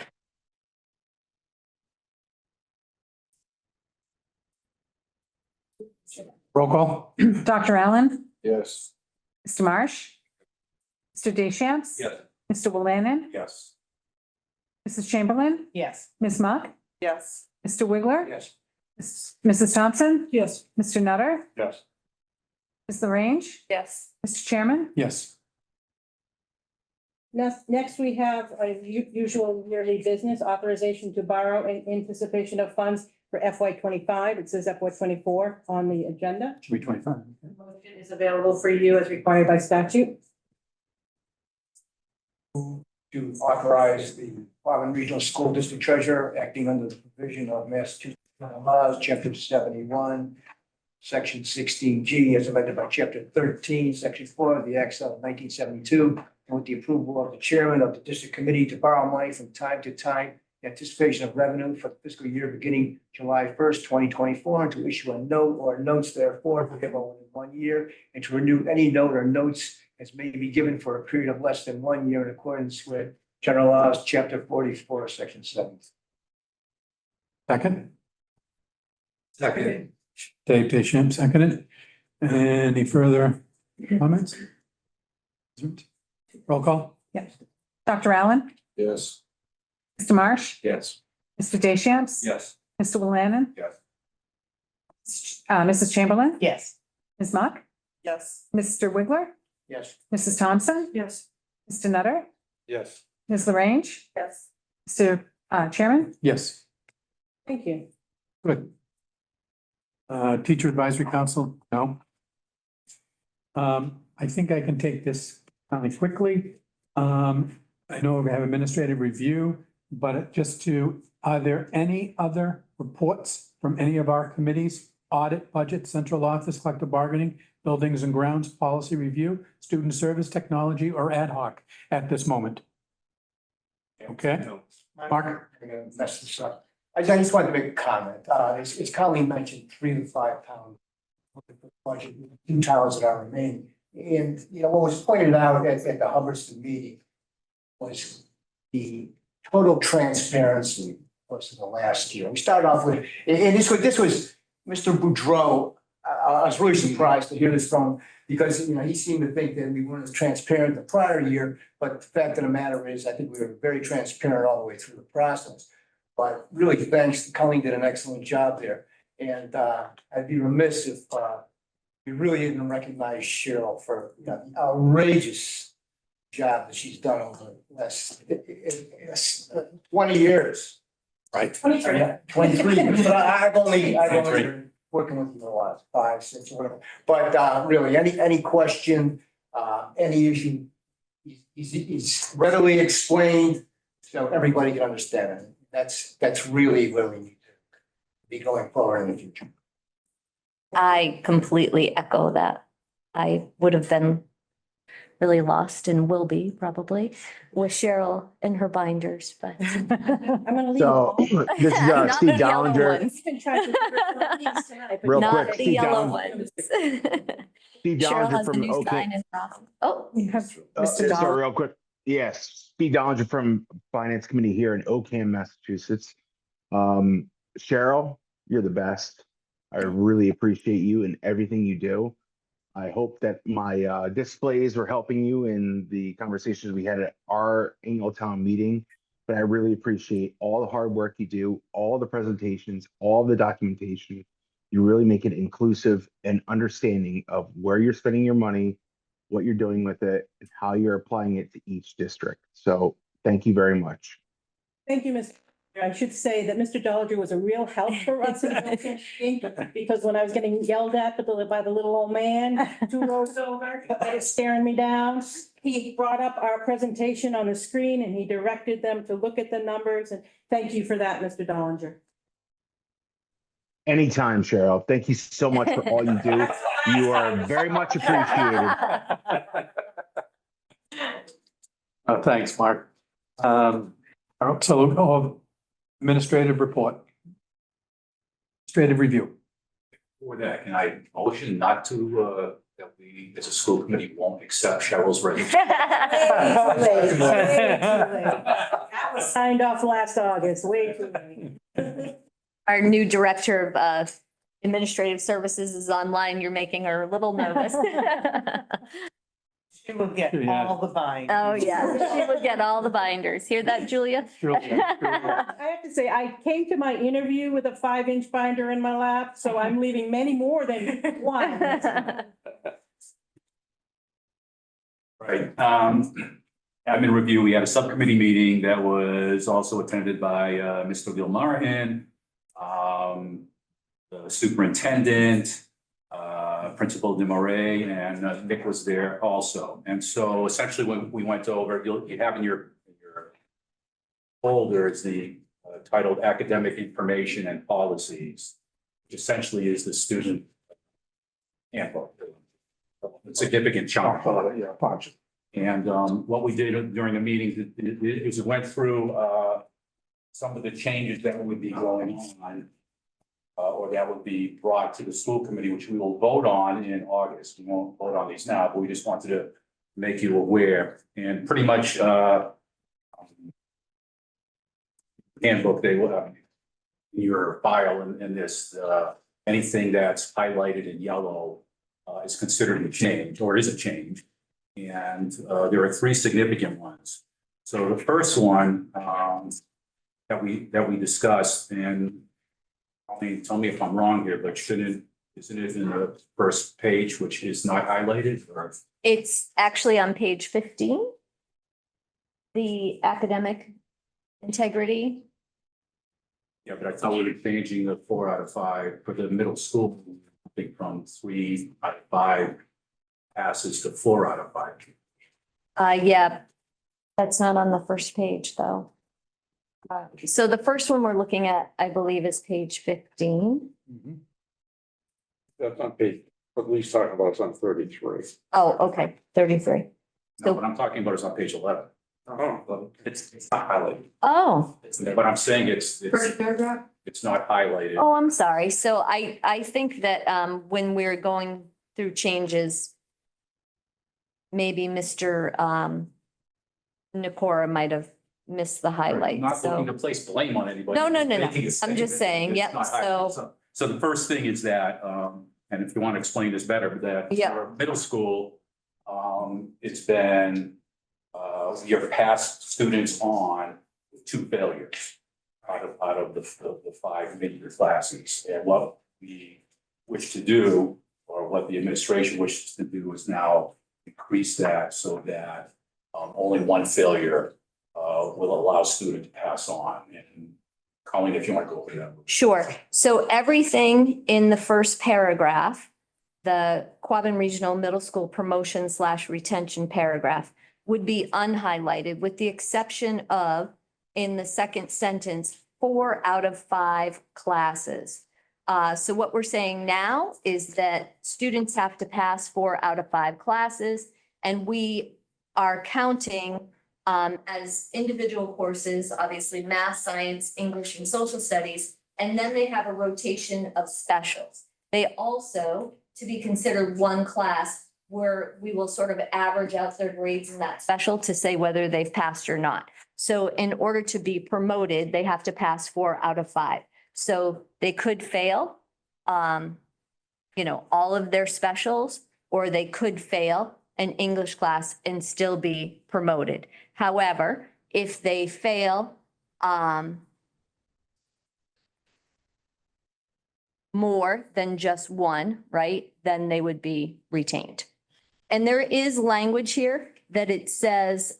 [SPEAKER 1] Roll call?
[SPEAKER 2] Dr. Allen,
[SPEAKER 11] Yes.
[SPEAKER 2] Mr. Marsh, Mr. Deschamps.
[SPEAKER 11] Yes.
[SPEAKER 2] Mr. Willannon,
[SPEAKER 11] Yes.
[SPEAKER 2] Mrs. Chamberlain,
[SPEAKER 20] Yes.
[SPEAKER 2] Ms. Mock,
[SPEAKER 20] Yes.
[SPEAKER 2] Mr. Wiggler.
[SPEAKER 12] Yes.
[SPEAKER 2] Mrs. Thompson,
[SPEAKER 20] Yes.
[SPEAKER 2] Mr. Nutter,
[SPEAKER 11] Yes.
[SPEAKER 2] Ms. LaRange,
[SPEAKER 20] Yes.
[SPEAKER 2] Mr. Chairman.
[SPEAKER 1] Yes.
[SPEAKER 22] Next, we have a usual yearly business authorization to borrow in anticipation of funds for FY 25. It says FY 24 on the agenda.
[SPEAKER 1] Should be 25.
[SPEAKER 22] Motion is available for you as required by statute.
[SPEAKER 12] To authorize the Auburn Regional School District Treasurer acting under the provision of Massachusetts laws, Chapter 71, Section 16G, as amended by Chapter 13, Section 4 of the Acts of 1972, and with the approval of the chairman of the district committee to borrow money from time to time in anticipation of revenue for the fiscal year beginning July 1st, 2024, and to issue a note or notes therefore payable in 1 year, and to renew any note or notes as may be given for a period of less than 1 year in accordance with General Laws, Chapter 44, Section 7.
[SPEAKER 1] Second?
[SPEAKER 12] Second.
[SPEAKER 1] Dave Deschamps, seconded. Any further comments? Roll call?
[SPEAKER 2] Yes. Dr. Allen,
[SPEAKER 11] Yes.
[SPEAKER 2] Mr. Marsh,
[SPEAKER 11] Yes.
[SPEAKER 2] Mr. Deschamps.
[SPEAKER 11] Yes.
[SPEAKER 2] Mr. Willannon.
[SPEAKER 11] Yes.
[SPEAKER 2] Mrs. Chamberlain.
[SPEAKER 20] Yes.
[SPEAKER 2] Ms. Mock,
[SPEAKER 20] Yes.
[SPEAKER 2] Mr. Wiggler,
[SPEAKER 12] Yes.
[SPEAKER 2] Mrs. Thompson,
[SPEAKER 20] Yes.
[SPEAKER 2] Mr. Nutter,
[SPEAKER 11] Yes.
[SPEAKER 2] Ms. LaRange,
[SPEAKER 20] Yes.
[SPEAKER 2] Mr. Chairman.
[SPEAKER 1] Yes.
[SPEAKER 22] Thank you.
[SPEAKER 1] Good. Teacher Advisory Council, no. I think I can take this fairly quickly. I know we have administrative review. but just to, are there any other reports from any of our committees? Audit, budget, central office, collective bargaining, buildings and grounds, policy review, student service, technology, or ad hoc at this moment? Okay, Mark?
[SPEAKER 12] I'm gonna mess this up. I just wanted to make a comment. As Colleen mentioned, 3 to 5 pounds. Budget, 2 towns that are remaining. And, you know, what was pointed out at the Hubbardston meeting was the total transparency was in the last year. We started off with, and this was Mr. Boudreau. I was really surprised to hear this from, because, you know, he seemed to think that we weren't as transparent the prior year, but the fact of the matter is, I think we were very transparent all the way through the process. But really, thanks, Colleen did an excellent job there. And I'd be remiss if we really didn't recognize Cheryl for, you know, the outrageous job that she's done over the last 20 years.
[SPEAKER 1] Right.
[SPEAKER 12] 23 years, but I've only been working with you for the last 5, 6, whatever. But really, any question, any issue, is readily explained, so everybody can understand it. That's really where we need to be going forward in the future.
[SPEAKER 5] I completely echo that. I would have been really lost and will be probably with Cheryl and her binders, but.
[SPEAKER 22] I'm gonna leave.
[SPEAKER 13] So this is
[SPEAKER 5] Not
[SPEAKER 13] Steve
[SPEAKER 5] the yellow
[SPEAKER 13] Dollinger.
[SPEAKER 5] ones.
[SPEAKER 13] Real
[SPEAKER 5] Not
[SPEAKER 13] quick,
[SPEAKER 5] the
[SPEAKER 13] Steve
[SPEAKER 5] yellow
[SPEAKER 13] Dollinger.
[SPEAKER 5] ones.
[SPEAKER 13] Steve
[SPEAKER 5] Cheryl
[SPEAKER 13] Dollinger
[SPEAKER 5] has a
[SPEAKER 13] from
[SPEAKER 5] new
[SPEAKER 13] OK.
[SPEAKER 5] sign in her office. Oh,
[SPEAKER 2] You have Mr.
[SPEAKER 13] Sorry,
[SPEAKER 2] Dahl.
[SPEAKER 13] real quick. Yes, Steve Dollinger from Finance Committee here in Oakham, Massachusetts. Cheryl, you're the best. I really appreciate you and everything you do. I hope that my displays were helping you in the conversations we had at our annual town meeting. But I really appreciate all the hard work you do, all the presentations, all the documentation. You really make it inclusive and understanding of where you're spending your money, what you're doing with it, and how you're applying it to each district. So thank you very much.
[SPEAKER 22] Thank you, Mr. I should say that Mr. Dollinger was a real help for us in the meeting, because when I was getting yelled at by the little old man 2 rows over, that is staring me down, he brought up our presentation on the screen and he directed them to look at the numbers, and thank you for that, Mr. Dollinger.
[SPEAKER 13] Anytime, Cheryl. Thank you so much for all you do. You are very much appreciated.
[SPEAKER 1] Thanks, Mark. So, administrative report. Administrative review.
[SPEAKER 11] For that, can I motion not to, that we, as a school committee, won't accept Cheryl's resignation?
[SPEAKER 22] That was signed off last August, way too late.
[SPEAKER 5] our new director of administrative services is online. You're making her a little nervous.
[SPEAKER 4] She will get all the binders.
[SPEAKER 5] Oh, yeah, she will get all the binders. Hear that, Julia?
[SPEAKER 22] I have to say, I came to my interview with a 5-inch binder in my lap, so I'm leaving many more than one.
[SPEAKER 11] Right, admin review, we had a subcommittee meeting that was also attended by Mr. Gilmarahan, the superintendent, Principal DeMarais, and Nick was there also. And so essentially when we went over, you have in your folder is the titled Academic Information and Policies, which essentially is the student handbook. A significant chunk. And what we did during the meeting is we went through some of the changes that would be going on or that would be brought to the school committee, which we will vote on in August. We won't vote on these now, but we just wanted to make you aware. And pretty much handbook, they will have in your file in this, anything that's highlighted in yellow is considered a change or is a change. And there are 3 significant ones. So the first one that we discussed, and tell me if I'm wrong here, but isn't it in the first page, which is not highlighted, or?
[SPEAKER 5] It's actually on page 15. The academic integrity.
[SPEAKER 11] Yeah, but I thought we were changing the 4 out of 5 for the middle school, I think from 3 out of 5 passes to 4 out of 5.
[SPEAKER 5] Yeah, that's not on the first page, though. So the first one we're looking at, I believe, is page 15.
[SPEAKER 10] That's on page, what Lee's talking about is on 33.
[SPEAKER 5] Oh, okay, 33.
[SPEAKER 11] No, what I'm talking about is on page 11.
[SPEAKER 10] Oh,
[SPEAKER 11] It's not highlighted.
[SPEAKER 5] Oh,
[SPEAKER 11] But I'm saying it's
[SPEAKER 4] paragraph?
[SPEAKER 11] it's not highlighted.
[SPEAKER 5] oh, I'm sorry. So I think that when we're going through changes, maybe Mr. Nakora might have missed the
[SPEAKER 11] I'm
[SPEAKER 5] highlight,
[SPEAKER 11] not looking to
[SPEAKER 5] so.
[SPEAKER 11] place blame on anybody.
[SPEAKER 5] No.
[SPEAKER 11] Making a
[SPEAKER 5] I'm just
[SPEAKER 11] statement.
[SPEAKER 5] saying,
[SPEAKER 11] It's
[SPEAKER 5] yep,
[SPEAKER 11] not highlighted.
[SPEAKER 5] so,
[SPEAKER 11] So the first thing is that, and if you want to explain this better, that
[SPEAKER 5] Yeah.
[SPEAKER 11] for middle school, it's been, your past students on 2 failures out of the 5 major classes. And what we wish to do, or what the administration wishes to do, is now increase that so that only 1 failure will allow student to pass on. And Colleen, if you want to go over that.
[SPEAKER 5] sure. So everything in the first paragraph, the Quabbin Regional Middle School promotion/retention paragraph would be unhighlighted with the exception of, in the second sentence, 4 out of 5 classes. So what we're saying now is that students have to pass 4 out of 5 classes, and we are counting as individual courses, obviously math, science, English, and social studies, and then they have a rotation of specials. They also, to be considered one class, where we will sort of average out their grades in that special to say whether they've passed or not. So in order to be promoted, they have to pass 4 out of 5. So they could fail, all of their specials, or they could fail an English class and still be promoted. However, if they fail, more than just 1, right, then they would be retained. And there is language here that it says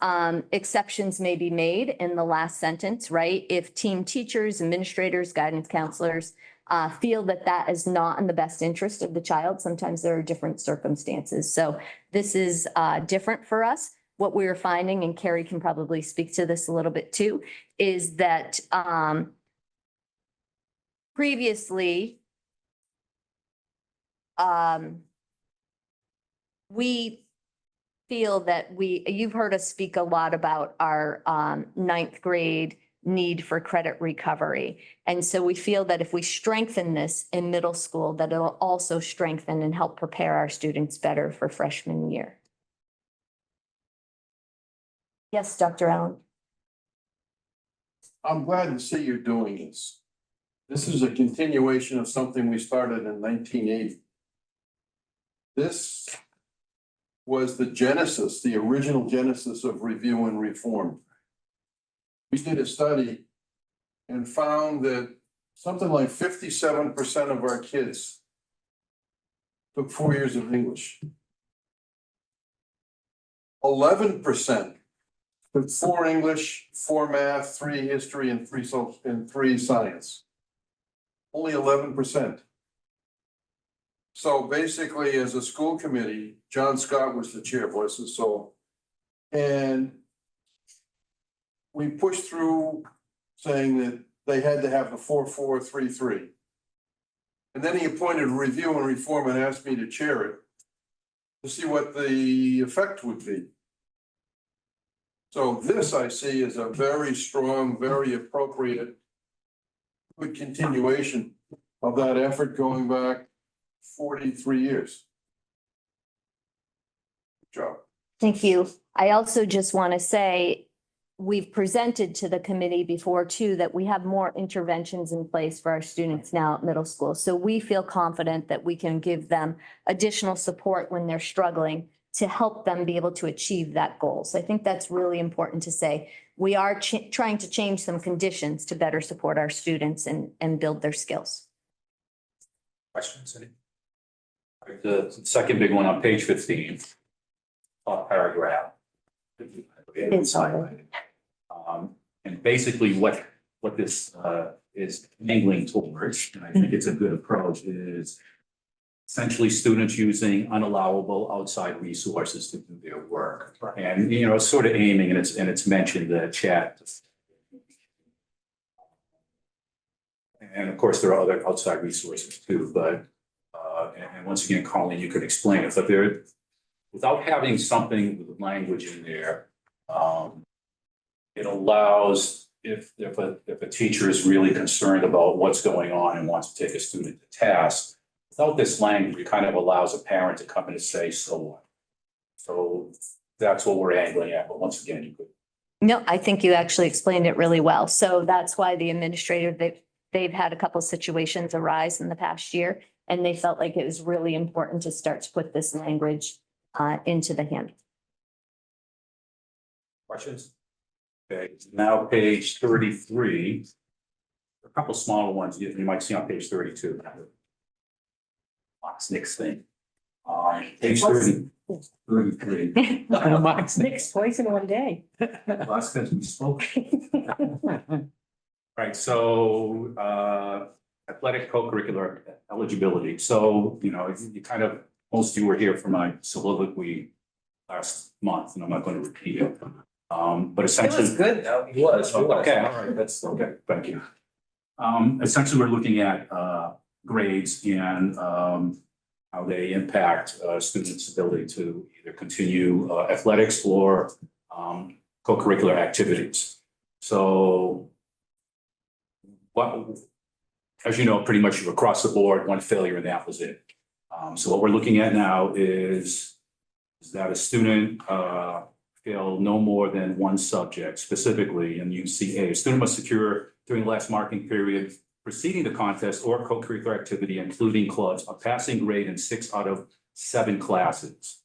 [SPEAKER 5] exceptions may be made in the last sentence, right? If team teachers, administrators, guidance counselors feel that that is not in the best interest of the child, sometimes there are different circumstances. So this is different for us. What we're finding, and Carrie can probably speak to this a little bit too, is that previously, we feel that you've heard us speak a lot about our 9th grade need for credit recovery. And so we feel that if we strengthen this in middle school, that it'll also strengthen and help prepare our students better for freshman year. Yes, Dr. Allen.
[SPEAKER 14] I'm glad to see you're doing this. This is a continuation of something we started in 1980. This was the genesis, the original genesis of review and reform. We did a study and found that something like 57% of our kids took 4 years of English. 11% took 4 English, 4 math, 3 history, and 3 social, and 3 science. Only 11%. So basically, as a school committee, John Scott was the chair, bless his soul. And we pushed through saying that they had to have the 4-4-3-3. And then he appointed a review and reform and asked me to chair it to see what the effect would be. So this I see as a very strong, very appropriate, good continuation of that effort going back 43 years. Good job.
[SPEAKER 5] Thank you. I also just want to say, we've presented to the committee before too, that we have more interventions in place for our students now at middle school. So we feel confident that we can give them additional support when they're struggling to help them be able to achieve that goal. So I think that's really important to say. We are trying to change some conditions to better support our students and build their skills.
[SPEAKER 11] Questions? The second big one on page 15, top paragraph.
[SPEAKER 5] It's highlighted.
[SPEAKER 11] And basically what this is angling towards, and I think it's a good approach, is essentially students using unallowable outside resources to do their work. And, sort of aiming, and it's mentioned the chat. And of course, there are other outside resources too, but, and once again, Colleen, you could explain it, but there, without having something with language in there, it allows, if a teacher is really concerned about what's going on and wants to take a student to task, without this language, it kind of allows a parent to come in and say, so what? So that's what we're angling at, but once again, you could.
[SPEAKER 5] No, I think you actually explained it really well. So that's why the administrator, they've had a couple situations arise in the past year, and they felt like it was really important to start to put this language into the handbook.
[SPEAKER 11] Questions? Okay, now page 33. A couple smaller ones you might see on page 32. Fox Nick's thing. Page 33.
[SPEAKER 22] Nick's twice in one day.
[SPEAKER 11] Last time we spoke. Right, so athletic co-curricular eligibility. So, you know, you kind of, most of you were here for my soliloquy last month, and I'm not going to repeat it. But essentially.
[SPEAKER 4] It was good, though.
[SPEAKER 11] It was. Okay, all right, that's okay, thank you. Essentially, we're looking at grades and how they impact students' ability to either continue athletics or co-curricular activities. So what, as you know, pretty much across the board, one failure and that was it. So what we're looking at now is that a student fail no more than one subject, specifically in UCA. A student must secure during the last marking period preceding the contest or co-curricular activity, including clubs, a passing grade in 6 out of 7 classes.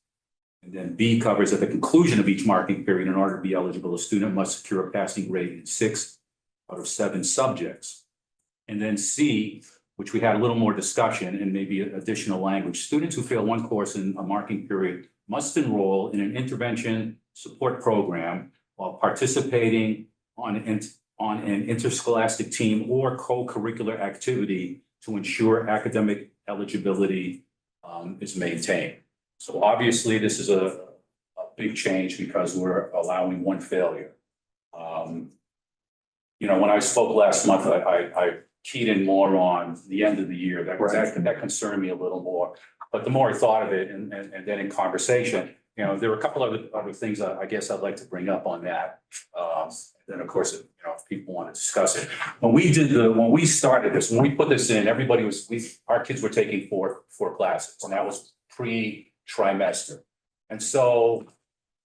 [SPEAKER 11] And then B covers at the conclusion of each marking period, in order to be eligible, a student must secure a passing grade in 6 out of 7 subjects. And then C, which we had a little more discussion and maybe additional language. Students who fail one course in a marking period must enroll in an intervention support program while participating on an interscholastic team or co-curricular activity to ensure academic eligibility is maintained. So obviously, this is a big change because we're allowing one failure. You know, when I spoke last month, I keyed in more on the end of the year. That concerned me a little more. But the more I thought of it and then in conversation, you know, there were a couple of other things I guess I'd like to bring up on that. Then of course, you know, if people want to discuss it. When we started this, when we put this in, everybody was, our kids were taking four classes, and that was pre-trimester. And so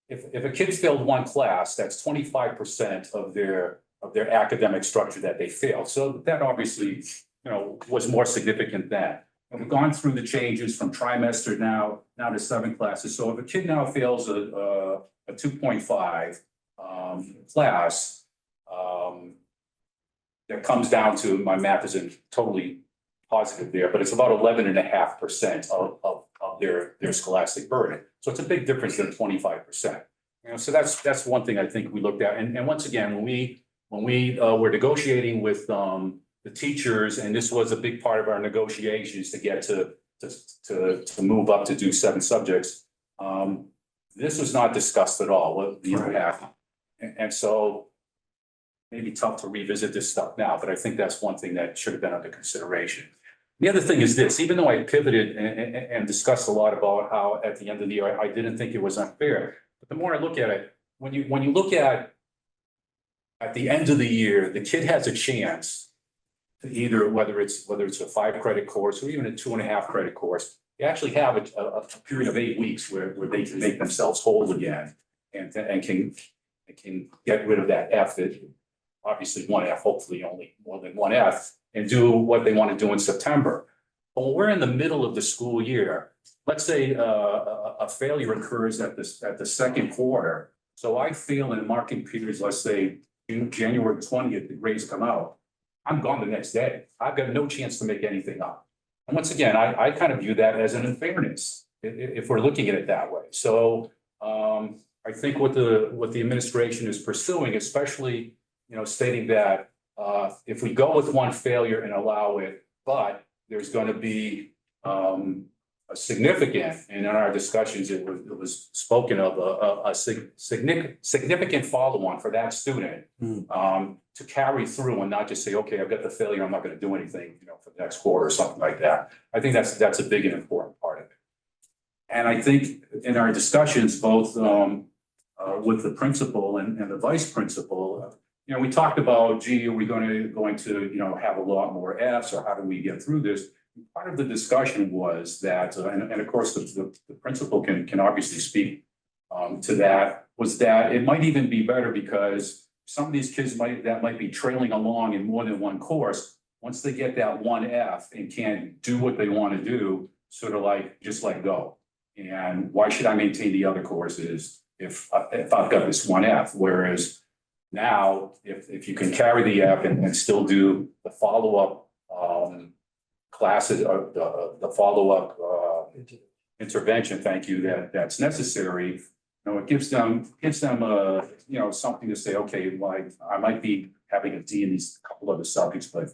[SPEAKER 11] if a kid failed one class, that's 25% of their academic structure that they failed. So that obviously, you know, was more significant then. And we've gone through the changes from trimester now to 7 classes. So if a kid now fails a 2.5 class, that comes down to, my math isn't totally positive there, but it's about 11.5% of their scholastic burden. So it's a big difference than 25%. You know, so that's one thing I think we looked at. And once again, when we were negotiating with the teachers, and this was a big part of our negotiations to get to move up to do 7 subjects. This was not discussed at all, what the impact. And so maybe tough to revisit this stuff now, but I think that's one thing that should have been under consideration. The other thing is this, even though I pivoted and discussed a lot about how at the end of the year, I didn't think it was unfair, but the more I look at it, when you look at the end of the year, the kid has a chance to either, whether it's a 5 credit course or even a 2.5 credit course, they actually have a period of 8 weeks where they can make themselves whole again and can get rid of that F, obviously 1 F, hopefully only more than 1 F, and do what they want to do in September. But when we're in the middle of the school year, let's say a failure occurs at the second quarter. So I fail in marking periods, let's say January 20th, the grades come out. I'm gone the next day. I've got no chance to make anything up. And once again, I kind of view that as an unfairness if we're looking at it that way. So I think what the administration is pursuing, especially, you know, stating that if we go with one failure and allow it, but there's going to be significant, and in our discussions, it was spoken of a significant follow-on for that student. To carry through and not just say, okay, I've got the failure, I'm not gonna do anything, for the next quarter or something like that. I think that's a big and important part of it. And I think in our discussions, both with the principal and the vice principal, we talked about, gee, are we going to have a lot more Fs, or how do we get through this? Part of the discussion was that, and of course, the principal can obviously speak to that, was that it might even be better because some of these kids might be trailing along in more than one course. Once they get that one F and can't do what they want to do, sort of just let go. And why should I maintain the other courses if I've got this one F? Whereas now, if you can carry the F and still do the follow-up classes, or the follow-up intervention, thank you, that's necessary, it gives them something to say, okay, like I might be having a D in these couple other subjects, but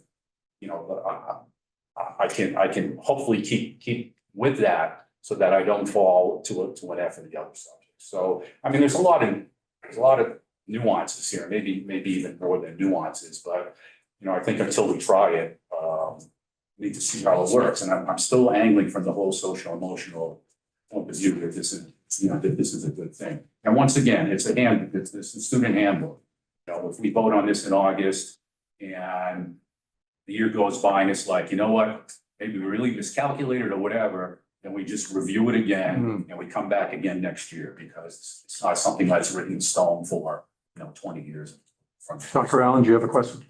[SPEAKER 11] I can hopefully keep with that so that I don't fall to an F in the other subjects. So I mean, there's a lot of nuances here, maybe even more than nuances, but I think until we try it, we need to see how it works. And I'm still angling from the whole social emotional point of view that this is a good thing. And once again, it's a student handbook. If we vote on this in August and the year goes by and it's like, you know what, maybe we really miscalculated or whatever, then we just review it again and we come back again next year, because it's not something that's written in stone for 20 years.
[SPEAKER 10] Dr. Allen, do you have a question?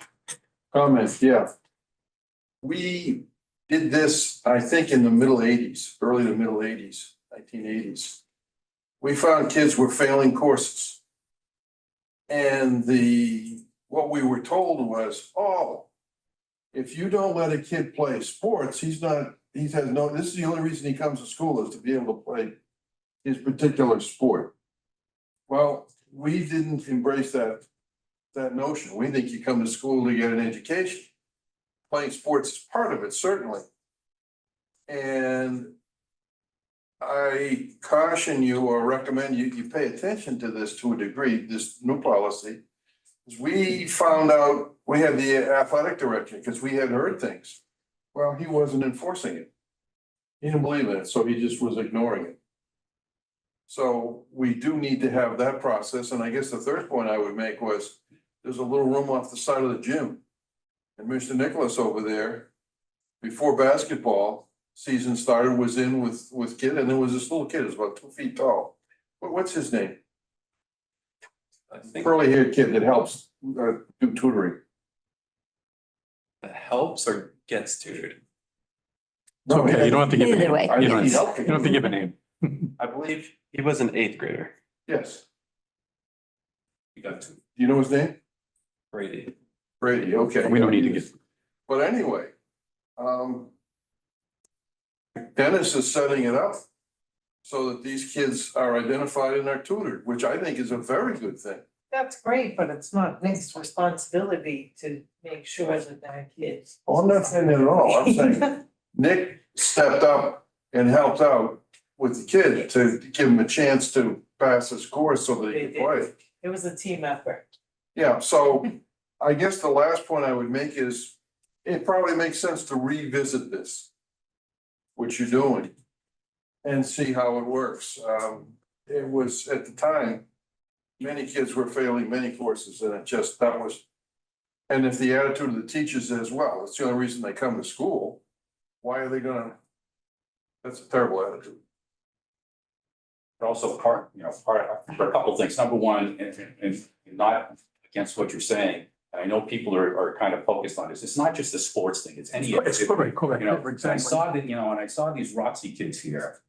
[SPEAKER 14] Comment, yeah. We did this, I think, in the middle 80s, early to middle 80s, 1980s. We found kids were failing courses. And what we were told was, if you don't let a kid play sports, this is the only reason he comes to school is to be able to play his particular sport. Well, we didn't embrace that notion. We think you come to school to get an education. Playing sports is part of it, certainly. And I caution you or recommend you pay attention to this to a degree, this new policy. We found out, we had the athletic director, because we had heard things. Well, he wasn't enforcing it. He didn't believe in it, so he just was ignoring it. So we do need to have that process. And I guess the third point I would make was, there's a little room off the side of the gym. And Mr. Nicholas over there, before basketball season started, was in with kid, and there was this little kid, who's about 2 feet tall. What's his name? Curly haired kid that helps do tutoring.
[SPEAKER 18] That helps or gets tutored?
[SPEAKER 10] It's okay, you don't have to give a
[SPEAKER 5] Either
[SPEAKER 10] name.
[SPEAKER 5] way.
[SPEAKER 10] You don't
[SPEAKER 14] Yes.
[SPEAKER 10] have to give a name.
[SPEAKER 18] I believe he was an 8th grader.
[SPEAKER 14] Yes.
[SPEAKER 11] You got to.
[SPEAKER 14] Do you know his name?
[SPEAKER 18] Brady.
[SPEAKER 14] Brady, okay.
[SPEAKER 10] We don't need to get.
[SPEAKER 14] But anyway, Dennis is setting it up so that these kids are identified and are tutored, which I think is a very good thing.
[SPEAKER 4] That's great, but it's not Nick's responsibility to make sure that that kids.
[SPEAKER 14] Oh, I'm not saying that at all. I'm saying Nick stepped up and helped out with the kid to give him a chance to pass his course so that he could play.
[SPEAKER 4] It was a team effort.
[SPEAKER 14] Yeah, so I guess the last point I would make is, it probably makes sense to revisit this, what you're doing, and see how it works. It was, at the time, many kids were failing many courses, and and if the attitude of the teachers is, well, it's the only reason they come to school, why are they that's a terrible attitude.
[SPEAKER 11] But also for a couple of things. Number one, and not against what you're saying, and I know people are kind of focused on this. It's not just a sports thing, it's any.
[SPEAKER 10] It's correct,
[SPEAKER 11] I saw that, and I saw these ROTC kids here,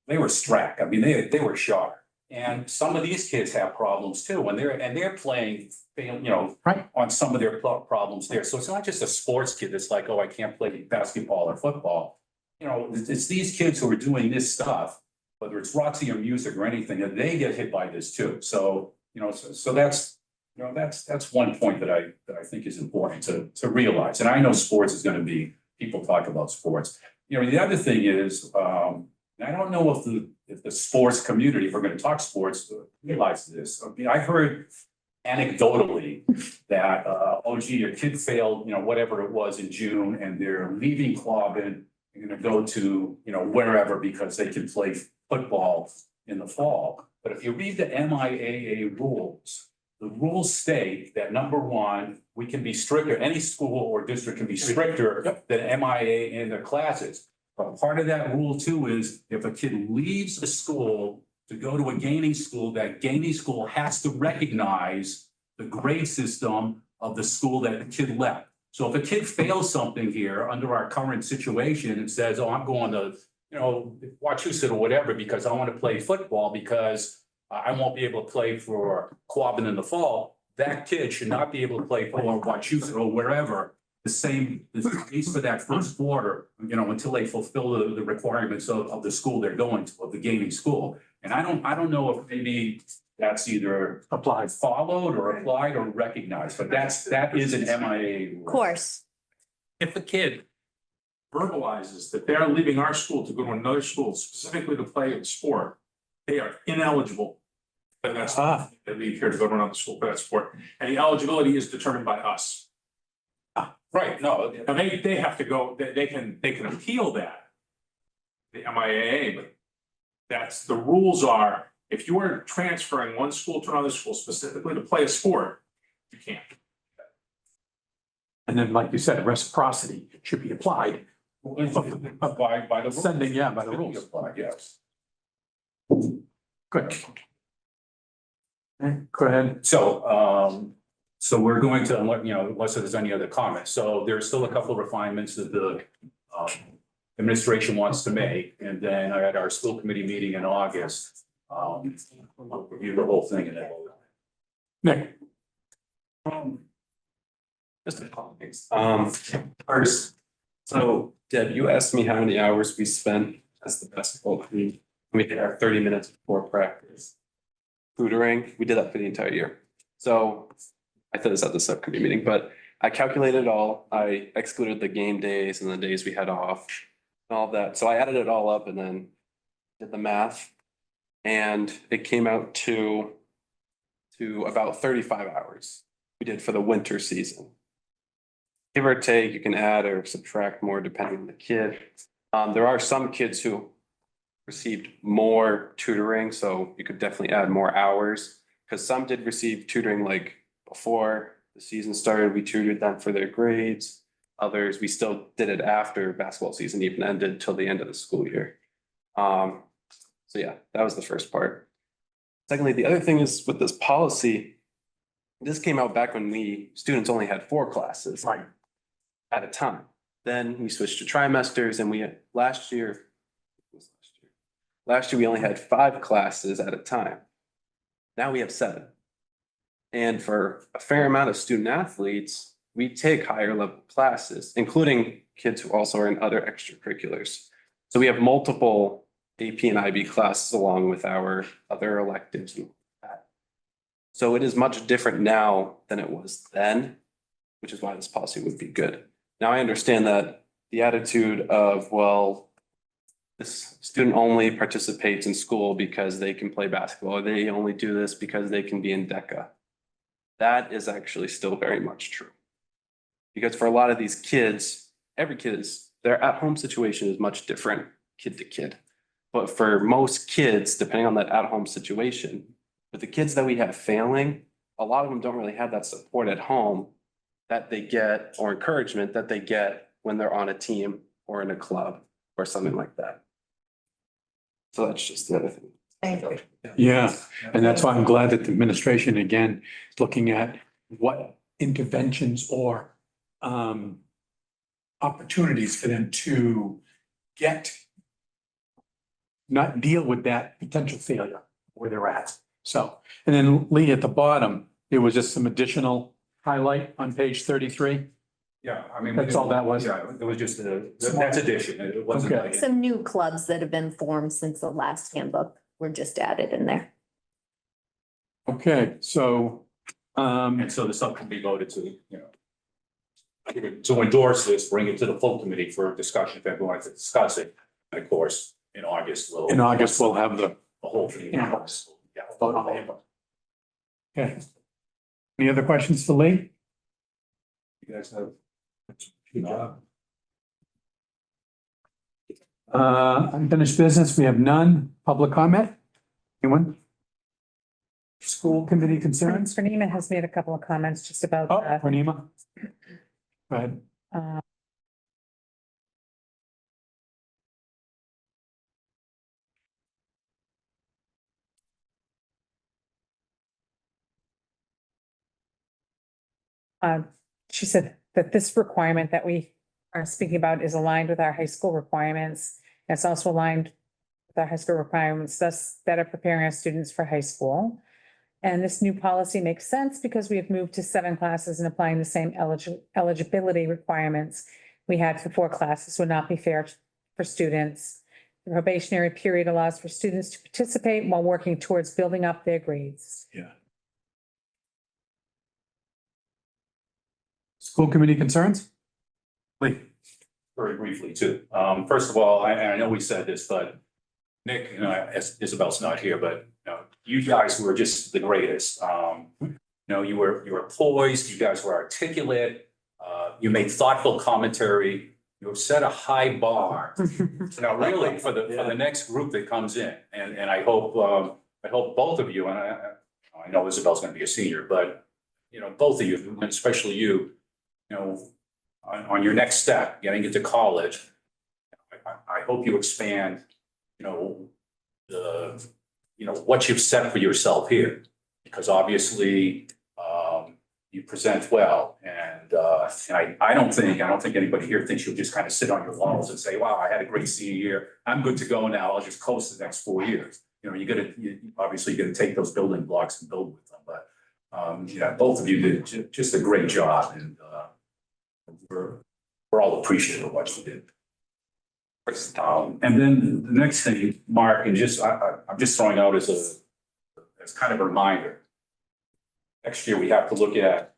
[SPEAKER 11] they were strapped. I mean, they were sharp. And some of these kids have problems too, and they're playing, on some of their problems there. So it's not just a sports kid that's like, oh, I can't play basketball or football. It's these kids who are doing this stuff, whether it's ROTC or music or anything, that they get hit by this too. So, so that's one point that I think is important to realize. And I know sports is going to be, people talk about sports, You know, the other thing is, I don't know if the sports community, if we're gonna talk sports, realize this. I mean, I heard anecdotally that, oh gee, your kid failed, you know, whatever it was in June, and they're leaving Quabbin, they're gonna go to, you know, wherever because they can play football in the fall. But if you read the MIAA rules, the rules state that number one, we can be stricter, any school or district can be stricter than MIAA in their classes. But part of that rule too is if a kid leaves a school to go to a gaining school, that gaining school has to recognize the grade system of the school that the kid left. So if a kid fails something here under our current situation and says, oh, I'm going to, you know, Wachusett or whatever, because I want to play football because I won't be able to play for Quabbin in the fall, that kid should not be able to play for Wachusett or wherever. The same, at least for that first quarter, you know, until they fulfill the requirements of the school they're going to, of the gaining school. And I don't know if maybe that's either applied, followed or applied or recognized, but that is an MIA rule.
[SPEAKER 5] Of course.
[SPEAKER 16] If a kid verbalizes that they're leaving our school to go to another school specifically to play a sport, they are ineligible. And that's they leave here to go to another school for that sport. And the eligibility is determined by us.
[SPEAKER 11] Right, no.
[SPEAKER 16] And they have to go, they can appeal that. The MIAA, but that's, the rules are, if you are transferring one school to another school specifically to play a sport, you can't.
[SPEAKER 1] And then, like you said, reciprocity should be applied.
[SPEAKER 11] By the rules.
[SPEAKER 1] Sending, yeah, by the
[SPEAKER 11] Should be
[SPEAKER 1] rules.
[SPEAKER 11] applied, yes.
[SPEAKER 1] Good. Okay, go ahead.
[SPEAKER 11] So we're going to, you know, unless there's any other comments, so there's still a couple of refinements that the administration wants to make, and then at our school committee meeting in August, we'll review the whole thing and then.
[SPEAKER 1] Nick.
[SPEAKER 18] Just a couple things. First, so Deb, you asked me how many hours we spent as the basketball team. We did our 30 minutes before practice. Tutoring, we did that for the entire year. So I said this at the subcommittee meeting, but I calculated it all. I excluded the game days and the days we had off and all of that. So I added it all up and then did the math. And it came out to about 35 hours we did for the winter season. Give or take, you can add or subtract more depending on the kid. There are some kids who received more tutoring, so you could definitely add more hours. Because some did receive tutoring like before the season started, we tutored them for their grades. Others, we still did it after basketball season even ended till the end of the school year. So yeah, that was the first part. Secondly, the other thing is with this policy, this came out back when students only had 4 classes at a time. Then we switched to trimesters and last year we only had 5 classes at a time. Now we have 7. And for a fair amount of student athletes, we take higher level classes, including kids who also are in other extracurriculars. So we have multiple AP and IB classes along with our other electives and that. So it is much different now than it was then, which is why this policy would be good. Now I understand that the attitude of, well, this student only participates in school because they can play basketball, or they only do this because they can be in DECA. That is actually still very much true. Because for a lot of these kids, their at-home situation is much different kid to kid. But for most kids, depending on that at-home situation, with the kids that we have failing, a lot of them don't really have that support at home that they get, or encouragement that they get when they're on a team or in a club or something like that. So that's just the other thing.
[SPEAKER 1] Yeah, and that's why I'm glad that the administration, again, is looking at what interventions or opportunities for them to not deal with that potential failure where they're at. So, and then Lee, at the bottom, there was just some additional highlight on page 33.
[SPEAKER 11] Yeah, I mean.
[SPEAKER 1] That's all that was?
[SPEAKER 11] Yeah, it was just that's addition. It wasn't
[SPEAKER 1] Okay.
[SPEAKER 11] like.
[SPEAKER 5] Some new clubs that have been formed since the last handbook were just added in there.
[SPEAKER 1] Okay, so,
[SPEAKER 11] And so the subcommittee voted to, to endorse this, bring it to the full committee for discussion, if everyone wants to discuss it. And of course, in August, we'll.
[SPEAKER 10] In August, we'll have the
[SPEAKER 11] whole thing.
[SPEAKER 10] handbooks.
[SPEAKER 11] Yeah.
[SPEAKER 10] Vote on the handbook.
[SPEAKER 1] Okay. Any other questions for Lee?
[SPEAKER 11] You guys have. Good job.
[SPEAKER 1] Unfinished business, we have none. Public comment? Anyone? School committee concerns?
[SPEAKER 2] Pranima has made a couple of comments just about,
[SPEAKER 1] Oh, Pranima. Go ahead.
[SPEAKER 2] uh, she said that this requirement that we are speaking about is aligned with our high school requirements. It's also aligned with our high school requirements, thus better preparing our students for high school. And this new policy makes sense because we have moved to 7 classes and applying the same eligibility requirements we had for 4 classes would not be fair for students. The probationary period allows for students to participate while working towards building up their grades.
[SPEAKER 1] Yeah. School committee concerns? Lee?
[SPEAKER 11] Very briefly too. First of all, I know we said this, but Nick, Isabel's not here, but you guys were just the greatest. You were poised, you guys were articulate, you made thoughtful commentary, you have set a high bar. Really for the next group that comes in, and I hope both of you, and I know Isabel's gonna be a senior, but both of you, and especially you, on your next step, getting into college, I hope you expand, what you've set for yourself here, because obviously, you present well, and I don't think anybody here thinks you'll just kind of sit on your laurels and say, wow, I had a great senior year, I'm good to go now, I'll just coast the next 4 years. Obviously you gotta take those building blocks and build with them, but both of you did just a great job, and we're all appreciative of what you did. And then the next thing, Mark, and I'm just throwing out as kind of a reminder. Next year, we have to look at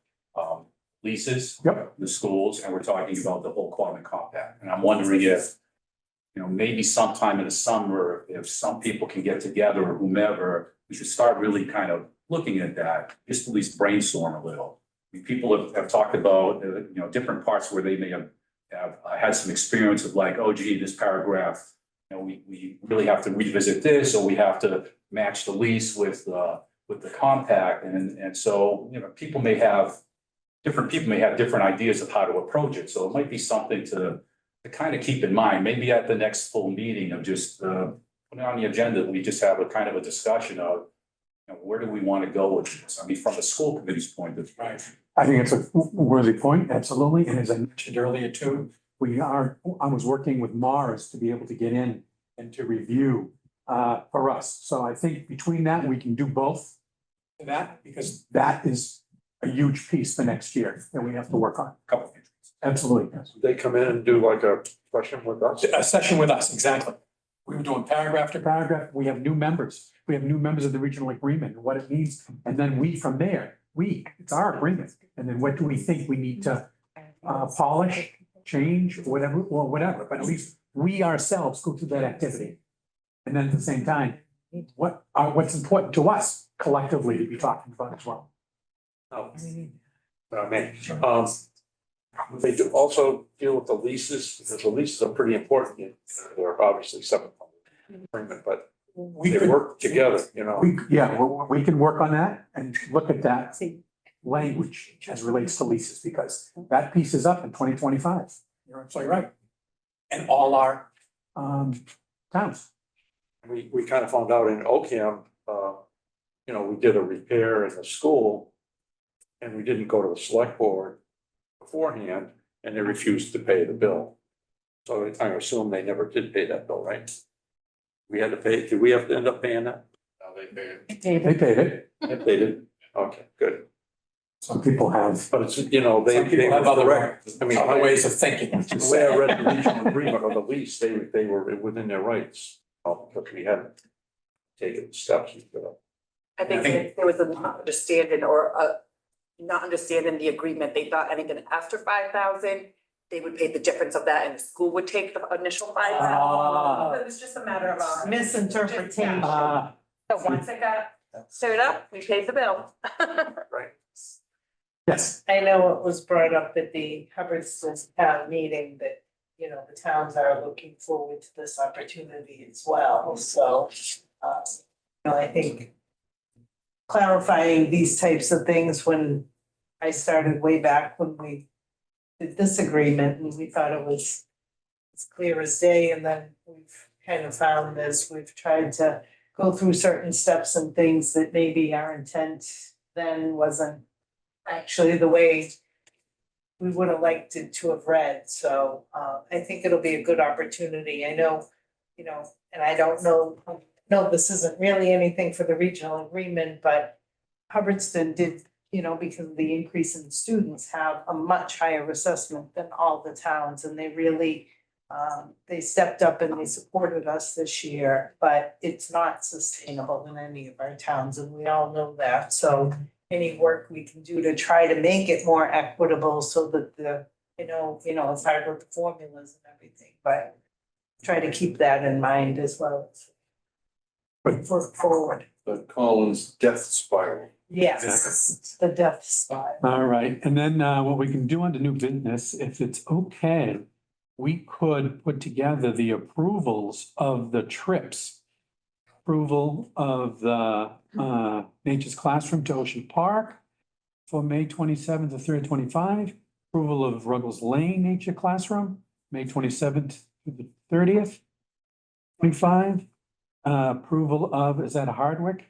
[SPEAKER 11] leases, the schools, and we're talking about the whole Quabbin compact. And I'm wondering if, maybe sometime in the summer, if some people can get together or whomever, we should start really kind of looking at that, just at least brainstorm a little. People have talked about, different parts where they may have had some experience of like, oh gee, this paragraph, we really have to revisit this, or we have to match the lease with the compact. And so, people may have different ideas of how to approach it. So it might be something to kind of keep in mind, maybe at the next full meeting of just put it on the agenda, we just have a kind of a discussion of, where do we want to go with this? I mean, from the school committee's point of view.
[SPEAKER 1] I think it's a worthy point, absolutely. And as I mentioned earlier too, I was working with Mars to be able to get in and to review for us. So I think between that, we can do both to that, because that is a huge piece for next year that we have to work on.
[SPEAKER 11] Couple of things.
[SPEAKER 1] Absolutely.
[SPEAKER 10] They come in and do like a session with us?
[SPEAKER 1] A session with us, exactly. We were doing paragraph to paragraph. We have new members. We have new members of the regional agreement and what it means. And then from there, it's our agreement. And then what do we think we need to polish, change, whatever. But at least we ourselves go through that activity. And then at the same time, what's important to us collectively to be talking about as well.
[SPEAKER 10] They do also deal with the leases, because the leases are pretty important. They're obviously separate from the agreement, but they work together,
[SPEAKER 1] We can work on that and look at that language as relates to leases, because that piece is up in 2025. You're absolutely right. And all our towns.
[SPEAKER 10] We kind of found out in Ocam, we did a repair in the school and we didn't go to the select board beforehand, and they refused to pay the bill. So I assume they never did pay that bill, right? We had to pay, did we have to end up paying that?
[SPEAKER 11] No, they paid it.
[SPEAKER 1] They paid it.
[SPEAKER 10] They paid it, okay, good.
[SPEAKER 1] Some people have.
[SPEAKER 10] But it's, they
[SPEAKER 1] have other ways of thinking.
[SPEAKER 10] The way I read the regional agreement or the lease, they were within their rights, because we hadn't taken the steps.
[SPEAKER 19] I think there was an understanding or not understanding the agreement. They thought anything after 5,000, they would pay the difference of that and the school would take the initial 5,000. It was just a matter of
[SPEAKER 4] Misinterpretation.
[SPEAKER 1] Ah,
[SPEAKER 19] So once it got cleared up, we paid the bill.
[SPEAKER 1] yes,
[SPEAKER 4] I know it was brought up at the Hubbardston town meeting that, you know, the towns are looking forward to this opportunity as well, so, you know, I think clarifying these types of things when I started way back when we did this agreement and we thought it was as clear as day, and then we've kind of found as we've tried to go through certain steps and things that maybe our intent then wasn't actually the way we would have liked it to have read, so I think it'll be a good opportunity. I know, you know, and I don't know, no, this isn't really anything for the regional agreement, but Hubbardston did, you know, because of the increase in students, have a much higher assessment than all the towns, and they really they stepped up and they supported us this year, but it's not sustainable in any of our towns, and we all know that, so any work we can do to try to make it more equitable so that the, you know, it's hard with the formulas and everything, but try to keep that in mind as well as work forward.
[SPEAKER 14] The Collins death spiral.
[SPEAKER 4] Yes, the death spot.
[SPEAKER 1] all right. And then what we can do under new business, if it's okay, we could put together the approvals of the trips. Approval of the Nature's Classroom to Ocean Park for May 27th to 3rd, 25. Approval of Ruggles Lane Nature Classroom, May 27th to the 30th, 25. Approval of, is that Hardwick?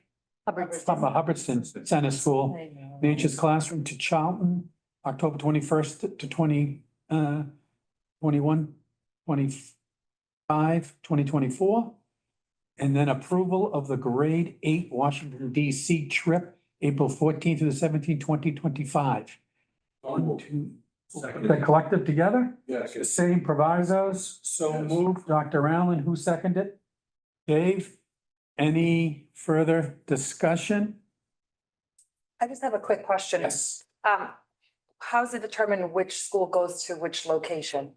[SPEAKER 1] Hubbardston Center School, Nature's Classroom to Charlton, October 21st to 21, 25, 2024. And then approval of the grade 8 Washington DC trip, April 14th to the 17th, 2025. One, two, the collective together?
[SPEAKER 14] Yes.
[SPEAKER 1] The same provisos, so moved. Dr. Allen, who seconded it? Dave, any further discussion?
[SPEAKER 19] I just have a quick question.
[SPEAKER 1] Yes.
[SPEAKER 19] How's it determined which school goes to which location?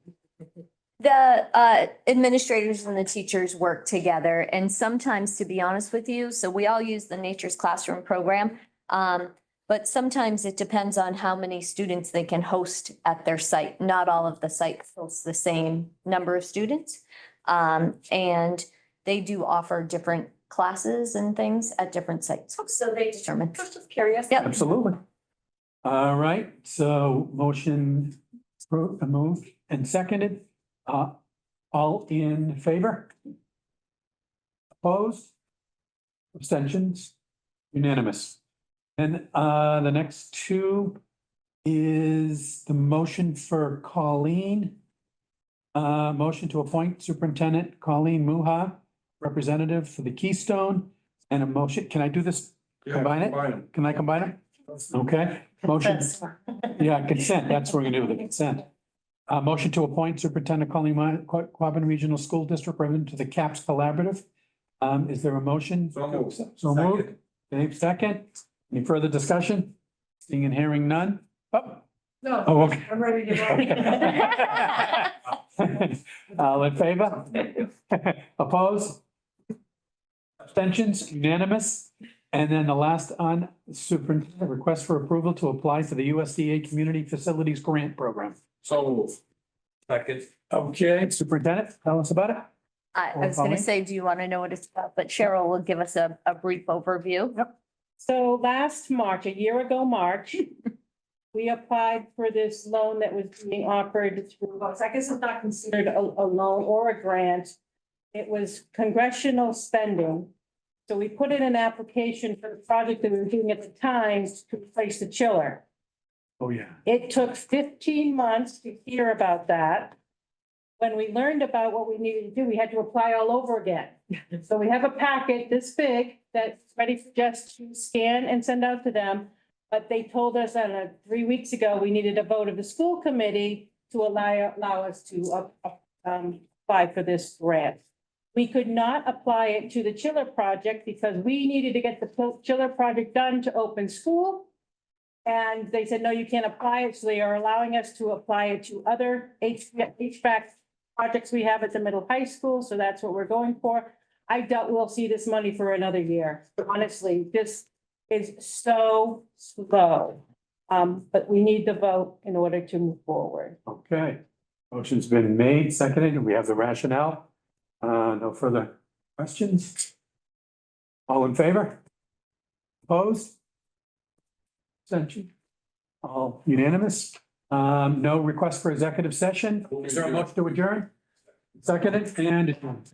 [SPEAKER 5] The administrators and the teachers work together, and sometimes, to be honest with you, so we all use the Nature's Classroom program. But sometimes it depends on how many students they can host at their site. Not all of the sites host the same number of students. And they do offer different classes and things at different sites.
[SPEAKER 19] So they
[SPEAKER 5] determine.
[SPEAKER 19] Just curious.
[SPEAKER 5] Yep.
[SPEAKER 1] Absolutely. All right, so motion moved and seconded. All in favor? Opposed? Abstentions? Unanimous. And the next two is the motion for Colleen. Motion to appoint Superintendent Colleen Muha, representative for the Keystone, and a motion, can I do this? Combine it? Can I combine them? Okay, motion, yeah, consent, that's what we're gonna do with the consent. Motion to appoint Superintendent Colleen Quabbin Regional School District representative to the CAPS Collaborative. Is there a motion?
[SPEAKER 14] So moved.
[SPEAKER 1] So moved. Dave, second. Any further discussion? Seeing and hearing none? Oh.
[SPEAKER 4] No,
[SPEAKER 1] Oh, okay.
[SPEAKER 4] I'm ready to go.
[SPEAKER 1] All in favor? Opposed? Abstentions? Unanimous? And then the last on superintendent request for approval to apply for the USDA Community Facilities Grant Program.
[SPEAKER 14] So moved.
[SPEAKER 17] Second.
[SPEAKER 1] Okay, superintendent, tell us about it.
[SPEAKER 5] I was gonna say, do you want to know what it's about? But Cheryl will give us a brief overview.
[SPEAKER 1] Yep.
[SPEAKER 22] So last March, a year ago, March, we applied for this loan that was being offered through, I guess it's not considered a loan or a grant. It was congressional spending. So we put in an application for the project that we were doing at the time to replace the chiller.
[SPEAKER 1] Oh, yeah.
[SPEAKER 22] It took 15 months to hear about that. When we learned about what we needed to do, we had to apply all over again. So we have a packet this big that's ready for just to scan and send out to them. But they told us, I don't know, 3 weeks ago, we needed a vote of the school committee to allow us to apply for this grant. We could not apply it to the chiller project because we needed to get the chiller project done to open school. And they said, no, you can't apply it, so they are allowing us to apply it to other HVAC projects we have at the middle high school, so that's what we're going for. I doubt we'll see this money for another year, honestly, this is so slow. But we need the vote in order to move forward.
[SPEAKER 1] Okay, motion's been made, seconded, and we have the rationale. No further questions? All in favor? Opposed? Abstention? All unanimous? No request for executive session. Is there a motion to adjourn? Seconded and adjourned.